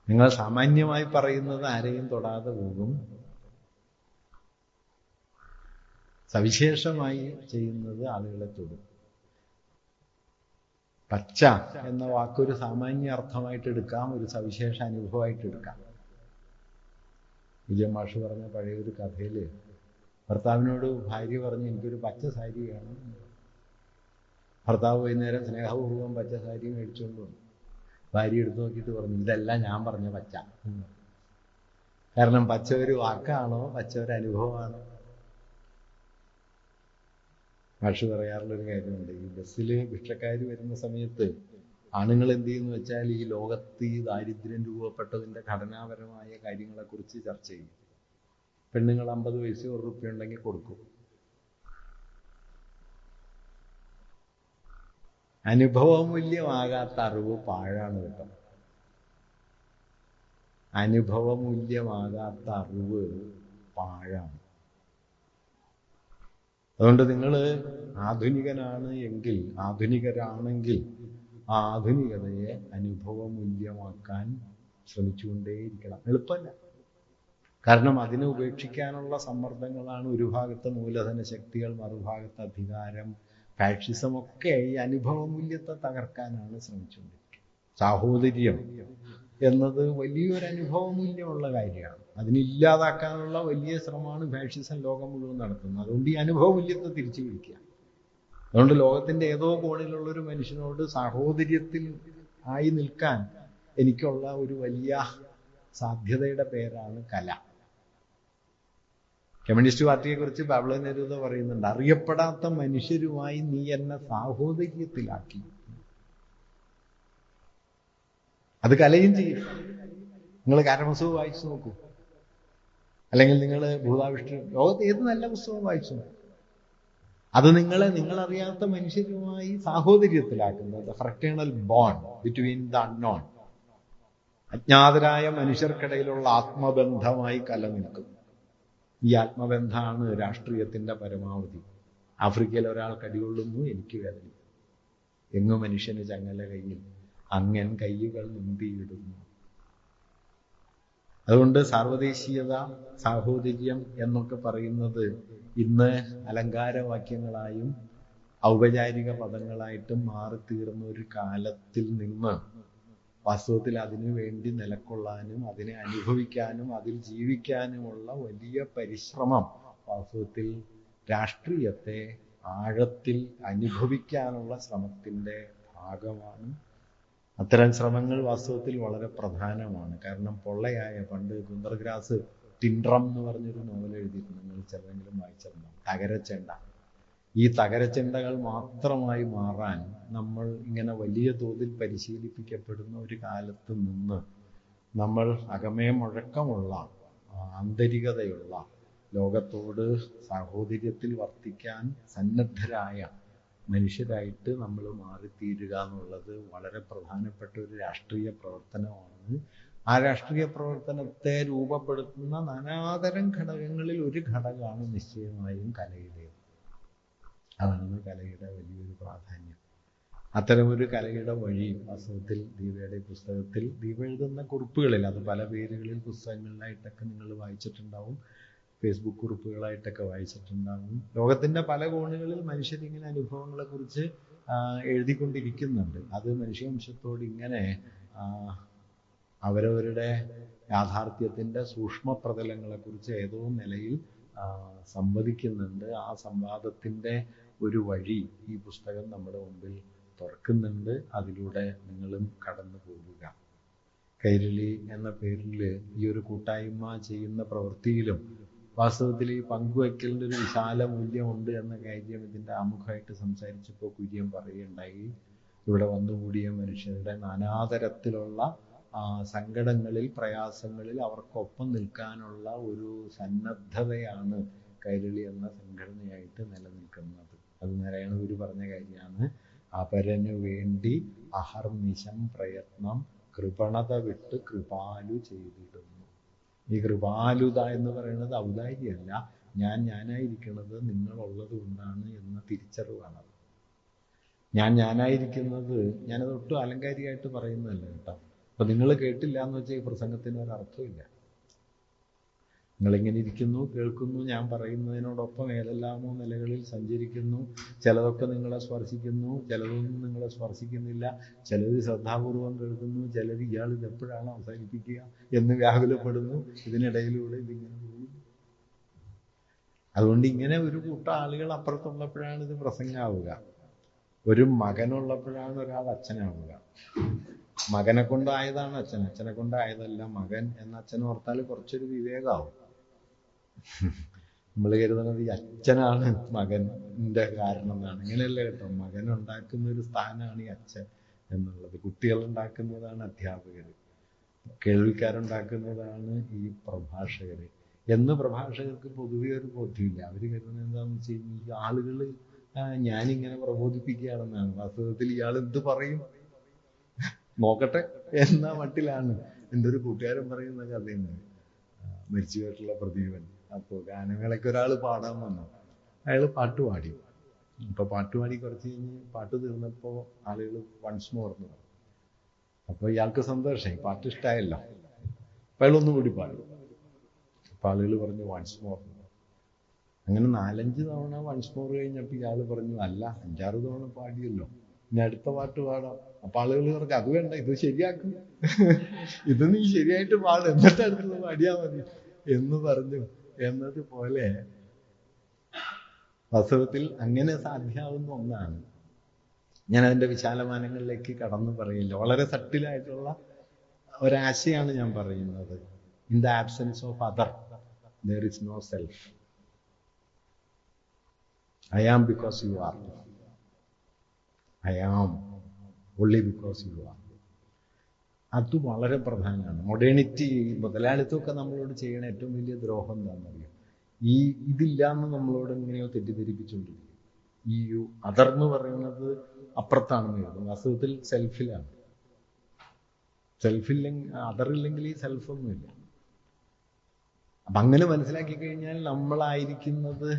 നിങ്ങൾ സാമാന്യമായി പറയുന്നത് ആരെയും തൊടാതെ പോകും, സവിശേഷമായി ചെയ്യുന്നത് ആളുകളെ തൊടും. പച്ച എന്ന വാക്കൊരു സാമാന്യ അർത്ഥമായിട്ട് എടുക്കാം, ഒരു സവിശേഷ അനുഭവമായിട്ട് എടുക്കാം. വിജയ മാഷ് പറഞ്ഞ പഴയൊരു കഥയിൽ ഭർത്താവിനോട് ഭാര്യ പറഞ്ഞു, എനിക്കൊരു പച്ച സാരി വേണം. ഭർത്താവ് വൈകുന്നേരം സ്നേഹപൂർവ്വം പച്ച സാരി മേടിച്ചുകൊണ്ട് വന്നു. ഭാര്യ എടുത്തു നോക്കിയിട്ട് പറഞ്ഞു, ഇതല്ല ഞാൻ പറഞ്ഞ പച്ച. കാരണം പച്ച ഒരു വാക്കാണോ, പച്ച ഒരു അനുഭവമാണോ? മാഷ് പറയാറുള്ളൊരു കാര്യമുണ്ട്, ഈ ബസ്സിൽ ഭിക്ഷക്കാർ വരുന്ന സമയത്ത് ആണുങ്ങൾ എന്ത് ചെയ്യുന്നു വെച്ചാൽ, ഈ ലോകത്ത് ഈ ദാരിദ്ര്യം രൂപപ്പെട്ടതിൻ്റെ ഘടനാപരമായ കാര്യങ്ങളെക്കുറിച്ച് ചർച്ച ചെയ്യും. പെണ്ണുങ്ങൾ 50 പൈസ ₹1 ഉണ്ടെങ്കിൽ കൊടുക്കും. അനുഭവമൂല്യമാകാത്ത അറിവ് പാഴാണ് കേട്ടോ. അനുഭവമൂല്യമാകാത്ത അറിവ് പാഴാണ്. അതുകൊണ്ട് നിങ്ങൾ ആധുനികരാണെങ്കിൽ ആ ആധുനികതയെ അനുഭവമൂല്യമാക്കാൻ ശ്രമിച്ചുകൊണ്ടേയിരിക്കണം. എളുപ്പമല്ല. കാരണം അതിനെ ഉപേക്ഷിക്കാനുള്ള സമ്മർദ്ദങ്ങളാണ് ഒരു ഭാഗത്ത് മൂലധന ശക്തികൾ, മറുഭാഗത്ത് അധികാരം, ഫാഷിസമൊക്കെ ഈ അനുഭവമൂല്യത്തെ തകർക്കാനാണ് ശ്രമിച്ചുകൊണ്ടിരിക്കുന്നത്. സാഹോദര്യം എന്നത് വലിയൊരു അനുഭവമൂല്യമുള്ള കാര്യമാണ്. അതിനില്ലാതാക്കാനുള്ള വലിയ ശ്രമമാണ് ഫാഷിസം ലോകം മുഴുവൻ നടത്തുന്നത്. അതുകൊണ്ട് ഈ അനുഭവമൂല്യത്തെ തിരിച്ചു പിടിക്കുക. അതുകൊണ്ട് ലോകത്തിൻ്റെ ഏതോ കോണിലുള്ളൊരു മനുഷ്യനോട് സാഹോദര്യത്തിൽ ആയി നിൽക്കാൻ എനിക്കുള്ള ഒരു വലിയ സാധ്യതയുടെ പേരാണ് കല. കമ്മ്യൂണിസ്റ്റ് പാർട്ടിയെക്കുറിച്ച് പബ്ലോ നെരൂദ പറയുന്നുണ്ട്, അറിയപ്പെടാത്ത മനുഷ്യരുമായി നീ എന്നെ സാഹോദര്യത്തിലാക്കി. അത് കലയും ചെയ്യും. നിങ്ങൾ കാരമസവ് വായിച്ചു നോക്കൂ, അല്ലെങ്കിൽ നിങ്ങൾ ഭൂതാവിഷ്ണു, ലോകത്ത് ഏത് നല്ല പുസ്തകവും വായിച്ചു നോക്കൂ. അത് നിങ്ങളറിയാത്ത മനുഷ്യരുമായി സാഹോദര്യത്തിലാക്കുന്നത്, ഫ്രക്ടേണൽ ബോണ്ട് ബിറ്റ്വീൻ ദ അൺനോൺ, അജ്ഞാതരായ മനുഷ്യർക്കിടയിലുള്ള ആത്മബന്ധമായി കല നിൽക്കും. ഈ ആത്മബന്ധമാണ് രാഷ്ട്രീയത്തിൻ്റെ പരമാവധി. ആഫ്രിക്കയിൽ ഒരാൾ കടികൊള്ളുന്നു, എനിക്ക് വേദന. എങ്ങു മനുഷ്യന് ചങ്ങല കയ്യിൽ, അങ്ങൻ കയ്യുകൾ മുമ്പിയിടുന്നു. അതുകൊണ്ട് സാർവദേശീയത, സാഹോദര്യം എന്നൊക്കെ പറയുന്നത് ഇന്ന് വാസ്തവത്തിൽ അതിനു വേണ്ടി നിലകൊള്ളാനും അതിനെ അനുഭവിക്കാനും അതിൽ ജീവിക്കാനുമുള്ള വലിയ പരിശ്രമം വാസ്തവത്തിൽ രാഷ്ട്രീയത്തെ ആഴത്തിൽ അനുഭവിക്കാനുള്ള ശ്രമത്തിൻ്റെ ഭാഗമാണ്. അത്തരം ശ്രമങ്ങൾ വാസ്തവത്തിൽ വളരെ പ്രധാനമാണ്. കാരണം പൊള്ളയായ പണ്ട് കുന്ദർഗ്രാസ് ടിൻഡ്രം എന്ന് പറഞ്ഞൊരു നോവൽ എഴുതിയിട്ടുണ്ട്, നിങ്ങൾ ചിലരെങ്കിലും വായിച്ചിട്ടുണ്ടാവും, തകരച്ചെണ്ട. ഈ തകരച്ചെണ്ടകൾ മാത്രമായി മാറാൻ നമ്മൾ ഇങ്ങനെ വലിയ തോതിൽ പരിശീലിപ്പിക്കപ്പെടുന്ന ഒരു കാലത്ത് നിന്ന് നമ്മൾ അകമേ മുഴക്കമുള്ള ആന്തരികതയുള്ള ലോകത്തോട് സാഹോദര്യത്തിൽ വർത്തിക്കാൻ സന്നദ്ധരായ മനുഷ്യരായിട്ട് നമ്മൾ മാറിത്തീരുക എന്നുള്ളത് വളരെ പ്രധാനപ്പെട്ട ഒരു രാഷ്ട്രീയ പ്രവർത്തനമാണ്. ആ രാഷ്ട്രീയ പ്രവർത്തനത്തെ രൂപപ്പെടുത്തുന്ന നാനാതരം ഘടകങ്ങളിൽ ഒരു ഘടകമാണ് നിശ്ചയമായും കലയുടേത്. അതാണ് കലയുടെ വലിയൊരു പ്രാധാന്യം. അത്തരമൊരു കലയുടെ വഴി വാസ്തവത്തിൽ ദീപയുടെ പുസ്തകത്തിൽ ദീപ എഴുതുന്ന കുറിപ്പുകളിൽ, അത് പല പേരുകളിൽ പുസ്തകങ്ങളിലായിട്ടൊക്കെ നിങ്ങൾ വായിച്ചിട്ടുണ്ടാവും, ഫേസ്ബുക്ക് കുറിപ്പുകളായിട്ടൊക്കെ വായിച്ചിട്ടുണ്ടാവും. ലോകത്തിൻ്റെ പല കോണുകളിൽ മനുഷ്യരിങ്ങനെ അനുഭവങ്ങളെക്കുറിച്ച് എഴുതിക്കൊണ്ടിരിക്കുന്നുണ്ട്. അത് മനുഷ്യവംശത്തോട് ഇങ്ങനെ അവരവരുടെ യാഥാർത്ഥ്യത്തിൻ്റെ സൂക്ഷ്മ പ്രതലങ്ങളെക്കുറിച്ച് ഏതോ നിലയിൽ സംവദിക്കുന്നുണ്ട്. ആ സംവാദത്തിൻ്റെ ഒരു വഴി ഈ പുസ്തകം നമ്മുടെ മുമ്പിൽ തുറക്കുന്നുണ്ട്. അതിലൂടെ നിങ്ങളും കടന്നു പോകുക. കൈരളി എന്ന പേരിൽ ഈ ഒരു കൂട്ടായ്മ ചെയ്യുന്ന പ്രവൃത്തിയിലും വാസ്തവത്തിൽ ഈ പങ്കുവയ്ക്കലിൻ്റെ ഒരു വിശാല മൂല്യമുണ്ട് എന്ന കാര്യം ഇതിൻ്റെ ആമുഖമായിട്ട് സംസാരിച്ചപ്പോൾ കുര്യൻ പറയുകയുണ്ടായി. ഇവിടെ വന്നുകൂടിയ മനുഷ്യരുടെ നാനാതരത്തിലുള്ള സങ്കടങ്ങളിൽ, പ്രയാസങ്ങളിൽ അവർക്കൊപ്പം നിൽക്കാനുള്ള ഒരു സന്നദ്ധതയാണ് കൈരളി എന്ന സംഘടനയായിട്ട് നിലനിൽക്കുന്നത്. അത് നാരായണഗുരു പറഞ്ഞ കാര്യമാണ്. അപരനു വേണ്ടി അഹർനിശം പ്രയത്നം കൃപണത വിട്ട് കൃപാലു ചെയ്തിടുന്നു. ഈ കൃപാലുത എന്ന് പറയുന്നത് ഔദാര്യമല്ല, ഞാനായിരിക്കുന്നത് നിങ്ങളുള്ളത് കൊണ്ടാണ് എന്ന തിരിച്ചറിവാണത്. ഞാനായിരിക്കുന്നത്, ഞാനത് ഒട്ടും അലങ്കാരികമായിട്ട് പറയുന്നതല്ല കേട്ടോ. അപ്പം നിങ്ങൾ കേട്ടില്ല എന്ന് വെച്ചാൽ ഈ പ്രസംഗത്തിന് ഒരർത്ഥമില്ല. നിങ്ങളിങ്ങനെ ഇരിക്കുന്നു, കേൾക്കുന്നു, ഞാൻ പറയുന്നതിനോടൊപ്പം ഏതെല്ലാമോ നിലകളിൽ സഞ്ചരിക്കുന്നു. ചിലതൊക്കെ നിങ്ങളെ സ്പർശിക്കുന്നു, ചിലതൊന്നും നിങ്ങളെ സ്പർശിക്കുന്നില്ല. ചിലത് ശ്രദ്ധാപൂർവം കേൾക്കുന്നു, ചിലർ ഇയാൾ എപ്പോഴാണ് അവസാനിപ്പിക്കുക എന്ന് വ്യാകുലപ്പെടുന്നു. ഇതിനിടയിലൂടെ ഇതിങ്ങനെ പോകുന്നു. അതുകൊണ്ട് ഇങ്ങനെ ഒരു കൂട്ടം ആളുകൾ അപ്പുറത്തുള്ളപ്പോഴാണ് ഇത് പ്രസംഗമാവുക. ഒരു മകനുള്ളപ്പോഴാണ് ഒരാൾ അച്ഛനാവുക. മകനെ കൊണ്ടായതാണ് അച്ഛൻ, അച്ഛനെ കൊണ്ടായതല്ല മകൻ എന്ന അച്ഛൻ ഓർത്താൽ കുറച്ചൊരു വിവേകമാവും. നമ്മൾ കരുതുന്നത് ഈ അച്ഛനാണ് മകൻ്റെ കാരണം എന്നാണ്. ഇങ്ങനെയല്ല കേട്ടോ. മകൻ ഉണ്ടാക്കുന്ന ഒരു സ്ഥാനമാണ് ഈ അച്ഛൻ എന്നുള്ളത്. കുട്ടികളുണ്ടാക്കുന്നതാണ് അധ്യാപകർ, കേൾവിക്കാരുണ്ടാക്കുന്നതാണ് ഈ പ്രഭാഷകർ എന്ന് പ്രഭാഷകർക്ക് പൊതുവെ ഒരു ബോധ്യമില്ല. അവർ കരുതുന്നത് എന്താണെന്ന് വെച്ച് കഴിഞ്ഞാൽ ഈ ആളുകൾ ഞാനിങ്ങനെ പ്രബോധിപ്പിക്കുകയാണെന്നാണ്. വാസ്തവത്തിൽ ഇയാൾ എന്ത് പറയും നോക്കട്ടെ എന്ന മട്ടിലാണ്. എൻ്റെ ഒരു കൂട്ടുകാരൻ പറയുന്ന കഥയുണ്ട്, മരിച്ചു പോയിട്ടുള്ള പ്രദീപൻ. അപ്പോൾ ഗാനമേളയ്ക്ക് ഒരാൾ പാടാൻ വന്നു. അയാൾ പാട്ട് പാടി. അപ്പോൾ പാട്ട് പാടി കുറച്ച് കഴിഞ്ഞ് പാട്ട് തീർന്നപ്പോൾ ആളുകൾ വൺസ് മോർ എന്ന് പറഞ്ഞു. അപ്പോൾ ഇയാൾക്ക് സന്തോഷമായി, പാട്ട് ഇഷ്ടമായല്ലോ. അപ്പോൾ അയാൾ ഒന്നും കൂടി പാടി. അപ്പോൾ ആളുകൾ പറഞ്ഞു വൺസ് മോർ. അങ്ങനെ 4-5 തവണ വൺസ് മോർ കഴിഞ്ഞപ്പോൾ ഇയാൾ പറഞ്ഞു, അല്ല 5-6 തവണ പാടിയല്ലോ, ഇനി അടുത്ത പാട്ട് പാടാം. അപ്പോൾ ആളുകൾ പറഞ്ഞു, അത് വേണ്ട, ഇത് ശരിയാക്കും, ഇത് നീ ശരിയായിട്ട് പാടും, എന്നിട്ട് അടുത്തത് പാടിയാൽ മതി എന്ന് പറഞ്ഞു. എന്നതുപോലെ വാസ്തവത്തിൽ അങ്ങനെ സാധ്യമാവുന്ന ഒന്നാണ്. ഞാൻ അതിൻ്റെ വിശാലമാനങ്ങളിലേക്ക് കടന്നു പറയില്ല. വളരെ സട്ടിലായിട്ടുള്ള ഒരാശയാണ് ഞാൻ പറയുന്നത്. In the absence of other there is no self. I am because you are. I am only because you are. അത് വളരെ പ്രധാനമാണ്. മോഡേണിറ്റി, മുതലാളിത്തമൊക്കെ നമ്മളോട് ചെയ്യണ ഏറ്റവും വലിയ ദ്രോഹം എന്താണെന്നറിയാം. ഇതില്ല എന്ന് നമ്മളോട് എങ്ങനെയോ തെറ്റിദ്ധരിപ്പിച്ചുകൊണ്ടിരിക്കും. ഈ അതർ എന്ന് പറയുന്നത് അപ്പുറത്താണെന്ന് കരുതും. വാസ്തവത്തിൽ സെൽഫിലാണ്. സെൽഫില്ലെങ്കിൽ, അതറില്ലെങ്കിൽ ഈ സെൽഫൊന്നുമില്ല. അപ്പം അങ്ങനെ മനസ്സിലാക്കി കഴിഞ്ഞാൽ നമ്മളായിരിക്കുന്നത്,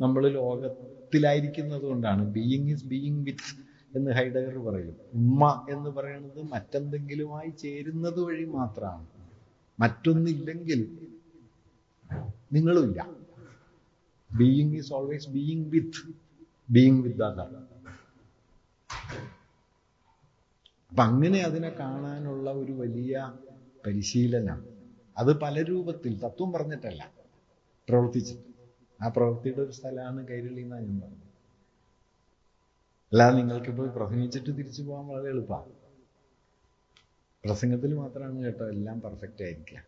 നമ്മൾ ലോകത്തിലായിരിക്കുന്നത് കൊണ്ടാണ്. ബീയിങ് ഈസ് ബീയിങ് വിത്ത് എന്ന് ഹൈഡഗർ പറയും. ഉമ്മ എന്ന് പറയുന്നത് മറ്റെന്തെങ്കിലുമായി ചേരുന്നത് വഴി മാത്രമാണ്. മറ്റൊന്നില്ലെങ്കിൽ നിങ്ങളുമില്ല. Being is always being with other. അപ്പം അങ്ങനെ അതിനെ കാണാനുള്ള ഒരു വലിയ പരിശീലനം, അത് പല രൂപത്തിൽ, തത്വം പറഞ്ഞിട്ടല്ല, പ്രവർത്തിച്ചിട്ട്. ആ പ്രവൃത്തിയുടെ ഒരു സ്ഥലമാണ് കൈരളി എന്നാണ് ഞാൻ പറഞ്ഞത്. അല്ലാതെ നിങ്ങൾക്കിപ്പോൾ പ്രസംഗിച്ചിട്ട് തിരിച്ചു പോകാൻ വളരെ എളുപ്പമാണ്. പ്രസംഗത്തിൽ മാത്രമാണ് കേട്ടോ എല്ലാം പെർഫെക്റ്റ് ആയിരിക്കുക.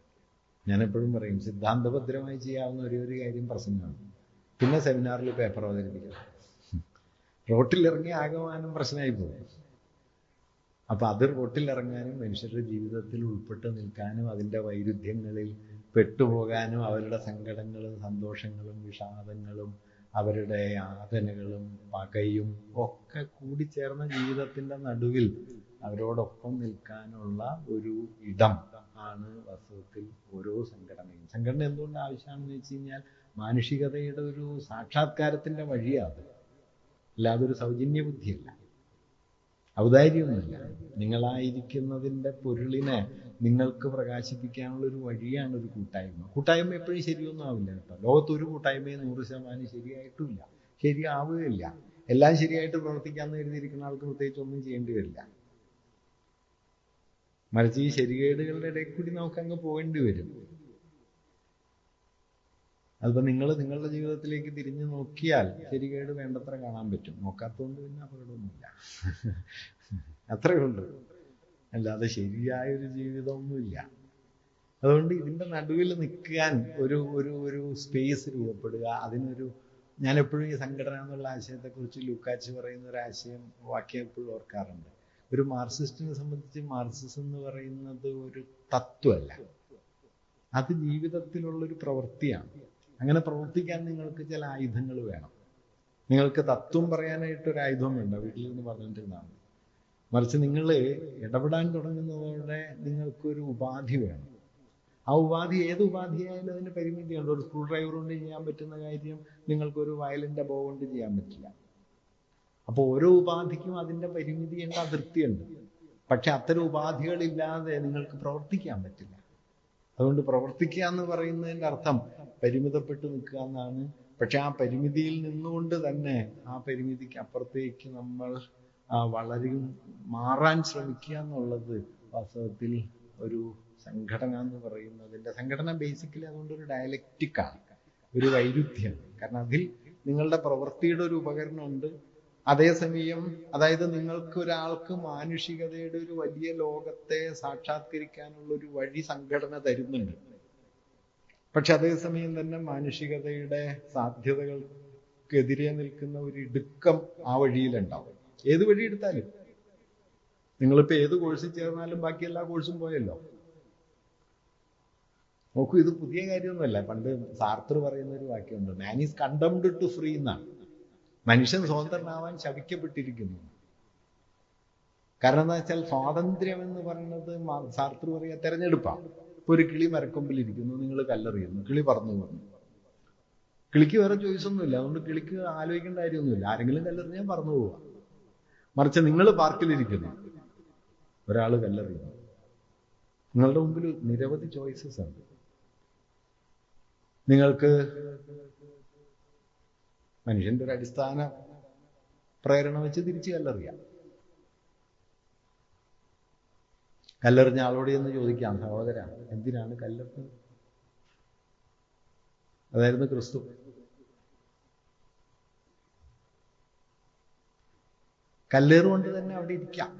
ഞാനെപ്പോഴും പറയും, സിദ്ധാന്തഭദ്രമായി ചെയ്യാവുന്ന ഒരു കാര്യം പ്രസംഗമാണ്. പിന്നെ സെമിനാറിൽ പേപ്പർ അവതരിപ്പിക്കണം. റോട്ടിലിറങ്ങി ആകമാനം പ്രശ്നമായി പോകും. അപ്പം അത് റോട്ടിലിറങ്ങാനും മനുഷ്യരുടെ ജീവിതത്തിൽ ഉൾപ്പെട്ട് നിൽക്കാനും അതിൻ്റെ വൈരുദ്ധ്യങ്ങളിൽ പെട്ടുപോകാനും അവരുടെ സങ്കടങ്ങളും സന്തോഷങ്ങളും വിഷാദങ്ങളും അവരുടെ യാതനകളും പകയും ഒക്കെ കൂടിച്ചേർന്ന ജീവിതത്തിൻ്റെ നടുവിൽ അവരോടൊപ്പം നിൽക്കാനുള്ള ഒരു ഇടം ആണ് വാസ്തവത്തിൽ ഓരോ സംഘടനയും. സംഘടന എന്തുകൊണ്ട് ആവശ്യമാണെന്ന് വെച്ച് കഴിഞ്ഞാൽ മാനുഷികതയുടെ ഒരു സാക്ഷാത്കാരത്തിൻ്റെ വഴിയാണ്. അല്ലാതെ ഒരു സൗജന്യ ബുദ്ധിയല്ല, ഔദാര്യമൊന്നുമില്ല. നിങ്ങളായിരിക്കുന്നതിൻ്റെ പൊരുളിനെ നിങ്ങൾക്ക് പ്രകാശിപ്പിക്കാനുള്ളൊരു വഴിയാണ് ഒരു കൂട്ടായ്മ. കൂട്ടായ്മ എപ്പോഴും ശരിയൊന്നും ആവില്ല കേട്ടോ. ലോകത്തൊരു കൂട്ടായ്മയും 100% ശരിയായിട്ടുമില്ല, ശരിയാവുകയില്ല. എല്ലാം ശരിയായിട്ട് പ്രവർത്തിക്കാമെന്ന് കരുതിയിരിക്കുന്ന ആൾക്ക് പ്രത്യേകിച്ച് ഒന്നും ചെയ്യേണ്ടി വരില്ല. മറിച്ച് ഈ ശരികേടുകളുടെ ഇടയിൽ കൂടി നമുക്കങ്ങ് പോകേണ്ടി വരും. അതിപ്പോൾ നിങ്ങൾ നിങ്ങളുടെ ജീവിതത്തിലേക്ക് തിരിഞ്ഞു നോക്കിയാൽ ശരികേട് വേണ്ടത്ര കാണാൻ പറ്റും. നോക്കാത്തതുകൊണ്ട് പിന്നെ അപകടമൊന്നുമില്ല, അത്രയേ ഉള്ളൂ. അല്ലാതെ ശരിയായൊരു ജീവിതമൊന്നുമില്ല. അതുകൊണ്ട് ഇതിൻ്റെ നടുവിൽ നിൽക്കാൻ ഒരു ഒരു ഒരു സ്പേസ് രൂപപ്പെടുക, അതിനൊരു, ഞാനെപ്പോഴും ഈ സംഘടന എന്നുള്ള ആശയത്തെക്കുറിച്ച് ലൂക്കാച്ച് പറയുന്ന ഒരു ആശയം വാക്യം എപ്പോഴും ഓർക്കാറുണ്ട്. ഒരു മാർക്സിസ്റ്റിനെ സംബന്ധിച്ച് മാർക്സിസം എന്ന് പറയുന്നത് ഒരു തത്വമല്ല, അത് ജീവിതത്തിലുള്ളൊരു പ്രവൃത്തിയാണ്. അങ്ങനെ പ്രവർത്തിക്കാൻ നിങ്ങൾക്ക് ചില ആയുധങ്ങൾ വേണം. നിങ്ങൾക്ക് തത്വം പറയാനായിട്ടൊരു ആയുധം വേണ്ട, വീട്ടിൽ നിന്ന് പറഞ്ഞിട്ടിരുന്നാണ്. മറിച്ച് നിങ്ങൾ ഇടപെടാൻ തുടങ്ങുന്നതോടെ നിങ്ങൾക്കൊരു ഉപാധി വേണം. ആ ഉപാധി ഏത് ഉപാധിയായാലും അതിന് പരിമിതിയുണ്ട്. ഒരു സ്ക്രൂ ഡ്രൈവർ കൊണ്ട് ചെയ്യാൻ പറ്റുന്ന കാര്യം നിങ്ങൾക്കൊരു വയലിൻ്റെ ബോ കൊണ്ട് ചെയ്യാൻ പറ്റില്ല. അപ്പോൾ ഓരോ ഉപാധിക്കും അതിൻ്റെ പരിമിതിയുണ്ട്, അതിർത്തിയുണ്ട്. പക്ഷെ അത്തരം ഉപാധികളില്ലാതെ നിങ്ങൾക്ക് പ്രവർത്തിക്കാൻ പറ്റില്ല. അതുകൊണ്ട് പ്രവർത്തിക്കുക എന്ന് പറയുന്നതിൻ്റെ അർത്ഥം പരിമിതപ്പെട്ട് നിൽക്കുക എന്നാണ്. പക്ഷെ ആ പരിമിതിയിൽ നിന്നുകൊണ്ട് തന്നെ ആ പരിമിതിക്ക് അപ്പുറത്തേക്ക് നമ്മൾ വളരെയും മാറാൻ ശ്രമിക്കുക എന്നുള്ളത് വാസ്തവത്തിൽ ഒരു സംഘടന എന്ന് പറയുന്നതിൻ്റെ, സംഘടന ബേസിക്കലി അതുകൊണ്ടൊരു ഡയലക്റ്റിക്കാണ്, ഒരു വൈരുദ്ധ്യമാണ്. കാരണം അതിൽ നിങ്ങളുടെ പ്രവൃത്തിയുടെ ഒരു ഉപകരണമുണ്ട്. അതേസമയം അതായത് നിങ്ങൾക്ക് ഒരാൾക്ക് മാനുഷികതയുടെ ഒരു വലിയ ലോകത്തെ സാക്ഷാത്കരിക്കാനുള്ള ഒരു വഴി സംഘടന തരുന്നുണ്ട്. പക്ഷെ അതേസമയം തന്നെ മാനുഷികതയുടെ സാധ്യതകൾക്കെതിരെ നിൽക്കുന്ന ഒരു ഇടുക്കം ആ വഴിയിലുണ്ടാവും. ഏത് വഴി എടുത്താലും, നിങ്ങളിപ്പോൾ ഏത് കോഴ്സിൽ ചേർന്നാലും ബാക്കി എല്ലാ കോഴ്സും പോയല്ലോ. നോക്കൂ, ഇത് പുതിയ കാര്യമൊന്നുമല്ല. പണ്ട് സാർത്തർ പറയുന്ന ഒരു വാക്യമുണ്ട്, man is condemned to free എന്നാണ്. മനുഷ്യൻ സ്വതന്ത്രനാവാൻ ശപിക്കപ്പെട്ടിരിക്കുന്നു. കാരണം എന്താ വെച്ചാൽ സ്വാതന്ത്ര്യം എന്ന് പറയുന്നത് സാർത്തർ പറയുക തെരഞ്ഞെടുപ്പാണ്. ഇപ്പൊ ഒരു കിളി മരക്കൊമ്പിലിരിക്കുന്നു, നിങ്ങൾ കല്ലെറിയുന്നു, കിളി പറന്നു പോകുന്നു. കിളിക്ക് വേറെ ചോയ്സ് ഒന്നുമില്ല, അതുകൊണ്ട് കിളിക്ക് ആലോചിക്കേണ്ട കാര്യമൊന്നുമില്ല. ആരെങ്കിലും കല്ലെറിഞ്ഞാൽ പറന്നു പോവുക. മറിച്ച് നിങ്ങൾ പാർക്കിലിരിക്കുന്നു, ഒരാൾ കല്ലെറിയുന്നു, നിങ്ങളുടെ മുമ്പിൽ നിരവധി ചോയ്സസ് ഉണ്ട്. നിങ്ങൾക്ക് മനുഷ്യന്റെ ഒരു അടിസ്ഥാന പ്രേരണ വെച്ച് തിരിച്ച് കല്ലെറിയാം. കല്ലെറിഞ്ഞ ആളോട് എന്ന് ചോദിക്കാം, സഹോദര എന്തിനാണ് കല്ലെറിഞ്ഞത്? അതായിരുന്നു ക്രിസ്തു. കല്ലേറുകൊണ്ട് തന്നെ അവിടെ ഇരിക്കാം,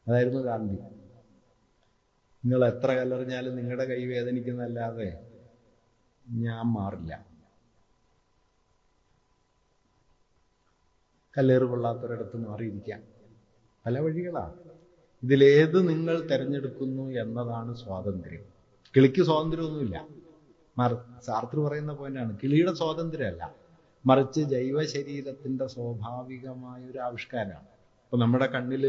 അതായിരുന്നു ഗാന്ധി. നിങ്ങൾ എത്ര കല്ലെറിഞ്ഞാലും നിങ്ങളുടെ കൈ വേദനിക്കുന്നതല്ലാതെ ഞാൻ മാറില്ല. കല്ലേറ് കൊള്ളാത്തൊരിടത്ത് മാറിയിരിക്കാം. പല വഴികളാണ്. ഇതിലേത് നിങ്ങൾ തിരഞ്ഞെടുക്കുന്നു എന്നതാണ് സ്വാതന്ത്ര്യം. കിളിക്ക് സ്വാതന്ത്ര്യമൊന്നുമില്ല. സാർത്തർ പറയുന്ന പോയിന്റാണ്, കിളിയുടെ സ്വാതന്ത്ര്യമല്ല, മറിച്ച് ജൈവ ശരീരത്തിന്റെ സ്വാഭാവികമായ ഒരു ആവിഷ്കാരമാണ്. ഇപ്പൊ നമ്മുടെ കണ്ണിൽ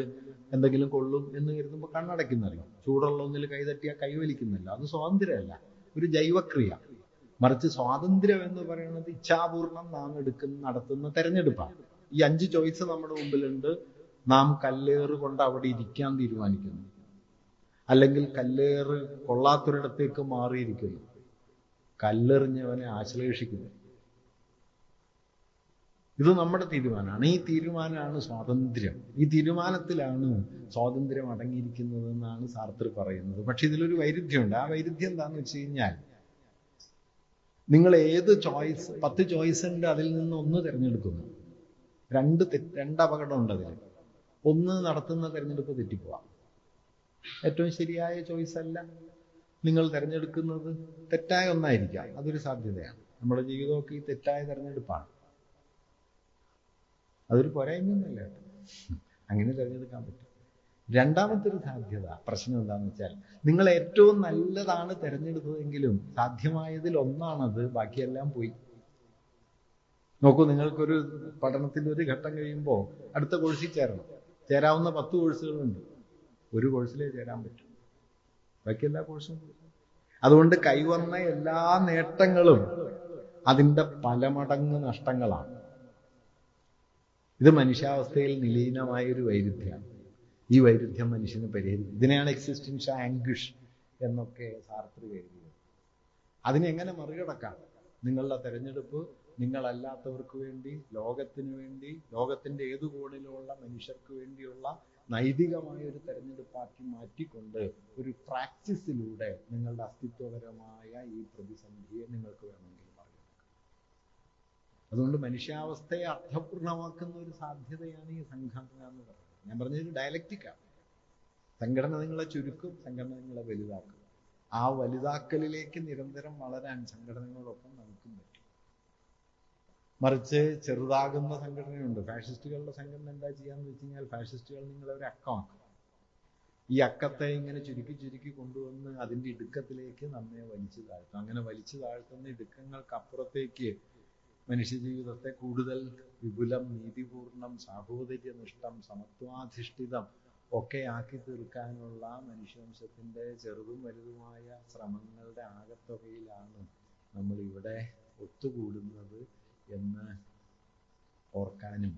എന്തെങ്കിലും കൊള്ളും എന്ന് കരുതുമ്പോൾ കണ്ണടയ്ക്കുന്നല്ലോ, ചൂടുള്ള ഒന്നിൽ കൈതട്ടിയാൽ കൈവലിക്കുന്നല്ലോ, അത് സ്വാതന്ത്ര്യമല്ല, ഒരു ജൈവക്രിയ. മറിച്ച് സ്വാതന്ത്ര്യം എന്ന് പറയുന്നത് ഇച്ഛാപൂർണം നാം നടത്തുന്ന തെരഞ്ഞെടുപ്പാണ്. ഈ 5 ചോയ്സ് നമ്മുടെ മുമ്പിലുണ്ട്. നാം കല്ലേറ് കൊണ്ട് അവിടെ ഇരിക്കാൻ തീരുമാനിക്കുന്നു, അല്ലെങ്കിൽ കല്ലേറ് കൊള്ളാത്തൊരിടത്തേക്ക് മാറിയിരിക്കുന്നു, കല്ലെറിഞ്ഞവനെ ആശ്ലേഷിക്കുന്നു. ഇത് നമ്മുടെ തീരുമാനമാണ്. ഈ തീരുമാനമാണ് സ്വാതന്ത്ര്യം. ഈ തീരുമാനത്തിലാണ് സ്വാതന്ത്ര്യം അടങ്ങിയിരിക്കുന്നത് എന്നാണ് സാർത്തർ പറയുന്നത്. പക്ഷെ ഇതിലൊരു വൈരുദ്ധ്യമുണ്ട്. ആ വൈരുദ്ധ്യം എന്താണെന്ന് വെച്ച് കഴിഞ്ഞാൽ, നിങ്ങൾ ഏത് ചോയ്സ്, 10 ചോയ്സ് ഉണ്ട്, അതിൽ നിന്ന് ഒന്ന് തിരഞ്ഞെടുക്കുന്നു. രണ്ട് അപകടമുണ്ട് അതിൽ. ഒന്ന് നടത്തുന്ന തിരഞ്ഞെടുപ്പ് തെറ്റിപ്പോവാം. ഏറ്റവും ശരിയായ ചോയ്സ് അല്ല നിങ്ങൾ തിരഞ്ഞെടുക്കുന്നത്, തെറ്റായ ഒന്നായിരിക്കാം. അതൊരു സാധ്യതയാണ്. നമ്മുടെ ജീവിതമൊക്കെ ഈ തെറ്റായ തിരഞ്ഞെടുപ്പാണ്. അതൊരു പോരായ്മയൊന്നുമല്ല. അങ്ങനെ തിരഞ്ഞെടുക്കാൻ പറ്റും. രണ്ടാമത്തെ ഒരു സാധ്യത, പ്രശ്നം എന്താണെന്ന് വെച്ചാൽ, നിങ്ങൾ ഏറ്റവും നല്ലതാണ് തിരഞ്ഞെടുത്തതെങ്കിലും സാധ്യമായതിൽ ഒന്നാണത്, ബാക്കിയെല്ലാം പോയി. നോക്കൂ, നിങ്ങൾക്കൊരു പഠനത്തിൽ ഒരു ഘട്ടം കഴിയുമ്പോൾ അടുത്ത കോഴ്സിൽ ചേരണം. ചേരാവുന്ന 10 കോഴ്സുകളുണ്ട്. ഒരു കോഴ്സിലേ ചേരാൻ പറ്റും, ബാക്കി എല്ലാ കോഴ്സും പോയി. അതുകൊണ്ട് കൈവന്ന എല്ലാ നേട്ടങ്ങളും അതിൻ്റെ പല മടങ്ങ് നഷ്ടങ്ങളാണ്. ഇത് മനുഷ്യാവസ്ഥയിൽ നിലീനമായൊരു വൈരുദ്ധ്യമാണ്. ഈ വൈരുദ്ധ്യം മനുഷ്യന് പരിഹരിക്കും. ഇതിനെയാണ് എക്സിസ്റ്റൻഷ്യൽ ആംഗ്വിഷ് എന്നൊക്കെ സാർത്തർ എഴുതിയത്. അതിനെങ്ങനെ മറികടക്കാം? നിങ്ങളുടെ തെരഞ്ഞെടുപ്പ് നിങ്ങളല്ലാത്തവർക്ക് വേണ്ടി, ലോകത്തിന് വേണ്ടി, ലോകത്തിൻ്റെ ഏതു കോണിലുള്ള മനുഷ്യർക്ക് വേണ്ടിയുള്ള നൈതികമായ ഒരു തെരഞ്ഞെടുപ്പാക്കി മാറ്റിക്കൊണ്ട് ഒരു പ്രാക്ടീസിലൂടെ നിങ്ങളുടെ അസ്തിത്വപരമായ ഈ പ്രതിസന്ധിയെ നിങ്ങൾക്ക് വേണമെങ്കിൽ മറികടക്കാം. അതുകൊണ്ട് മനുഷ്യാവസ്ഥയെ അർത്ഥപൂർണമാക്കുന്ന ഒരു സാധ്യതയാണ് ഈ സംഘടന എന്ന് പറയുന്നത്. ഞാൻ പറഞ്ഞൊരു ഡയലക്റ്റിക്കാണ്. സംഘടന നിങ്ങളെ ചുരുക്കും, സംഘടന നിങ്ങളെ വലുതാക്കും. ആ വലുതാക്കലിലേക്ക് നിരന്തരം വളരാൻ സംഘടനകളോടൊപ്പം നമുക്കും പറ്റും. മറിച്ച് ചെറുതാകുന്ന സംഘടനയുണ്ട്. ഫാഷിസ്റ്റുകളുടെ സംഘടന എന്താ ചെയ്യാന്ന് വെച്ച് കഴിഞ്ഞാൽ, ഫാഷിസ്റ്റുകൾ നിങ്ങളെ ഒരു അക്കമാക്കും. ഈ അക്കത്തെ ഇങ്ങനെ ചുരുക്കി ചുരുക്കി കൊണ്ടുവന്ന് അതിൻ്റെ ഇടുക്കത്തിലേക്ക് നമ്മെ വലിച്ചു താഴ്ത്തും. അങ്ങനെ വലിച്ചു താഴ്ത്തുന്ന ഇടുക്കങ്ങൾക്കപ്പുറത്തേക്ക് മനുഷ്യജീവിതത്തെ കൂടുതൽ വിപുലം, നീതിപൂർണം, സാഹോദര്യനിഷ്ഠം, സമത്വാധിഷ്ഠിതം ഒക്കെ ആക്കി തീർക്കാനുള്ള മനുഷ്യവംശത്തിൻ്റെ ചെറുതും വലുതുമായ ശ്രമങ്ങളുടെ ആകത്തുകയിലാണ് നമ്മളിവിടെ ഒത്തുകൂടുന്നത് എന്ന് ഓർക്കാനും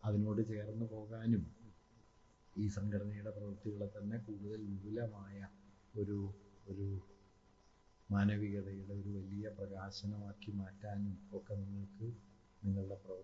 അതിനോട് ചേർന്ന് പോകാനും ഈ സംഘടനയുടെ പ്രവൃത്തികളെ തന്നെ കൂടുതൽ വിപുലമായ ഒരു മാനവികതയുടെ ഒരു വലിയ പ്രകാശനമാക്കി മാറ്റാനും ഒക്കെ നിങ്ങൾക്ക് നിങ്ങളുടെ പ്രവർത്തനം